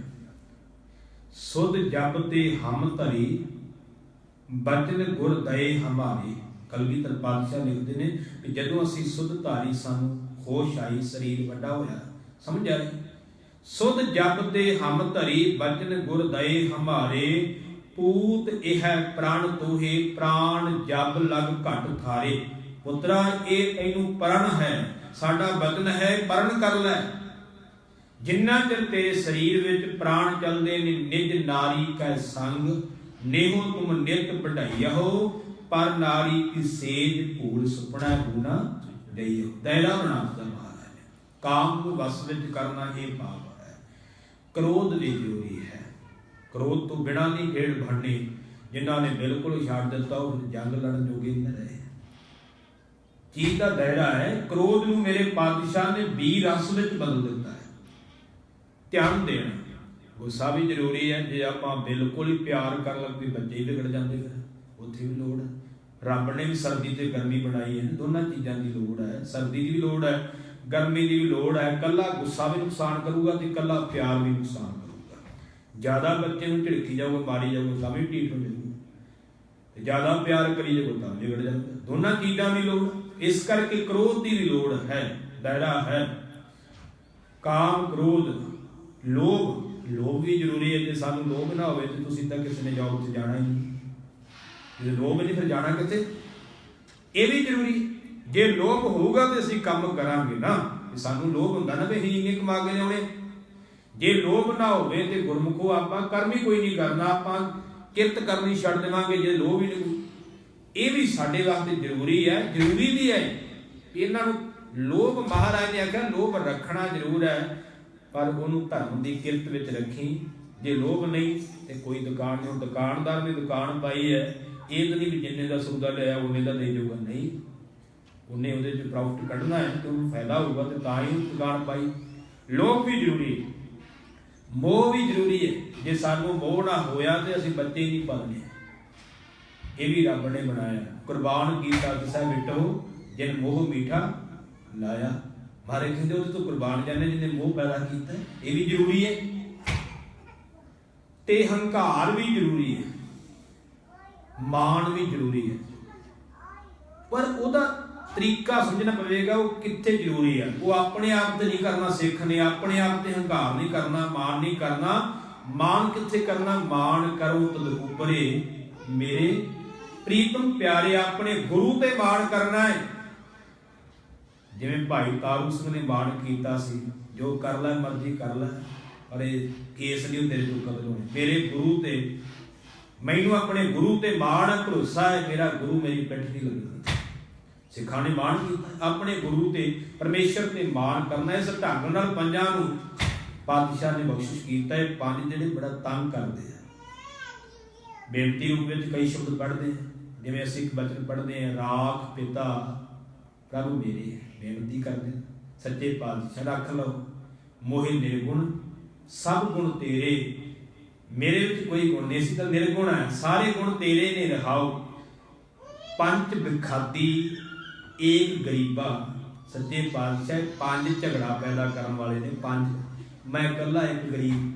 ਸੁਧ ਜਪ ਤੇ ਹਮ ਧਰੀ, ਬਚਨ ਗੁਰ ਦਏ ਹਮਾਰੇ। ਕਲਗੀਧਰ ਪਾਤਸ਼ਾਹ ਲਿਖਦੇ ਨੇ ਕਿ ਜਦੋਂ ਅਸੀਂ ਸੁਧ ਧਾਰੀ, ਸਾਨੂੰ ਹੋਸ਼ ਆਈ, ਸਰੀਰ ਵੱਡਾ ਹੋਇਆ, ਸਮਝ ਆਈ। ਸੁਧ ਜਪ ਤੇ ਹਮ ਧਰੀ, ਬਚਨ ਗੁਰ ਦਏ ਹਮਾਰੇ, ਪੂਤ ਇਹ ਪ੍ਰਾਣ ਤੋਹੇ, ਪ੍ਰਾਣ ਜਬ ਲਗ ਘਟ ਥਾਰੇ। ਪੁੱਤਰਾ ਇਹ ਇਹਨੂੰ ਪਰਣ ਹੈ, ਸਾਡਾ ਬਚਨ ਹੈ, ਪਰਣ ਕਰ ਲੈ। ਜਿੰਨਾ ਚਿਰ ਤੇਰੇ ਸਰੀਰ ਵਿੱਚ ਪ੍ਰਾਣ ਚੱਲਦੇ ਨੇ, ਨਿਜ ਨਾਰੀ ਕੈ ਸੰਗ ਨੇਹੋ ਤੁਮ ਨਿਤ ਵਢਾਈਓ, ਪਰ ਨਾਰੀ ਕੀ ਸੇਜ ਭੂਲ ਸੁਪਨਾ ਗੁਨਾ ਦਈਓ। दैरा ਬਣਾਉਂਦਾ ਮਹਾਰਾਜ। ਕਾਮ ਨੂੰ ਵਸ ਵਿੱਚ ਕਰਨਾ ਇਹ ਪਾਪ ਹੈ। ਕ੍ਰੋਧ ਵੀ ਜ਼ਰੂਰੀ ਹੈ। ਕ੍ਰੋਧ ਤੋਂ ਬਿਨਾਂ ਨਹੀਂ ਖੇਡ ਬਣਨੀ। ਜਿਨ੍ਹਾਂ ਨੇ ਬਿਲਕੁਲ ਛੱਡ ਦਿੱਤਾ ਉਹ ਜੰਗ ਲੜਨ ਜੋਗੇ ਨਹੀਂ ਰਹੇ। ਚੀਜ਼ ਦਾ ਦਾਇਰਾ ਹੈ। ਕ੍ਰੋਧ ਨੂੰ ਮੇਰੇ ਪਾਤਸ਼ਾਹ ਨੇ 20 ਰਸ ਵਿੱਚ ਬਦਲ ਦਿੱਤਾ ਹੈ। ਧਿਆਨ ਦੇਣਾ। ਗੁੱਸਾ ਵੀ ਜ਼ਰੂਰੀ ਹੈ। ਜੇ ਆਪਾਂ ਬਿਲਕੁਲ ਹੀ ਪਿਆਰ ਕਰਨ ਲੱਗ ਪਏ ਬੱਚੇ ਹੀ ਵਿਗੜ ਜਾਂਦੇ, ਫਿਰ ਉੱਥੇ ਵੀ ਲੋੜ ਹੈ। ਰੱਬ ਨੇ ਵੀ ਸਰਦੀ ਤੇ ਗਰਮੀ ਬਣਾਈ ਹੈ, ਦੋਨਾਂ ਚੀਜ਼ਾਂ ਦੀ ਲੋੜ ਹੈ। ਸਰਦੀ ਦੀ ਵੀ ਲੋੜ ਹੈ, ਗਰਮੀ ਦੀ ਵੀ ਲੋੜ ਹੈ। ਕੱਲਾ ਗੁੱਸਾ ਵੀ ਨੁਕਸਾਨ ਕਰੂਗਾ ਤੇ ਕੱਲਾ ਪਿਆਰ ਵੀ ਨੁਕਸਾਨ ਕਰੂਗਾ। ਜ਼ਿਆਦਾ ਬੱਚੇ ਨੂੰ ਝਿੜਕੀ ਜਾਊਗਾ, ਮਾਰੀ ਜਾਊਗਾ ਤਾਂ ਵੀ ਢੀਠ ਹੋ ਜਾਊਗਾ, ਤੇ ਜ਼ਿਆਦਾ ਪਿਆਰ ਕਰੀ ਜਾਊਗਾ ਤਾਂ ਵਿਗੜ ਜਾਊਗਾ। ਦੋਨਾਂ ਚੀਜ਼ਾਂ ਦੀ ਲੋੜ। ਇਸ ਕਰਕੇ ਕ੍ਰੋਧ ਦੀ ਵੀ ਲੋੜ ਹੈ, ਦਾਇਰਾ ਹੈ। ਕਾਮ, ਕ੍ਰੋਧ, ਲੋਭ। ਲੋਭ ਵੀ ਜ਼ਰੂਰੀ ਹੈ। ਜੇ ਸਾਨੂੰ ਲੋਭ ਨਾ ਹੋਵੇ ਤੇ ਤੁਸੀਂ ਤਾਂ ਕਿਸੇ ਨੇ ਜੌਬ 'ਚ ਜਾਣਾ ਹੀ ਨਹੀਂ। ਜੇ ਲੋਭ ਨਹੀਂ ਫਿਰ ਜਾਣਾ ਕਿੱਥੇ? ਇਹ ਵੀ ਜ਼ਰੂਰੀ। ਜੇ ਲੋਭ ਹੋਊਗਾ ਤੇ ਅਸੀਂ ਕੰਮ ਕਰਾਂਗੇ ਨਾ। ਸਾਨੂੰ ਲੋਭ ਹੁੰਦਾ ਨਾ ਵੀ ਅਸੀਂ ਇੰਨੇ ਕਮਾ ਕੇ ਲਿਆਉਣੇ। ਜੇ ਲੋਭ ਨਾ ਹੋਵੇ ਤੇ ਗੁਰਮੁਖੋ ਆਪਾਂ ਕਰਮ ਹੀ ਕੋਈ ਨਹੀਂ ਕਰਨਾ, ਆਪਾਂ ਕਿਰਤ ਕਰਨੀ ਛੱਡ ਦੇਵਾਂਗੇ ਜੇ ਲੋਭ ਹੀ ਨਹੀਂ। ਇਹ ਵੀ ਸਾਡੇ ਵਾਸਤੇ ਜ਼ਰੂਰੀ ਹੈ। ਜ਼ਰੂਰੀ ਵੀ ਹੈ ਇਹਨਾਂ ਨੂੰ। ਲੋਭ ਮਹਾਰਾਜ ਨੇ ਆਖਿਆ ਲੋਭ ਰੱਖਣਾ ਜ਼ਰੂਰ ਹੈ, ਪਰ ਉਹਨੂੰ ਧਰਮ ਦੀ ਕਿਰਤ ਵਿੱਚ ਰੱਖੀ। ਜੇ ਲੋਭ ਨਹੀਂ ਤੇ ਕੋਈ ਦੁਕਾਨ ਨਹੀਂ। ਦੁਕਾਨਦਾਰ ਨੇ ਦੁਕਾਨ ਪਾਈ ਹੈ, ਇਹ ਤਾਂ ਨਹੀਂ ਵੀ ਜਿੰਨੇ ਦਾ ਸੌਦਾ ਲਿਆ ਉਹਨੇ ਦਾ ਦੇ ਜਾਊਗਾ, ਨਹੀਂ। ਉਹਨੇ ਉਹਦੇ 'ਚ ਪ੍ਰੋਫਿਟ ਕੱਢਣਾ ਹੈ ਤੇ ਉਹਨੂੰ ਫਾਇਦਾ ਹੋਊਗਾ ਤੇ ਤਾਂ ਹੀ ਦੁਕਾਨ ਪਾਈ। ਲੋਭ ਵੀ ਜ਼ਰੂਰੀ ਹੈ, ਮੋਹ ਵੀ ਜ਼ਰੂਰੀ ਹੈ। ਜੇ ਸਾਨੂੰ ਮੋਹ ਨਾ ਹੋਇਆ ਤੇ ਅਸੀਂ ਬੱਚੇ ਹੀ ਨਹੀਂ ਪਾਲਣੇ। ਇਹ ਵੀ ਰੱਬ ਨੇ ਬਣਾਇਆ। ਕੁਰਬਾਨ ਕੀਤਾ ਕਿਸਾ ਮਿਟੋ ਜਿਨ ਮੋਹ ਮੀਠਾ ਲਾਇਆ। ਮਾਰੇ ਕਹਿੰਦੇ ਉਹਦੇ ਤੋਂ ਕੁਰਬਾਨ ਜਾਂਦੇ ਜਿਹਨੇ ਮੋਹ ਪੈਦਾ ਕੀਤਾ। ਇਹ ਵੀ ਜ਼ਰੂਰੀ ਹੈ। ਤੇ ਹੰਕਾਰ ਵੀ ਜ਼ਰੂਰੀ ਹੈ, ਮਾਣ ਵੀ ਜ਼ਰੂਰੀ ਹੈ। ਪਰ ਉਹਦਾ ਤਰੀਕਾ ਸਮਝਣਾ ਪਵੇਗਾ ਉਹ ਕਿੱਥੇ ਜ਼ਰੂਰੀ ਹੈ। ਉਹ ਆਪਣੇ ਆਪ ਤੇ ਨਹੀਂ ਕਰਨਾ ਸਿੱਖ ਨੇ। ਆਪਣੇ ਆਪ ਤੇ ਹੰਕਾਰ ਨਹੀਂ ਕਰਨਾ, ਮਾਣ ਨਹੀਂ ਕਰਨਾ। ਮਾਣ ਕਿੱਥੇ ਕਰਨਾ? ਮਾਣ ਕਰੋ ਤਦ ਉਪਰੇ ਮੇਰੇ ਪ੍ਰੀਤਮ ਪਿਆਰੇ। ਆਪਣੇ ਗੁਰੂ ਤੇ ਮਾਣ ਕਰਨਾ ਹੈ। ਜਿਵੇਂ ਭਾਈ ਤਾਰੂ ਸਿੰਘ ਨੇ ਮਾਣ ਕੀਤਾ ਸੀ, ਜੋ ਕਰ ਲੈ ਮਰਜ਼ੀ ਕਰ ਲੈ, ਪਰ ਇਹ ਕੇਸ ਨਹੀਂ ਤੇਰੇ ਤੋਂ ਕਬਲ ਹੋਣੇ। ਮੇਰੇ ਗੁਰੂ ਤੇ, ਮੈਨੂੰ ਆਪਣੇ ਗੁਰੂ ਤੇ ਮਾਣ ਭਰੋਸਾ ਹੈ। ਮੇਰਾ ਗੁਰੂ ਮੇਰੀ ਪਿੱਠ ਦੀ ਲੱਗੀ। ਸਿੱਖਾਂ ਨੇ ਮਾਣ ਕੀਤਾ ਆਪਣੇ ਗੁਰੂ ਤੇ, ਪਰਮੇਸ਼ਰ ਤੇ ਮਾਣ ਕਰਨਾ। ਇਸ ਢੰਗ ਨਾਲ ਪੰਜਾਂ ਨੂੰ ਪਾਤਸ਼ਾਹ ਨੇ ਬਖਸ਼ਿਸ਼ ਕੀਤਾ। ਇਹ ਪੰਜ ਜਿਹੜੇ ਬੜਾ ਤੰਗ ਕਰਦੇ ਆ। ਬੇਨਤੀ ਰੂਪ ਵਿੱਚ ਕਈ ਸ਼ਬਦ ਪੜ੍ਹਦੇ ਆ, ਜਿਵੇਂ ਅਸੀਂ ਇੱਕ ਬਚਨ ਪੜ੍ਹਦੇ ਹਾਂ, ਰਾਖ ਪਿਤਾ ਪ੍ਰਭੂ ਮੇਰੇ। ਬੇਨਤੀ ਕਰਦੇ ਸੱਚੇ ਪਾਤਸ਼ਾਹ ਰੱਖ ਲਓ ਮੋਹਿ ਨਿਰਗੁਣ ਸਭ ਗੁਣ ਤੇਰੇ। ਮੇਰੇ ਵਿੱਚ ਕੋਈ ਗੁਣ ਨਹੀਂ ਸੀ ਤਾਂ ਨਿਰਗੁਣ ਹੈ। ਸਾਰੇ ਗੁਣ ਤੇਰੇ ਨੇ ਰਹਾਓ। ਪੰਜ ਬਿਖਾਦੀ ਏਕ ਗਰੀਬਾ। ਸੱਚੇ ਪਾਤਸ਼ਾਹ ਪੰਜ ਝਗੜਾ ਪੈਦਾ ਕਰਨ ਵਾਲੇ ਨੇ। ਪੰਜ, ਮੈਂ ਇਕੱਲਾ ਇੱਕ ਗਰੀਬ।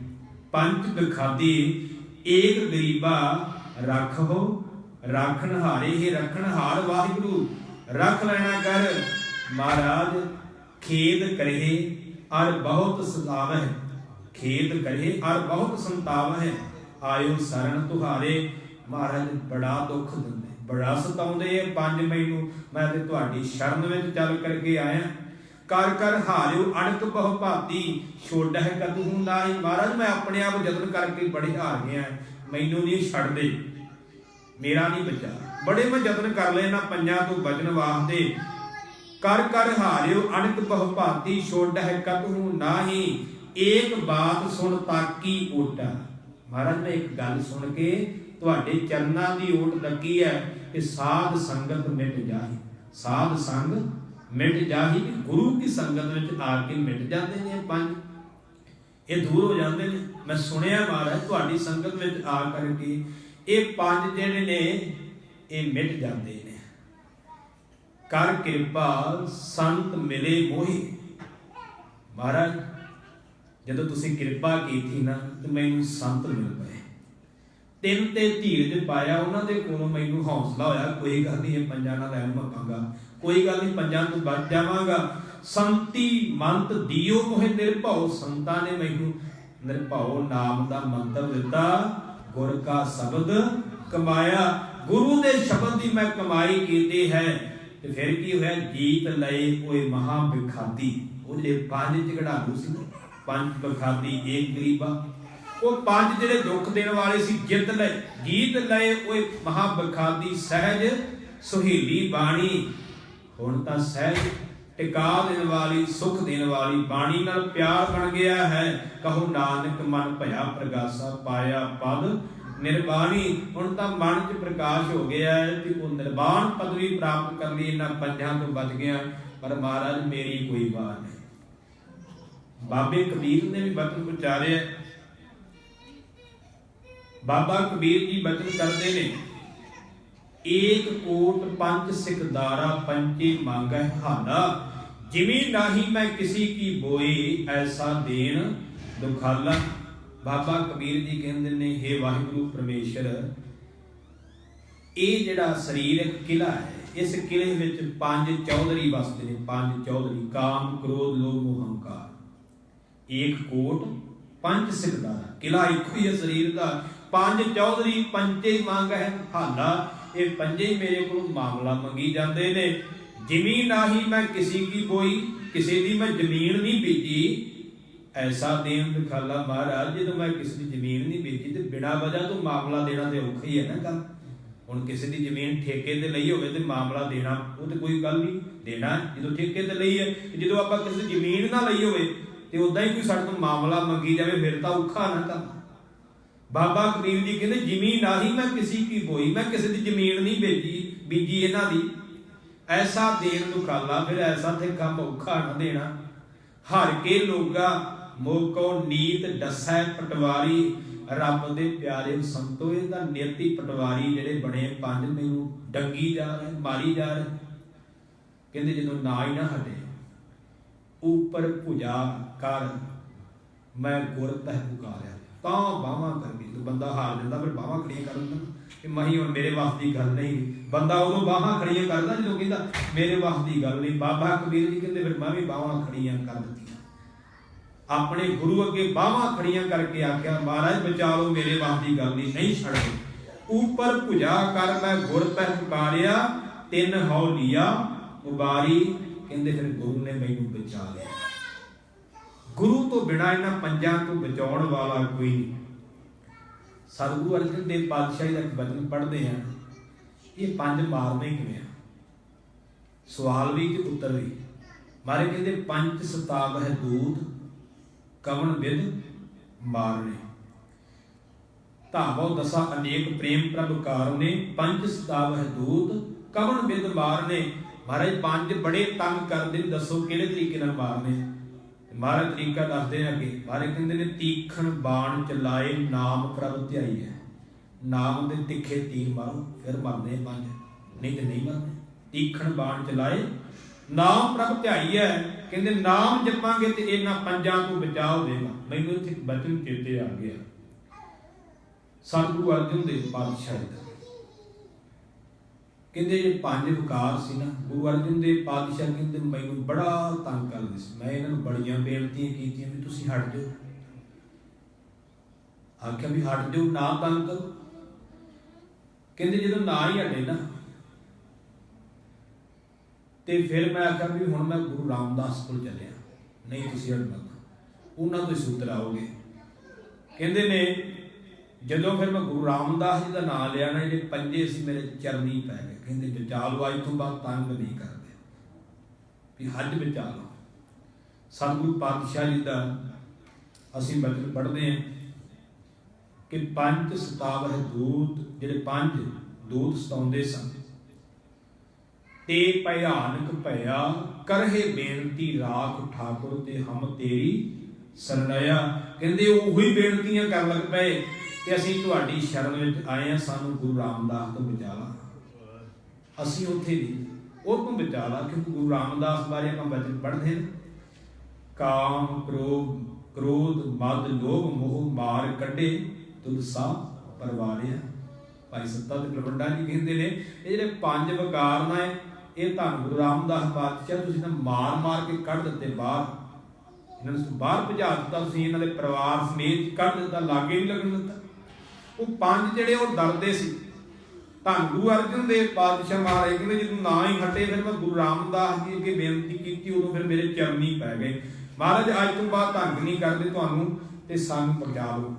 ਪੰਜ ਬਿਖਾਦੀ ਏਕ ਗਰੀਬਾ ਰੱਖੋ ਰੱਖਣਹਾਰੇ। ਇਹ ਰੱਖਣਹਾਰ ਵਾਹਿਗੁਰੂ ਰੱਖ ਲੈਣਾ ਕਰ। ਮਹਾਰਾਜ ਖੇਦ ਕਰੇ ਅਰ ਬਹੁਤ ਸਤਾਵਹਿ। ਖੇਦ ਕਰੇ ਅਰ ਬਹੁਤ ਸੰਤਾਵਹਿ। ਆਇਓ ਸਰਣ ਤੁਹਾਰੇ। ਮਹਾਰਾਜ ਬੜਾ ਦੁੱਖ ਦਿੰਦੇ, ਬੜਾ ਸਤਾਉਂਦੇ ਆ ਪੰਜ ਮੈਨੂੰ। ਮੈਂ ਤੇ ਤੁਹਾਡੀ ਸ਼ਰਨ ਵਿੱਚ ਚੱਲ ਕਰਕੇ ਆਇਆ। ਕਰ ਕਰ ਹਾਰਿਓ ਅਣਕ ਬਹੁ ਭਾਤੀ ਛੋੜੈ ਕਤਹੁ ਨਾਹੀ। ਮਹਾਰਾਜ ਮੈਂ ਆਪਣੇ ਆਪ ਯਤਨ ਕਰਕੇ ਬੜੇ ਹਾਰ ਗਿਆ, ਮੈਨੂੰ ਨਹੀਂ ਛੱਡਦੇ, ਮੇਰਾ ਨਹੀਂ ਬਚਾ। ਬੜੇ ਮੈਂ ਯਤਨ ਕਰ ਲਏ ਨਾ ਪੰਜਾਂ ਤੋਂ ਬਚਣ ਵਾਸਤੇ। ਕਰ ਕਰ ਹਾਰਿਓ ਅਣਕ ਬਹੁ ਭਾਤੀ ਛੋੜੈ ਕਤਹੁ ਨਾਹੀ। ਏਕ ਬਾਤ ਸੁਣ ਤਾਕੀ ਓਟਾ। ਮਹਾਰਾਜ ਮੈਂ ਇੱਕ ਗੱਲ ਸੁਣ ਕੇ ਤੁਹਾਡੇ ਚਰਨਾਂ ਦੀ ਓਟ ਲੱਗੀ ਹੈ ਕਿ ਸਾਧ ਸੰਗਤ ਮਿਟ ਜਾਹੀ। ਸਾਧ ਸੰਗ ਮਿਟ ਜਾਹੀ। ਗੁਰੂ ਦੀ ਸੰਗਤ ਵਿੱਚ ਆ ਕੇ ਮਿਟ ਜਾਂਦੇ ਨੇ ਪੰਜ, ਇਹ ਦੂਰ ਹੋ ਜਾਂਦੇ ਨੇ। ਮੈਂ ਸੁਣਿਆ ਮਹਾਰਾਜ ਤੁਹਾਡੀ ਸੰਗਤ ਵਿੱਚ ਆ ਕਰਕੇ ਇਹ ਪੰਜ ਜਿਹੜੇ ਨੇ ਇਹ ਮਿਟ ਜਾਂਦੇ ਨੇ। ਕਰ ਕਿਰਪਾ ਸੰਤ ਮਿਲੇ ਮੋਹੀ। ਮਹਾਰਾਜ ਜਦੋਂ ਤੁਸੀਂ ਕਿਰਪਾ ਕੀਤੀ ਨਾ ਤੇ ਮੈਨੂੰ ਸੰਤ ਮਿਲ ਪਏ। ਤਿੰਨ ਤੇ ਧੀਰਜ ਪਾਇਆ ਉਹਨਾਂ ਦੇ ਕੋਲੋਂ ਮੈਨੂੰ ਹੌਸਲਾ ਹੋਇਆ। ਕੋਈ ਗੱਲ ਨਹੀਂ, ਇਹ ਪੰਜਾਂ ਨਾਲ ਰਹਿ ਮਕਾਂਗਾ, ਕੋਈ ਗੱਲ ਨਹੀਂ, ਪੰਜਾਂ ਤੋਂ ਬਚ ਜਾਵਾਂਗਾ। ਸੰਤੀ ਮੰਤ ਦਿਓ ਮੋਹਿ ਨਿਰਭਉ। ਸੰਤਾਂ ਨੇ ਮੈਨੂੰ ਨਿਰਭਉ ਨਾਮ ਦਾ ਮੰਤਰ ਦਿੱਤਾ। ਗੁਰ ਕਾ ਸ਼ਬਦ ਕਮਾਇਆ। ਗੁਰੂ ਦੇ ਸ਼ਬਦ ਦੀ ਮੈਂ ਕਮਾਈ ਕੀਤੀ ਹੈ। ਤੇ ਫਿਰ ਕੀ ਹੋਇਆ? ਜੀਤ ਲਏ ਕੋਈ ਮਹਾ ਬਿਖਾਦੀ। ਉਹ ਜਿਹੜੇ 5 ਝਗੜਾਲੂ ਸੀ ਨਾ, 5 ਬਿਖਾਦੀ ਏਕ ਗਰੀਬਾ, ਉਹ 5 ਜਿਹੜੇ ਦੁੱਖ ਦੇਣ ਵਾਲੇ ਸੀ, ਜਿੱਤ ਲਏ। ਜੀਤ ਲਏ ਓਏ ਮਹਾ ਬਿਖਾਦੀ, ਸਹਿਜ ਸੁਹੇਲੀ ਬਾਣੀ। ਹੁਣ ਤਾਂ ਸਹਿਜ ਟਿਕਾ ਦੇਣ ਵਾਲੀ, ਸੁਖ ਦੇਣ ਵਾਲੀ ਬਾਣੀ ਨਾਲ ਪਿਆਰ ਬਣ ਗਿਆ ਹੈ। ਕਹੋ ਨਾਨਕ ਮਨ ਭਇਆ ਪ੍ਰਗਾਸਾ, ਪਾਇਆ ਪਦ ਨਿਰਵਾਣੀ। ਹੁਣ ਤਾਂ ਮਨ 'ਚ ਪ੍ਰਕਾਸ਼ ਹੋ ਗਿਆ ਹੈ ਕਿ ਉਹ ਨਿਰਵਾਣ ਪਦਵੀ ਪ੍ਰਾਪਤ ਕਰ ਲਈ। ਇਹਨਾਂ 5 ਤੋਂ ਬਚ ਗਿਆ, ਪਰ ਮਹਾਰਾਜ ਮੇਰੀ ਕੋਈ ਵਾਰ ਨਹੀਂ। ਬਾਬੇ ਕਬੀਰ ਨੇ ਵੀ ਬਚਨ ਉਚਾਰਿਆ। ਬਾਬਾ ਕਬੀਰ ਜੀ ਬਚਨ ਕਰਦੇ ਨੇ, ਏਕ ਕੋਟ ਪੰਜ ਸਿਕਦਾਰਾ, ਪੰਚੇ ਮੰਗੈ ਹਾਲਾ। ਜਿਵੇਂ ਨਾਹੀ ਮੈਂ ਕਿਸੀ ਕੀ ਬੋਈ, ਐਸਾ ਦੇਣ ਦੁਖਾਲਾ। ਬਾਬਾ ਕਬੀਰ ਜੀ ਕਹਿੰਦੇ ਨੇ, ਹੇ ਵਾਹਿਗੁਰੂ ਪਰਮੇਸ਼ਰ, ਇਹ ਜਿਹੜਾ ਸਰੀਰ ਇੱਕ ਕਿਲਾ ਹੈ, ਇਸ ਕਿਲੇ ਵਿੱਚ 5 ਚੌਧਰੀ ਵਸਦੇ ਨੇ। 5 ਚੌਧਰੀ, ਕਾਮ ਕ੍ਰੋਧ ਲੋਭ ਮੋਹ ਹੰਕਾਰ। ਏਕ ਕੋਟ ਪੰਜ ਸਿਕਦਾਰਾ, ਕਿਲਾ ਇੱਕੋ ਹੀ ਹੈ ਸਰੀਰ ਦਾ। 5 ਚੌਧਰੀ, ਪੰਚੇ ਮੰਗ ਹੈ ਹਾਲਾ। ਇਹ 5 ਹੀ ਮੇਰੇ ਕੋਲ ਮਾਮਲਾ ਮੰਗੀ ਜਾਂਦੇ ਨੇ। ਜਿਮੀ ਨਾਹੀ ਮੈਂ ਕਿਸੇ ਕੀ ਬੋਈ, ਕਿਸੇ ਦੀ ਮੈਂ ਜ਼ਮੀਨ ਨਹੀਂ ਬੀਜੀ, ਐਸਾ ਦੇਣ ਦਿਖਾਲਾ। ਮਹਾਰਾਜ, ਜਦੋਂ ਮੈਂ ਕਿਸੇ ਦੀ ਜ਼ਮੀਨ ਨਹੀਂ ਬੀਜੀ ਤੇ ਬਿਨਾਂ ਵਜ੍ਹਾ ਤੋਂ ਮਾਮਲਾ ਦੇਣਾ ਤੇ ਔਖਾ ਹੀ ਹੈ ਨਾ ਗੱਲ। ਹੁਣ ਕਿਸੇ ਦੀ ਜ਼ਮੀਨ ਠੇਕੇ ਤੇ ਲਈ ਹੋਵੇ ਤੇ ਮਾਮਲਾ ਦੇਣਾ ਉਹ ਤੇ ਕੋਈ ਗੱਲ ਨਹੀਂ, ਦੇਣਾ ਜਦੋਂ ਠੇਕੇ ਤੇ ਲਈ ਹੈ। ਜਦੋਂ ਆਪਾਂ ਕਿਸੇ ਦੀ ਜ਼ਮੀਨ ਨਾ ਲਈ ਹੋਵੇ ਤੇ ਉਦਾਂ ਹੀ ਕੋਈ ਸਾਡੇ ਤੋਂ ਮਾਮਲਾ ਮੰਗੀ ਜਾਵੇ, ਫਿਰ ਤਾਂ ਔਖਾ ਨਾ ਕੰਮ। ਬਾਬਾ ਕਬੀਰ ਜੀ ਕਹਿੰਦੇ, ਜਿਮੀ ਨਾਹੀ ਮੈਂ ਕਿਸੇ ਕੀ ਬੋਈ, ਮੈਂ ਕਿਸੇ ਦੀ ਜ਼ਮੀਨ ਨਹੀਂ ਬੀਜੀ ਇਹਨਾਂ ਦੀ, ਐਸਾ ਦੇਣ ਦੁਖਾਲਾ। ਫਿਰ ਐਸਾ ਤੇ ਕੰਮ ਔਖਾ ਨਾ ਦੇਣਾ। ਹਰ ਕੇ ਲੋਗਾ ਮੋਕੋ ਨੀਤ ਡਸੈ ਪਟਵਾਰੀ। ਰੱਬ ਦੇ ਪਿਆਰੇ ਸੰਤੋ, ਇਹਦਾ ਨਿਯਤੀ ਪਟਵਾਰੀ ਜਿਹੜੇ ਬਣੇ 5 ਮੈਨੂੰ ਡੰਗੀ ਜਾ ਰਹੇ, ਮਾਰੀ ਜਾ ਰਹੇ। ਕਹਿੰਦੇ ਜਦੋਂ ਨਾ ਹੀ ਨਾ ਹਟੇ, ਉੱਪਰ ਭੁਜਾ ਕਰ ਮੈਂ ਗੁਰ ਤਹਿ ਪੁਕਾਰਿਆ। ਤਾਂ ਬਾਹਾਂ ਕਰਕੇ ਜਦੋਂ ਬੰਦਾ ਹਾਰ ਜਾਂਦਾ, ਫਿਰ ਬਾਹਾਂ ਖੜੀਆਂ ਕਰ ਦਿੰਦਾ ਕਿ ਮਹੀਂ ਹੁਣ ਮੇਰੇ ਵੱਸ ਦੀ ਗੱਲ ਨਹੀਂ। ਬੰਦਾ ਉਦੋਂ ਬਾਹਾਂ ਖੜੀਆਂ ਕਰਦਾ ਜਦੋਂ ਕਹਿੰਦਾ ਮੇਰੇ ਵੱਸ ਦੀ ਗੱਲ ਨਹੀਂ। ਬਾਬਾ ਕਬੀਰ ਜੀ ਕਹਿੰਦੇ, ਫਿਰ ਮੈਂ ਵੀ ਬਾਹਾਂ ਖੜੀਆਂ ਕਰ ਦਿੱਤੀਆਂ। ਆਪਣੇ ਗੁਰੂ ਅੱਗੇ ਬਾਹਾਂ ਖੜੀਆਂ ਕਰਕੇ ਆਖਿਆ, ਮਹਾਰਾਜ ਬਚਾ ਲਓ, ਮੇਰੇ ਵੱਸ ਦੀ ਗੱਲ ਨਹੀਂ ਛੱਡਦੇ। ਉੱਪਰ ਭੁਜਾ ਕਰ ਮੈਂ ਗੁਰ ਤਹਿ ਪੁਕਾਰਿਆ, 3 ਹਉ ਲਿਆ ਉਬਾਰੀ। ਕਹਿੰਦੇ ਫਿਰ ਗੁਰੂ ਨੇ ਮੈਨੂੰ ਬਚਾ ਲਿਆ। ਗੁਰੂ ਤੋਂ ਬਿਨਾਂ ਇਹਨਾਂ 5 ਤੋਂ ਬਚਾਉਣ ਵਾਲਾ ਕੋਈ ਨਹੀਂ। ਸਤਿਗੁਰੂ ਅਰਜਨ ਦੇਵ ਪਾਤਸ਼ਾਹੀ ਦਾ ਬਚਨ ਪੜ੍ਹਦੇ ਹਾਂ, ਇਹ 5 ਮਾਰਨੇ ਕਿਵੇਂ ਆ? ਸਵਾਲ ਵੀ ਤੇ ਉੱਤਰ ਵੀ। ਮਾਰੇ ਕਹਿੰਦੇ, 5 ਸਤਾਵ ਹੈ ਦੂਤ, ਕਵਣ ਵਿਦ ਮਾਰਨੇ। ਧਾਵੋ ਦਸਾ ਅਨੇਕ ਪ੍ਰੇਮ ਪ੍ਰਭ ਕਾਰਨੇ, 5 ਸਤਾਵ ਹੈ ਦੂਤ, ਕਵਣ ਵਿਦ ਮਾਰਨੇ। ਮਹਾਰਾਜ 5 ਬੜੇ ਤੰਗ ਕਰਦੇ ਨੇ, ਦੱਸੋ ਕਿਹੜੇ ਤਰੀਕੇ ਨਾਲ ਮਾਰਨੇ? ਮਹਾਰਾਜ ਤਰੀਕਾ ਦੱਸਦੇ ਆ ਅੱਗੇ। ਮਹਾਰਾਜ ਕਹਿੰਦੇ ਨੇ, ਤੀਖਣ ਬਾਣ ਚਲਾਏ ਨਾਮ ਪ੍ਰਭ ਧਿਆਈ ਹੈ। ਨਾਮ ਦੇ ਤਿੱਖੇ ਤੀਰ ਮਾਰੋ, ਫਿਰ ਮਰਨੇ 5, ਨਹੀਂ ਤੇ ਨਹੀਂ ਮਰਨੇ। ਤੀਖਣ ਬਾਣ ਚਲਾਏ ਨਾਮ ਪ੍ਰਭ ਧਿਆਈ ਹੈ। ਕਹਿੰਦੇ ਨਾਮ ਜਪਾਂਗੇ ਤੇ ਇਹਨਾਂ 5 ਤੋਂ ਬਚਾਅ ਹੋਵੇਗਾ। ਮੈਨੂੰ ਇੱਥੇ ਇੱਕ ਬਚਨ ਚੇਤੇ ਆ ਗਿਆ, ਸਤਿਗੁਰੂ ਅਰਜਨ ਦੇਵ ਪਾਤਸ਼ਾਹ ਦਾ। ਕਹਿੰਦੇ ਜੇ 5 ਵਿਕਾਰ ਸੀ ਨਾ, ਗੁਰੂ ਅਰਜਨ ਦੇਵ ਪਾਤਸ਼ਾਹ ਕਹਿੰਦੇ ਮੈਨੂੰ ਬੜਾ ਤੰਗ ਕਰਦੇ ਸੀ। ਮੈਂ ਇਹਨਾਂ ਨੂੰ ਬੜੀਆਂ ਬੇਨਤੀਆਂ ਕੀਤੀਆਂ ਵੀ ਤੁਸੀਂ ਹਟ ਜਾਓ। ਆਖਿਆ ਵੀ ਹਟ ਜਾਓ, ਨਾ ਤੰਗ ਕਰੋ। ਕਹਿੰਦੇ ਜਦੋਂ ਨਾ ਹੀ ਹਟੇ ਨਾ, ਤੇ ਫਿਰ ਮੈਂ ਆਖਿਆ ਵੀ ਹੁਣ ਮੈਂ ਗੁਰੂ ਰਾਮਦਾਸ ਕੋਲ ਚੱਲਿਆ। ਨਹੀਂ ਤੁਸੀਂ ਹਟਣਾ, ਉਹਨਾਂ ਤੋਂ ਸੂਤਰ ਆਓਗੇ। ਕਹਿੰਦੇ ਨੇ ਜਦੋਂ ਫਿਰ ਮੈਂ ਗੁਰੂ ਰਾਮਦਾਸ ਜੀ ਦਾ ਨਾਮ ਲਿਆ ਨਾ, ਜਿਹੜੇ 5 ਸੀ ਮੇਰੇ ਚਰਨੀ ਪੈ ਗਏ। ਕਹਿੰਦੇ ਬਚਾ ਲਓ, ਅੱਜ ਤੋਂ ਬਾਅਦ ਤੰਗ ਨਹੀਂ ਕਰਦੇ, ਵੀ ਹੱਜ ਬਚਾ ਲਓ। ਸਤਿਗੁਰੂ ਪਾਤਸ਼ਾਹ ਜੀ ਦਾ ਅਸੀਂ ਬਚਨ ਪੜ੍ਹਦੇ ਹਾਂ ਕਿ 5 ਸਤਾਵ ਹੈ ਦੂਤ, ਜਿਹੜੇ 5 ਦੂਤ ਸਤਾਉਂਦੇ ਸਨ। ਤੇ ਭਿਆਨਕ ਭਇਆ ਕਰਹਿ ਬੇਨਤੀ ਰਾਖ ਠਾਕੁਰ, ਤੇ ਹਮ ਤੇਰੀ ਸਰਣਿਆ। ਕਹਿੰਦੇ ਉਹੀ ਬੇਨਤੀਆਂ ਕਰਨ ਲੱਗ ਪਏ ਕਿ ਅਸੀਂ ਤੁਹਾਡੀ ਸ਼ਰਨ ਵਿੱਚ ਆਏ ਹਾਂ, ਸਾਨੂੰ ਗੁਰੂ ਰਾਮਦਾਸ ਤੋਂ ਬਚਾ ਲਾ। ਅਸੀਂ ਉੱਥੇ ਨਹੀਂ, ਉਹ ਤੋਂ ਬਚਾ ਲਾ। ਕਿਉਂਕਿ ਗੁਰੂ ਰਾਮਦਾਸ ਬਾਰੇ ਆਪਾਂ ਬਚਨ ਪੜ੍ਹਦੇ ਹਾਂ, ਕਾਮ ਕ੍ਰੋਧ ਮਦ ਲੋਭ ਮੋਹ ਮਾਰ ਕੱਢੇ ਤੁਧ ਸਾ ਪਰਵਾਰਿਆ। ਭਾਈ ਸੱਤਾ ਤੇ ਪ੍ਰਬੰਧਾ ਜੀ ਕਹਿੰਦੇ ਨੇ, ਇਹ ਜਿਹੜੇ 5 ਵਿਕਾਰ ਨਾ, ਇਹ ਧੰਨ ਗੁਰੂ ਰਾਮਦਾਸ ਪਾਤਸ਼ਾਹ ਤੁਸੀਂ ਤਾਂ ਮਾਰ ਕੇ ਕੱਢ ਦਿੱਤੇ ਬਾਹਰ। ਇਹਨਾਂ ਨੂੰ ਬਾਹਰ ਭਜਾ ਦਿੱਤਾ ਤੁਸੀਂ, ਇਹਨਾਂ ਦੇ ਪਰਿਵਾਰ ਸਮੇਤ ਕੱਢ ਦਿੱਤਾ, ਲਾਗੇ ਨਹੀਂ ਲੱਗਣ ਦਿੱਤਾ। ਉਹ 5 ਜਿਹੜੇ ਉਹ ਡਰਦੇ ਸੀ ਧੰਨ ਗੁਰੂ ਅਰਜਨ ਦੇਵ ਪਾਤਸ਼ਾਹ ਮਹਾਰਾਜ ਕਹਿੰਦੇ ਜਦੋਂ ਨਾ ਹੀ ਹਟੇ ਫਿਰ ਮੈਂ ਗੁਰੂ ਰਾਮਦਾਸ ਜੀ ਅੱਗੇ ਬੇਨਤੀ ਕੀਤੀ, ਉਦੋਂ ਫਿਰ ਮੇਰੇ ਚਰਨੀ ਪੈ ਗਏ। ਮਹਾਰਾਜ ਅੱਜ ਤੋਂ ਬਾਅਦ ਧੰਨ ਨਹੀਂ ਕਰਦੇ ਤੁਹਾਨੂੰ ਤੇ ਸਾਨੂੰ ਬਚਾ ਲਓ।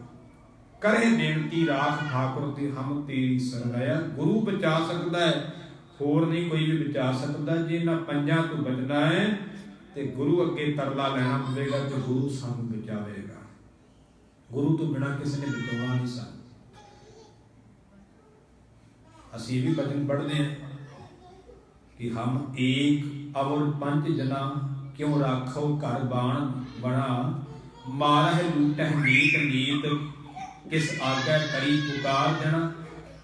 ਕਰੇ ਬੇਨਤੀ ਰਾਖ ਠਾਕੁਰ ਤੇ ਹਮ ਤੇਰੀ ਸਰਣਿਆ। ਗੁਰੂ ਬਚਾ ਸਕਦਾ ਹੈ, ਹੋਰ ਨਹੀਂ ਕੋਈ ਵੀ ਬਚਾ ਸਕਦਾ। ਜੇ ਇਹਨਾਂ ਪੰਜਾਂ ਤੋਂ ਬਚਣਾ ਹੈ ਤੇ ਗੁਰੂ ਅੱਗੇ ਤਰਲਾ ਲੈਣਾ ਪਵੇਗਾ ਤੇ ਗੁਰੂ ਸਾਨੂੰ ਬਚਾਵੇਗਾ। ਗੁਰੂ ਤੋਂ ਬਿਨਾਂ ਕਿਸੇ ਨੇ ਬਚਾਉਣਾ ਨਹੀਂ ਸਾਨੂੰ। ਅਸੀਂ ਵੀ ਬਚਨ ਪੜ੍ਹਦੇ ਹਾਂ ਕਿ ਹਮ ਏਕ ਅਵਰ ਪੰਜ ਜਨਾ ਕਿਉਂ ਰਾਖੋ ਘਰ ਬਾਣ ਬਣਾ, ਮਾਰਹਿ ਲੂਟਹਿ ਨੀਤ ਨੀਤ ਕਿਸ ਆਗੈ ਕਰੀ ਪੁਕਾਰ ਦੇਣਾ।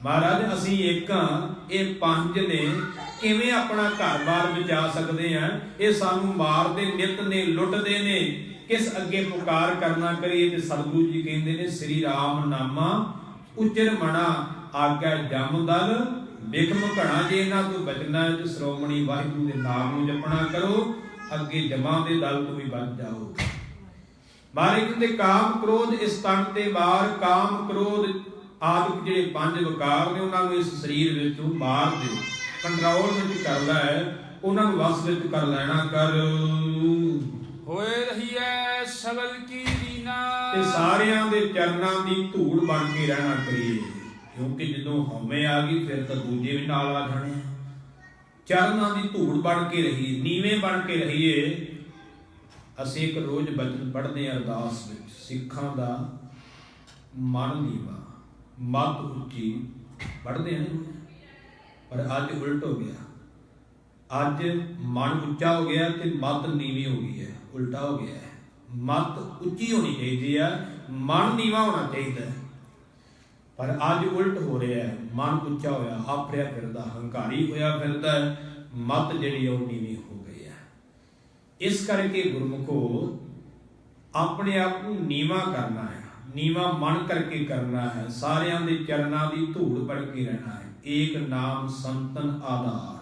ਮਹਾਰਾਜ ਅਸੀਂ ਇੱਕ ਹਾਂ, ਇਹ ਪੰਜ ਨੇ ਕਿਵੇਂ ਆਪਣਾ ਘਰ-ਬਾਰ ਬਚਾ ਸਕਦੇ ਆ? ਇਹ ਸਾਨੂੰ ਮਾਰਦੇ ਨਿਤ ਨੇ, ਲੁੱਟਦੇ ਨੇ, ਕਿਸ ਅੱਗੇ ਪੁਕਾਰ ਕਰਨਾ ਕਰੀਏ? ਤੇ ਸਤਿਗੁਰੂ ਜੀ ਕਹਿੰਦੇ ਨੇ ਸ੍ਰੀ ਰਾਮ ਨਾਮਾ ਉਚਰ ਮਣਾ ਆਗੈ ਜਮ ਦਲ ਬਿਖਮ ਘਣਾ। ਜੇ ਇਹਨਾਂ ਤੋਂ ਬਚਣਾ ਹੈ ਤੇ ਸ਼੍ਰੋਮਣੀ ਵਾਹਿਗੁਰੂ ਦੇ ਨਾਮ ਨੂੰ ਜਪਣਾ ਕਰੋ, ਅੱਗੇ ਜਮਾਂ ਦੇ ਦਲ ਤੋਂ ਵੀ ਬਚ ਜਾਓ। ਮਹਾਰਾਜ ਕਹਿੰਦੇ ਕਾਮ ਕ੍ਰੋਧ ਇਸ ਤਨ ਤੇ ਵਾਰ, ਕਾਮ ਕ੍ਰੋਧ ਆਦਿਕ ਜਿਹੜੇ ਪੰਜ ਵਿਕਾਰ ਨੇ ਉਹਨਾਂ ਨੂੰ ਇਸ ਸਰੀਰ ਵਿੱਚੋਂ ਮਾਰ ਦਿਓ। ਕੰਟਰੋਲ ਵਿੱਚ ਕਰਦਾ ਹੈ, ਉਹਨਾਂ ਨੂੰ ਵਸ ਵਿੱਚ ਕਰ ਲੈਣਾ ਕਰ। ਹੋਏ ਰਹੀਐ ਸਗਲ ਕੀ ਦੀਨਾ, ਤੇ ਸਾਰਿਆਂ ਦੇ ਚਰਨਾਂ ਦੀ ਧੂੜ ਬਣ ਕੇ ਰਹਿਣਾ ਕਰੀਏ। ਕਿਉਂਕਿ ਜਦੋਂ ਹਉਮੈ ਆ ਗਈ ਫਿਰ ਤਾਂ ਦੂਜੇ ਵੀ ਨਾਲ ਆ ਜਾਣੇ। ਚਰਨਾਂ ਦੀ ਧੂੜ ਬਣ ਕੇ ਰਹੀਏ, ਨੀਵੇਂ ਬਣ ਕੇ ਰਹੀਏ। ਅਸੀਂ ਇੱਕ ਰੋਜ਼ ਬਚਨ ਪੜ੍ਹਦੇ ਹਾਂ ਅਰਦਾਸ ਵਿੱਚ, ਸਿੱਖਾਂ ਦਾ ਮਨ ਨੀਵਾਂ ਮੱਤ ਉੱਚੀ ਪੜ੍ਹਦੇ ਨੇ, ਪਰ ਅੱਜ ਉਲਟ ਹੋ ਗਿਆ। ਅੱਜ ਮਨ ਉੱਚਾ ਹੋ ਗਿਆ ਤੇ ਮੱਤ ਨੀਵੀਂ ਹੋ ਗਈ ਹੈ, ਉਲਟਾ ਹੋ ਗਿਆ ਹੈ। ਮੱਤ ਉੱਚੀ ਹੋਣੀ ਚਾਹੀਦੀ ਹੈ, ਮਨ ਨੀਵਾਂ ਹੋਣਾ ਚਾਹੀਦਾ ਹੈ, ਪਰ ਅੱਜ ਉਲਟ ਹੋ ਰਿਹਾ ਹੈ। ਮਨ ਉੱਚਾ ਹੋਇਆ ਆਪਰਿਆ ਫਿਰਦਾ, ਹੰਕਾਰੀ ਹੋਇਆ ਫਿਰਦਾ, ਮੱਤ ਜਿਹੜੀ ਉਹ ਨੀਵੀਂ ਹੋ ਗਈ ਹੈ। ਇਸ ਕਰਕੇ ਗੁਰਮੁਖੋ ਆਪਣੇ ਆਪ ਨੂੰ ਨੀਵਾਂ ਕਰਨਾ ਹੈ, ਨੀਵਾਂ ਮਨ ਕਰਕੇ ਕਰਨਾ ਹੈ। ਸਾਰਿਆਂ ਦੇ ਚਰਨਾਂ ਦੀ ਧੂੜ ਬਣ ਕੇ ਰਹਿਣਾ ਹੈ। ਏਕ ਨਾਮ ਸੰਤਨ ਆਧਾਰ,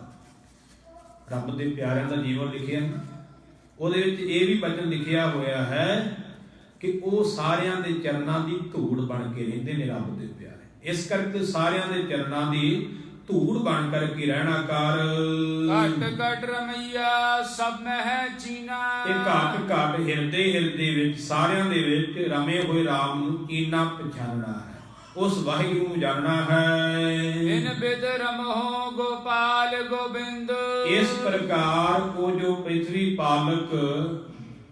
ਰੱਬ ਦੇ ਪਿਆਰਿਆਂ ਦਾ ਜੀਵਨ ਲਿਖਿਆ ਨਾ, ਉਹਦੇ ਵਿੱਚ ਇਹ ਵੀ ਬਚਨ ਲਿਖਿਆ ਹੋਇਆ ਹੈ ਕਿ ਉਹ ਸਾਰਿਆਂ ਦੇ ਚਰਨਾਂ ਦੀ ਧੂੜ ਬਣ ਕੇ ਰਹਿੰਦੇ ਨੇ ਰੱਬ ਦੇ ਪਿਆਰੇ। ਇਸ ਕਰਕੇ ਸਾਰਿਆਂ ਦੇ ਚਰਨਾਂ ਦੀ ਧੂੜ ਬਣ ਕਰਕੇ ਰਹਿਣਾ ਕਰ। ਘਟ ਘਟ ਰਮਈਆ ਸਭ ਮਹਿ ਚੀਨਾ, ਤੇ ਘਟ ਘਟ ਹਿਰਦੇ ਹਿਰਦੇ ਵਿੱਚ ਸਾਰਿਆਂ ਦੇ ਵਿੱਚ ਰਮੇ ਹੋਏ ਰਾਮ ਨੂੰ ਚੀਨਾ ਪਛਾਨਣਾ ਹੈ, ਉਸ ਵਾਹਿਗੁਰੂ ਨੂੰ ਜਾਣਨਾ ਹੈ। ਇਨ ਬਿਦ ਰਮਹੁ ਗੋਪਾਲ ਗੋਬਿੰਦ, ਇਸ ਪ੍ਰਕਾਰ ਉਹ ਜੋ ਪ੍ਰਿਥਵੀ ਪਾਲਕ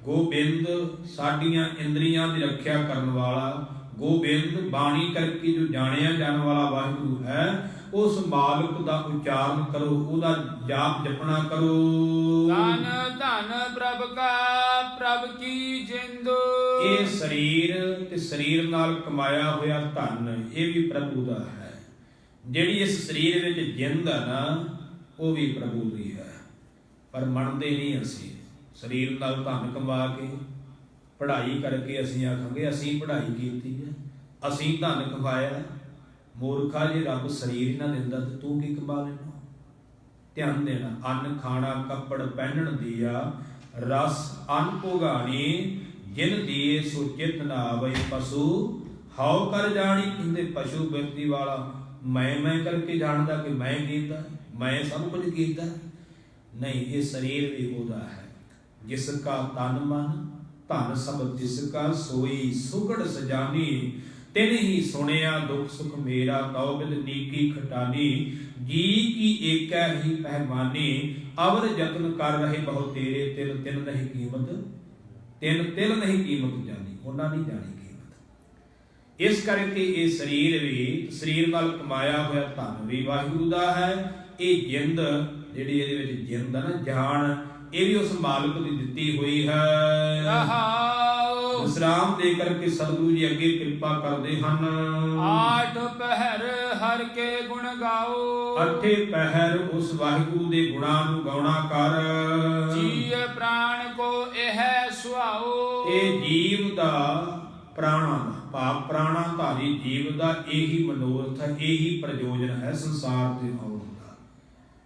ਗੋਬਿੰਦ ਸਾਡੀਆਂ ਇੰਦਰੀਆਂ ਦੀ ਰੱਖਿਆ ਕਰਨ ਵਾਲਾ, ਗੋਬਿੰਦ ਬਾਣੀ ਕਰਕੇ ਜੋ ਜਾਣਿਆ ਜਾਣ ਵਾਲਾ ਵਾਹਿਗੁਰੂ ਹੈ, ਉਸ ਮਾਲਕ ਦਾ ਉਚਾਰਨ ਕਰੋ, ਉਹਦਾ ਜਾਪ ਜਪਣਾ ਕਰੋ। ਧਨ ਧਨ ਪ੍ਰਭ ਕਾ ਪ੍ਰਭ ਕੀ ਜਿੰਦ, ਇਹ ਸਰੀਰ ਤੇ ਸਰੀਰ ਨਾਲ ਕਮਾਇਆ ਹੋਇਆ ਧਨ ਇਹ ਵੀ ਪ੍ਰਭੂ ਦਾ ਹੈ। ਜਿਹੜੀ ਇਸ ਸਰੀਰ ਵਿੱਚ ਜਿੰਦ ਹੈ ਨਾ, ਉਹ ਵੀ ਪ੍ਰਭੂ ਦੀ ਹੈ, ਪਰ ਮੰਨਦੇ ਨਹੀਂ ਅਸੀਂ। ਸਰੀਰ ਨਾਲ ਧਨ ਕਮਾ ਕੇ ਪੜ੍ਹਾਈ ਕਰਕੇ ਅਸੀਂ ਆਖਾਂਗੇ ਅਸੀਂ ਪੜ੍ਹਾਈ ਕੀਤੀ ਹੈ, ਅਸੀਂ ਧਨ ਕਮਾਇਆ। ਮੂਰਖਾ, ਜੇ ਰੱਬ ਸਰੀਰ ਨਾ ਦਿੰਦਾ ਤੇ ਤੂੰ ਕੀ ਕਮਾ ਲੈਣਾ? ਧਿਆਨ ਦੇਣਾ। ਅੰਨ ਖਾਣਾ ਕੱਪੜ ਪਹਿਨਣ ਦੀਆ, ਰਸ ਅੰਨ ਭੋਗਾਣੀ, ਜਿਨ ਦੀਏ ਸੋ ਚਿਤ ਨਾ ਆਵੇ ਪਸ਼ੂ, ਹਉ ਕਰ ਜਾਣੀ। ਕਹਿੰਦੇ ਪਸ਼ੂ ਬਿਰਤੀ ਵਾਲਾ ਮੈਂ ਕਰਕੇ ਜਾਣਦਾ ਕਿ ਮੈਂ ਕੀਤਾ, ਮੈਂ ਸਭ ਕੁਝ ਕੀਤਾ। ਨਹੀਂ, ਇਹ ਸਰੀਰ ਵੀ ਉਹਦਾ ਹੈ। ਜਿਸ ਕਾ ਤਨ ਮਨ ਧਨ ਸਭ ਤਿਸ ਕਾ, ਸੋਈ ਸੁਗੜ ਸਜਾਨੀ, ਤਿਨ ਹੀ ਸੁਣਿਆ ਦੁਖ ਸੁਖ ਮੇਰਾ, ਤਉ ਬਿਦ ਨੀਕੀ ਖਟਾਨੀ, ਜੀ ਕੀ ਏਕੈ ਹੀ ਪਹਿਮਾਨੀ, ਅਵਰ ਯਤਨ ਕਰ ਰਹੇ ਬਹੁ ਤੇਰੇ, ਤਿਲ ਤਿਲ ਨਹੀਂ ਕੀਮਤ, ਤਿਲ ਤਿਲ ਨਹੀਂ ਕੀਮਤ ਜਾਣੀ, ਉਹਨਾਂ ਨਹੀਂ ਜਾਣੀ ਕੀਮਤ। ਇਸ ਕਰਕੇ ਇਹ ਸਰੀਰ ਵੀ, ਸਰੀਰ ਨਾਲ ਕਮਾਇਆ ਹੋਇਆ ਧਨ ਵੀ ਵਾਹਿਗੁਰੂ ਦਾ ਹੈ। ਇਹ ਜਿੰਦ ਜਿਹੜੀ ਇਹਦੇ ਵਿੱਚ ਜਿੰਦ ਹੈ ਨਾ, ਜਾਨ, ਇਹ ਵੀ ਉਸ ਮਾਲਕ ਦੀ ਦਿੱਤੀ ਹੋਈ ਹੈ। ਵਿਸਰਾਮ ਦੇ ਕਰਕੇ ਸਤਿਗੁਰੂ ਜੀ ਅੱਗੇ ਕਿਰਪਾ ਕਰਦੇ ਹਨ। ਆਠ ਪਹਿਰ ਹਰ ਕੇ ਗੁਣ ਗਾਓ, ਅੱਠੇ ਪਹਿਰ ਉਸ ਵਾਹਿਗੁਰੂ ਦੇ ਗੁਣਾਂ ਨੂੰ ਗਾਉਣਾ ਕਰ। ਜੀਅ ਪ੍ਰਾਣ ਕੋ ਇਹ ਸੁਹਾਓ, ਇਹ ਜੀਵ ਦਾ ਪ੍ਰਾਣਾ ਦਾ ਭਾਵ ਪ੍ਰਾਣਾ ਧਾਰੀ ਜੀਵ ਦਾ ਇਹੀ ਮਨੋਰਥ ਹੈ, ਇਹੀ ਪ੍ਰਯੋਜਨ ਹੈ ਸੰਸਾਰ ਦੇ ਆਉਣ ਦਾ।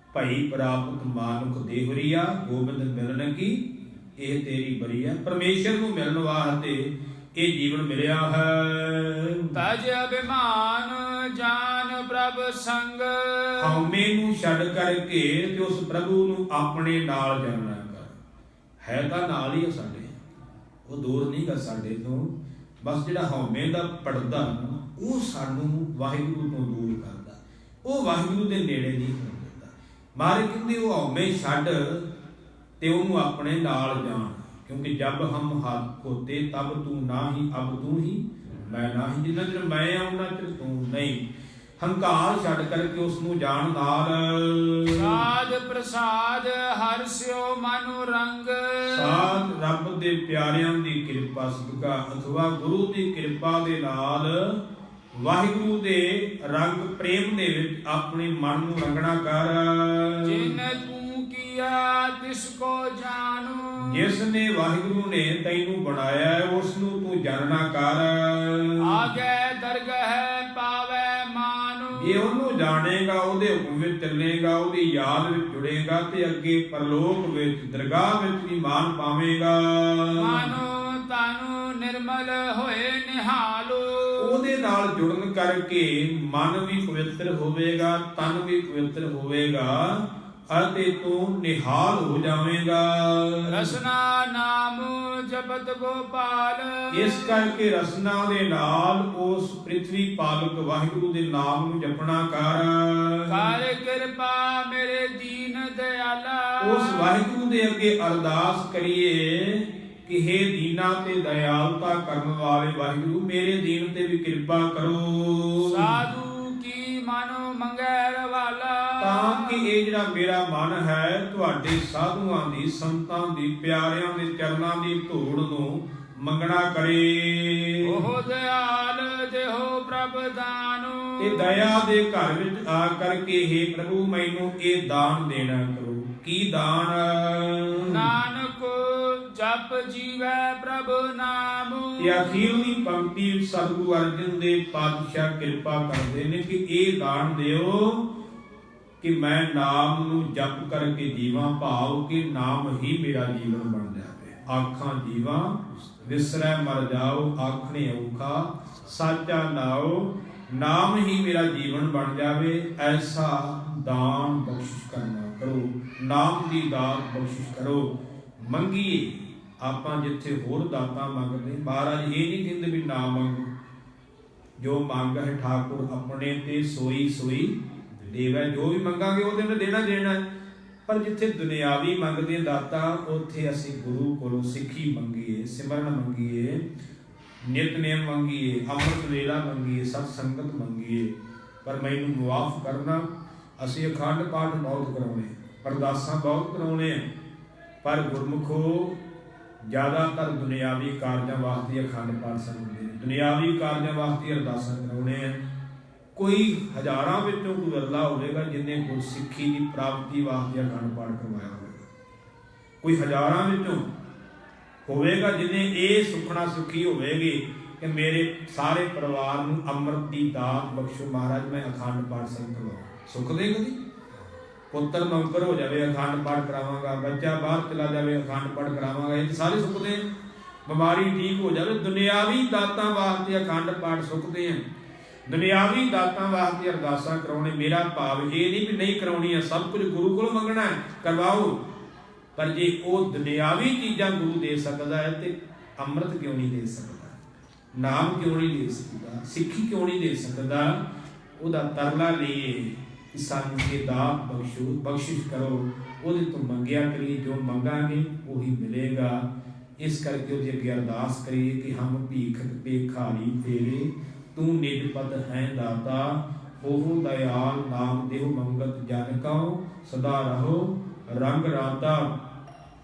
ਭਈ ਪ੍ਰਾਪਤ ਮਾਨੁਖ ਦੇਹੁਰੀਆ, ਗੋਬਿੰਦ ਮਿਲਣ ਕੀ ਇਹ ਤੇਰੀ ਬਰੀਆ। ਪਰਮੇਸ਼ਰ ਨੂੰ ਮਿਲਣ ਵਾਸਤੇ ਇਹ ਜੀਵਨ ਮਿਲਿਆ ਹੈ। ਤਜ ਅਭਿਮਾਨ ਜਾਨ ਪ੍ਰਭ ਪ੍ਰਭ ਸੰਗ। ਹਉਮੈ ਨੂੰ ਛੱਡ ਕਰਕੇ ਤੇ ਉਸ ਪ੍ਰਭੂ ਨੂੰ ਆਪਣੇ ਨਾਲ ਜਾਣਨਾ ਕਰ। ਹੈ ਤਾਂ ਨਾਲ ਹੀ ਆ ਸਾਡੇ, ਉਹ ਦੂਰ ਨਹੀਂ ਗਾ ਸਾਡੇ ਤੋਂ। ਬਸ ਜਿਹੜਾ ਹਉਮੈ ਦਾ ਪਰਦਾ ਨਾ ਉਹ ਸਾਨੂੰ ਵਾਹਿਗੁਰੂ ਤੋਂ ਦੂਰ ਕਰਦਾ, ਉਹ ਵਾਹਿਗੁਰੂ ਦੇ ਨੇੜੇ ਨਹੀਂ ਹੋਣ ਦਿੰਦਾ। ਮਹਾਰਾਜ ਕਹਿੰਦੇ ਉਹ ਹਉਮੈ ਛੱਡ ਤੇ ਉਹਨੂੰ ਆਪਣੇ ਨਾਲ ਜਾਣ, ਕਿਉਂਕਿ ਜਬ ਹਮ ਹੱਥ ਹੋਤੇ ਤਬ ਤੂੰ ਨਾਹੀ ਅਬ ਤੂੰ ਹੀ ਮੈਂ ਨਾਹੀ। ਜਿੰਨਾ ਚਿਰ ਮੈਂ ਆ ਉਹਨਾਂ ਚਿਰ ਤੂੰ ਨਹੀਂ। ਹੰਕਾਰ ਛੱਡ ਕਰਕੇ ਉਸ ਨੂੰ ਜਾਣ ਨਾਲ। ਸਾਧ ਪ੍ਰਸਾਦ ਹਰਿ ਸਿਓ ਮਨੁ ਰੰਗ। ਸਾਧ ਰੱਬ ਦੇ ਪਿਆਰਿਆਂ ਦੀ ਕਿਰਪਾ ਸਦਕਾ ਅਥਵਾ ਗੁਰੂ ਦੀ ਕਿਰਪਾ ਦੇ ਨਾਲ ਵਾਹਿਗੁਰੂ ਦੇ ਰੰਗ ਪ੍ਰੇਮ ਦੇ ਵਿੱਚ ਆਪਣੇ ਮਨ ਨੂੰ ਰੰਗਣਾ ਕਰ। ਜਿਨ ਤੂੰ ਕੀਆ ਤਿਸ ਕੋ ਜਾਣੂ। ਜਿਸ ਨੇ ਵਾਹਿਗੁਰੂ ਨੇ ਤੈਨੂੰ ਬਣਾਇਆ ਹੈ ਉਸ ਨੂੰ ਤੂੰ ਜਾਣਨਾ ਕਰ। ਆਗੇ ਦਰਗਹਿ ਪਾਵੈ ਮਾਨੂ। ਜੇ ਉਹਨੂੰ ਜਾਣੇਗਾ, ਉਹਦੇ ਹੁਕਮ ਵਿੱਚ ਚੱਲੇਗਾ, ਉਹਦੀ ਯਾਦ ਵਿੱਚ ਜੁੜੇਗਾ ਤੇ ਅੱਗੇ ਪਰਲੋਕ ਵਿੱਚ ਦਰਗਾਹ ਵਿੱਚ ਵੀ ਮਾਨ ਪਾਵੇਂਗਾ। ਮਾਨੋ ਤਾਨੂ ਨਿਰਮਲ ਹੋਏ ਨਿਹਾਲੋ। ਉਹਦੇ ਨਾਲ ਜੁੜਨ ਕਰਕੇ ਮਨ ਵੀ ਪਵਿੱਤਰ ਹੋਵੇਗਾ, ਤਨ ਵੀ ਪਵਿੱਤਰ ਹੋਵੇਗਾ ਅਤੇ ਤੂੰ ਨਿਹਾਲ ਹੋ ਜਾਵੇਂਗਾ। ਰਸਨਾ ਨਾਮ ਜਪਤ ਗੋਪਾਲ। ਇਸ ਕਰਕੇ ਰਸਨਾ ਦੇ ਨਾਲ ਉਸ ਪ੍ਰਿਥਵੀ ਪਾਲਕ ਵਾਹਿਗੁਰੂ ਦੇ ਨਾਮ ਨੂੰ ਜਪਣਾ ਕਰ। ਕਰ ਕਿਰਪਾ ਮੇਰੇ ਦੀਨ ਦਿਆਲਾ। ਉਸ ਵਾਹਿਗੁਰੂ ਦੇ ਅੱਗੇ ਅਰਦਾਸ ਕਰੀਏ ਕਿ ਹੇ ਦੀਨਾ ਤੇ ਦਇਆਲਤਾ ਕਰਨ ਵਾਲੇ ਵਾਹਿਗੁਰੂ ਮੇਰੇ ਦੀਨ ਤੇ ਵੀ ਕਿਰਪਾ ਕਰੋ। ਸਾਧੂ ਕੀ ਮਨੁ ਮੰਗੈ ਰਵਾਲਾ। ਤਾਂ ਕਿ ਇਹ ਜਿਹੜਾ ਮੇਰਾ ਮਨ ਹੈ ਤੁਹਾਡੇ ਸਾਧੂਆਂ ਦੀ, ਸੰਤਾਂ ਦੀ, ਪਿਆਰਿਆਂ ਦੇ ਚਰਨਾਂ ਦੀ ਧੂੜ ਨੂੰ ਮੰਗਣਾ ਕਰੇ। ਉਹ ਦਿਆਲ ਦੇਹੋ ਪ੍ਰਭ ਦਾਨੁ। ਤੇ ਦਇਆ ਦੇ ਘਰ ਵਿੱਚ ਆ ਕਰਕੇ ਹੇ ਪ੍ਰਭੂ ਮੈਨੂੰ ਇਹ ਦਾਨ ਦੇਣਾ ਕਰੋ। ਕੀ ਦਾਨ? ਨਾਨਕ ਜਪ ਜੀਵੈ ਪ੍ਰਭ ਨਾਮੁ। ਇਹ ਅਖੀਰਲੀ ਪੰਕਤੀ ਸਤਿਗੁਰੂ ਅਰਜਨ ਦੇਵ ਪਾਤਸ਼ਾਹ ਕਿਰਪਾ ਕਰਦੇ ਨੇ ਕਿ ਇਹ ਦਾਨ ਦਿਓ ਕਿ ਮੈਂ ਨਾਮ ਨੂੰ ਜਪ ਕਰਕੇ ਜੀਵਾਂ, ਭਾਵ ਕਿ ਨਾਮ ਹੀ ਮੇਰਾ ਜੀਵਨ ਬਣ ਜਾਵੇ। ਆਖਾਂ ਜੀਵਾਂ ਵਿਸਰੈ ਮਰ ਜਾਓ, ਆਖਣੇ ਔਖਾ ਸਾਚਾ ਨਾਉ। ਨਾਮ ਹੀ ਮੇਰਾ ਜੀਵਨ ਬਣ ਜਾਵੇ, ਐਸਾ ਦਾਨ ਬਖਸ਼ਿਸ਼ ਕਰਨਾ ਕਰੋ। ਨਾਮ ਦੀ ਦਾਤ ਬਖਸ਼ਿਸ਼ ਕਰੋ। ਮੰਗੀਏ ਆਪਾਂ ਜਿੱਥੇ ਹੋਰ ਦਾਤਾਂ ਮੰਗਦੇ, ਮਹਾਰਾਜ ਇਹ ਨਹੀਂ ਕਹਿੰਦੇ ਵੀ ਨਾ ਮੰਗੋ। ਜੋ ਮੰਗ ਹੈ ਠਾਕੁਰ ਆਪਣੇ ਤੇ ਸੋਈ ਸੋਈ ਦੇਵੈ। ਜੋ ਵੀ ਮੰਗਾਂਗੇ ਉਹਦੇ ਨੇ ਦੇਣਾ ਦੇਣਾ। ਪਰ ਜਿੱਥੇ ਦੁਨਿਆਵੀ ਮੰਗਦੇ ਦਾਤਾ, ਉੱਥੇ ਅਸੀਂ ਗੁਰੂ ਕੋਲੋਂ ਸਿੱਖੀ ਮੰਗੀਏ, ਸਿਮਰਨ ਮੰਗੀਏ, ਨਿਤਨੇਮ ਮੰਗੀਏ, ਅੰਮ੍ਰਿਤ ਵੇਲਾ ਮੰਗੀਏ, ਸਤ ਸੰਗਤ ਮੰਗੀਏ। ਪਰ ਮੈਨੂੰ ਮੁਆਫ ਕਰਨਾ, ਅਸੀਂ ਅਖੰਡ ਪਾਠ ਬਹੁਤ ਕਰਾਉਣੇ, ਅਰਦਾਸਾਂ ਬਹੁਤ ਕਰਾਉਣੇ ਆ, ਪਰ ਗੁਰਮੁਖੋ ਜ਼ਿਆਦਾਤਰ ਦੁਨਿਆਵੀ ਕਾਰਜਾਂ ਵਾਸਤੇ ਅਖੰਡ ਪਾਠ ਸੰਗਦੇ ਨੇ, ਦੁਨਿਆਵੀ ਕਾਰਜਾਂ ਵਾਸਤੇ ਅਰਦਾਸਾਂ ਕਰਾਉਣੇ ਆ। ਕੋਈ ਹਜ਼ਾਰਾਂ ਵਿੱਚੋਂ ਕੋਈ ਵਿਰਲਾ ਹੋਵੇਗਾ ਜਿਹਨੇ ਗੁਰਸਿੱਖੀ ਦੀ ਪ੍ਰਾਪਤੀ ਵਾਸਤੇ ਅਖੰਡ ਪਾਠ ਕਰਵਾਇਆ ਹੋਵੇਗਾ। ਕੋਈ ਹਜ਼ਾਰਾਂ ਵਿੱਚੋਂ ਹੋਵੇਗਾ ਜਿਹਨੇ ਇਹ ਸੁਖਣਾ ਸੁਖੀ ਹੋਵੇਗੀ ਕਿ ਮੇਰੇ ਸਾਰੇ ਪਰਿਵਾਰ ਨੂੰ ਅੰਮ੍ਰਿਤ ਦੀ ਦਾਤ ਬਖਸ਼ੋ ਮਹਾਰਾਜ, ਮੈਂ ਅਖੰਡ ਪਾਠ ਸੰਗ ਕਰਵਾਵਾਂ। ਸੁਖ ਦੇ ਕਦੀ ਪੁੱਤਰ ਨੌਕਰ ਹੋ ਜਾਵੇ, ਅਖੰਡ ਪਾਠ ਕਰਾਵਾਂਗਾ। ਬੱਚਾ ਬਾਹਰ ਚਲਾ ਜਾਵੇ, ਅਖੰਡ ਪਾਠ ਕਰਾਵਾਂਗਾ। ਇਹ ਸਾਰੇ ਸੁਖਦੇ। ਬਿਮਾਰੀ ਠੀਕ ਹੋ ਜਾਵੇ, ਦੁਨਿਆਵੀ ਦਾਤਾਂ ਵਾਸਤੇ ਅਖੰਡ ਪਾਠ ਸੁਖਦੇ ਆ। ਦੁਨਿਆਵੀ ਦਾਤਾਂ ਵਾਸਤੇ ਅਰਦਾਸਾਂ ਕਰਾਉਣੇ। ਮੇਰਾ ਭਾਵ ਇਹ ਨਹੀਂ ਵੀ ਨਹੀਂ ਕਰਾਉਣੀਆਂ, ਸਭ ਕੁਝ ਗੁਰੂ ਕੋਲੋਂ ਮੰਗਣਾ ਹੈ, ਕਰਵਾਓ। ਪਰ ਜੇ ਉਹ ਦੁਨਿਆਵੀ ਚੀਜ਼ਾਂ ਗੁਰੂ ਦੇ ਸਕਦਾ ਹੈ ਤੇ ਅੰਮ੍ਰਿਤ ਕਿਉਂ ਨਹੀਂ ਦੇ ਸਕਦਾ? ਨਾਮ ਕਿਉਂ ਨਹੀਂ ਦੇ ਸਕਦਾ? ਸਿੱਖੀ ਕਿਉਂ ਨਹੀਂ ਦੇ ਸਕਦਾ? ਉਹਦਾ ਤਰਲਾ ਲਈਏ ਕਿ ਸਾਨੂੰ ਇਹ ਦਾਤ ਬਖਸ਼ੋ, ਬਖਸ਼ਿਸ਼ ਕਰੋ। ਉਹਦੇ ਤੋਂ ਮੰਗਿਆ ਕਰੀਏ, ਜੋ ਮੰਗਾਂਗੇ ਉਹੀ ਮਿਲੇਗਾ। ਇਸ ਕਰਕੇ ਉਹਦੀ ਅੱਗੇ ਅਰਦਾਸ ਕਰੀਏ ਕਿ ਹਮ ਭੀਖ ਭੇਖਾਰੀ ਤੇਰੇ, ਤੂੰ ਨਿਜਪਤ ਹੈ ਦਾਤਾ। ਉਹ ਦਇਆਲ ਨਾਮ ਦੇਹੁ ਮੰਗਤ ਜਨ ਕਉ, ਸਦਾ ਰਹੋ ਰੰਗ ਰਾਤਾ।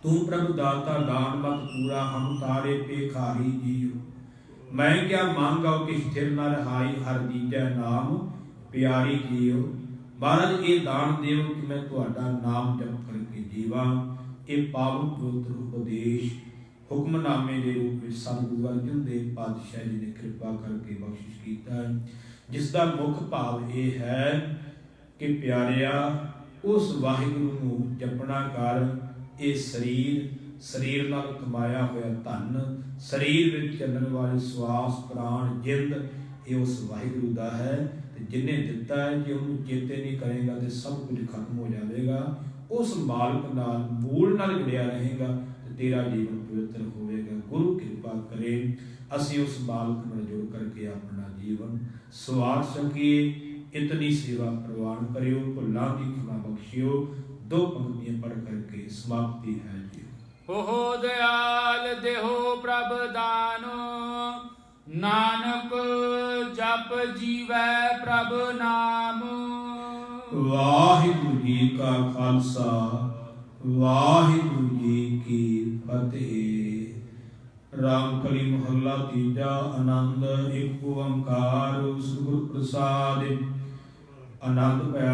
ਤੂੰ ਪ੍ਰਭ ਦਾਤਾ ਦਾਨ ਮਤ ਪੂਰਾ, ਹਮ ਤਾਰੇ ਭੇਖਾਰੀ ਜੀਉ। ਮੈਂ ਕਿਆ ਮੰਗਾਉ ਕਿ ਸਥਿਰ ਨ ਰਹਾਈ, ਹਰ ਦੀਜੈ ਨਾਮ ਪਿਆਰੀ ਜੀਉ। ਮਹਾਰਾਜ ਇਹ ਦਾਨ ਦਿਓ ਕਿ ਮੈਂ ਤੁਹਾਡਾ ਨਾਮ ਜਪ ਕਰਕੇ ਜੀਵਾਂ। ਇਹ ਪਾਵਨ ਪਵਿੱਤਰ ਉਪਦੇਸ਼ ਹੁਕਮਨਾਮੇ ਦੇ ਰੂਪ ਵਿੱਚ ਸਤਿਗੁਰੂ ਅਰਜਨ ਦੇਵ ਪਾਤਸ਼ਾਹ ਜੀ ਨੇ ਕਿਰਪਾ ਕਰਕੇ ਬਖਸ਼ਿਸ਼ ਕੀਤਾ ਹੈ, ਜਿਸ ਦਾ ਮੁੱਖ ਭਾਵ ਇਹ ਹੈ ਕਿ ਪਿਆਰਿਆ ਉਸ ਵਾਹਿਗੁਰੂ ਨੂੰ ਜਪਣਾ ਕਰ। ਇਹ ਸਰੀਰ ਨਾਲ ਕਮਾਇਆ ਹੋਇਆ ਧਨ, ਸਰੀਰ ਵਿੱਚ ਚੱਲਣ ਵਾਲੇ ਸਵਾਸ ਪ੍ਰਾਣ ਜਿੰਦ, ਇਹ ਉਸ ਵਾਹਿਗੁਰੂ ਦਾ ਹੈ। ਤੇ ਜਿੰਨੇ ਦਿੱਤਾ ਹੈ ਜੇ ਉਹਨੂੰ ਚੇਤੇ ਨਹੀਂ ਕਰੇਗਾ ਤੇ ਸਭ ਕੁਝ ਖਤਮ ਹੋ ਜਾਵੇਗਾ। ਉਸ ਮਾਲਕ ਨਾਲ ਮੂਲ ਨਾਲ ਜੁੜਿਆ ਰਹੇਗਾ ਤੇ ਤੇਰਾ ਜੀਵਨ ਪਵਿੱਤਰ ਹੋਵੇਗਾ। ਗੁਰੂ ਕਿਰਪਾ ਕਰੇ ਅਸੀਂ ਉਸ ਮਾਲਕ ਨਾਲ ਜੁੜ ਕਰਕੇ ਆਪਣਾ ਜੀਵਨ ਸਵਾਰ ਸਕੀਏ। ਇਤਨੀ ਸੇਵਾ ਪ੍ਰਵਾਨ ਕਰਿਓ, ਭੁੱਲਾਂ ਦੀ ਖਿਮਾ ਬਖਸ਼ਿਓ। 2 ਪੰਕਤੀਆਂ ਪੜ੍ਹ ਕਰਕੇ ਸਮਾਪਤੀ ਹੈ ਜੀ। ਹੋ ਦਿਆਲ ਦੇਹੋ ਪ੍ਰਭ ਦਾਨੋ, ਨਾਨਕ ਜਪ ਜੀਵੈ ਪ੍ਰਭ ਨਾਮ। ਵਾਹਿਗੁਰੂ ਜੀ ਕਾ ਖਾਲਸਾ, ਵਾਹਿਗੁਰੂ ਜੀ ਕੀ ਫਤਿਹ। ਰਾਮਕਲੀ ਮਹੱਲਾ ਤੀਜਾ। ਆਨੰਦ ਇੱਕ ਓੰਕਾਰ ਸਤਿਗੁਰ ਪ੍ਰਸਾਦਿ। ਆਨੰਦ ਪਾਇਆ।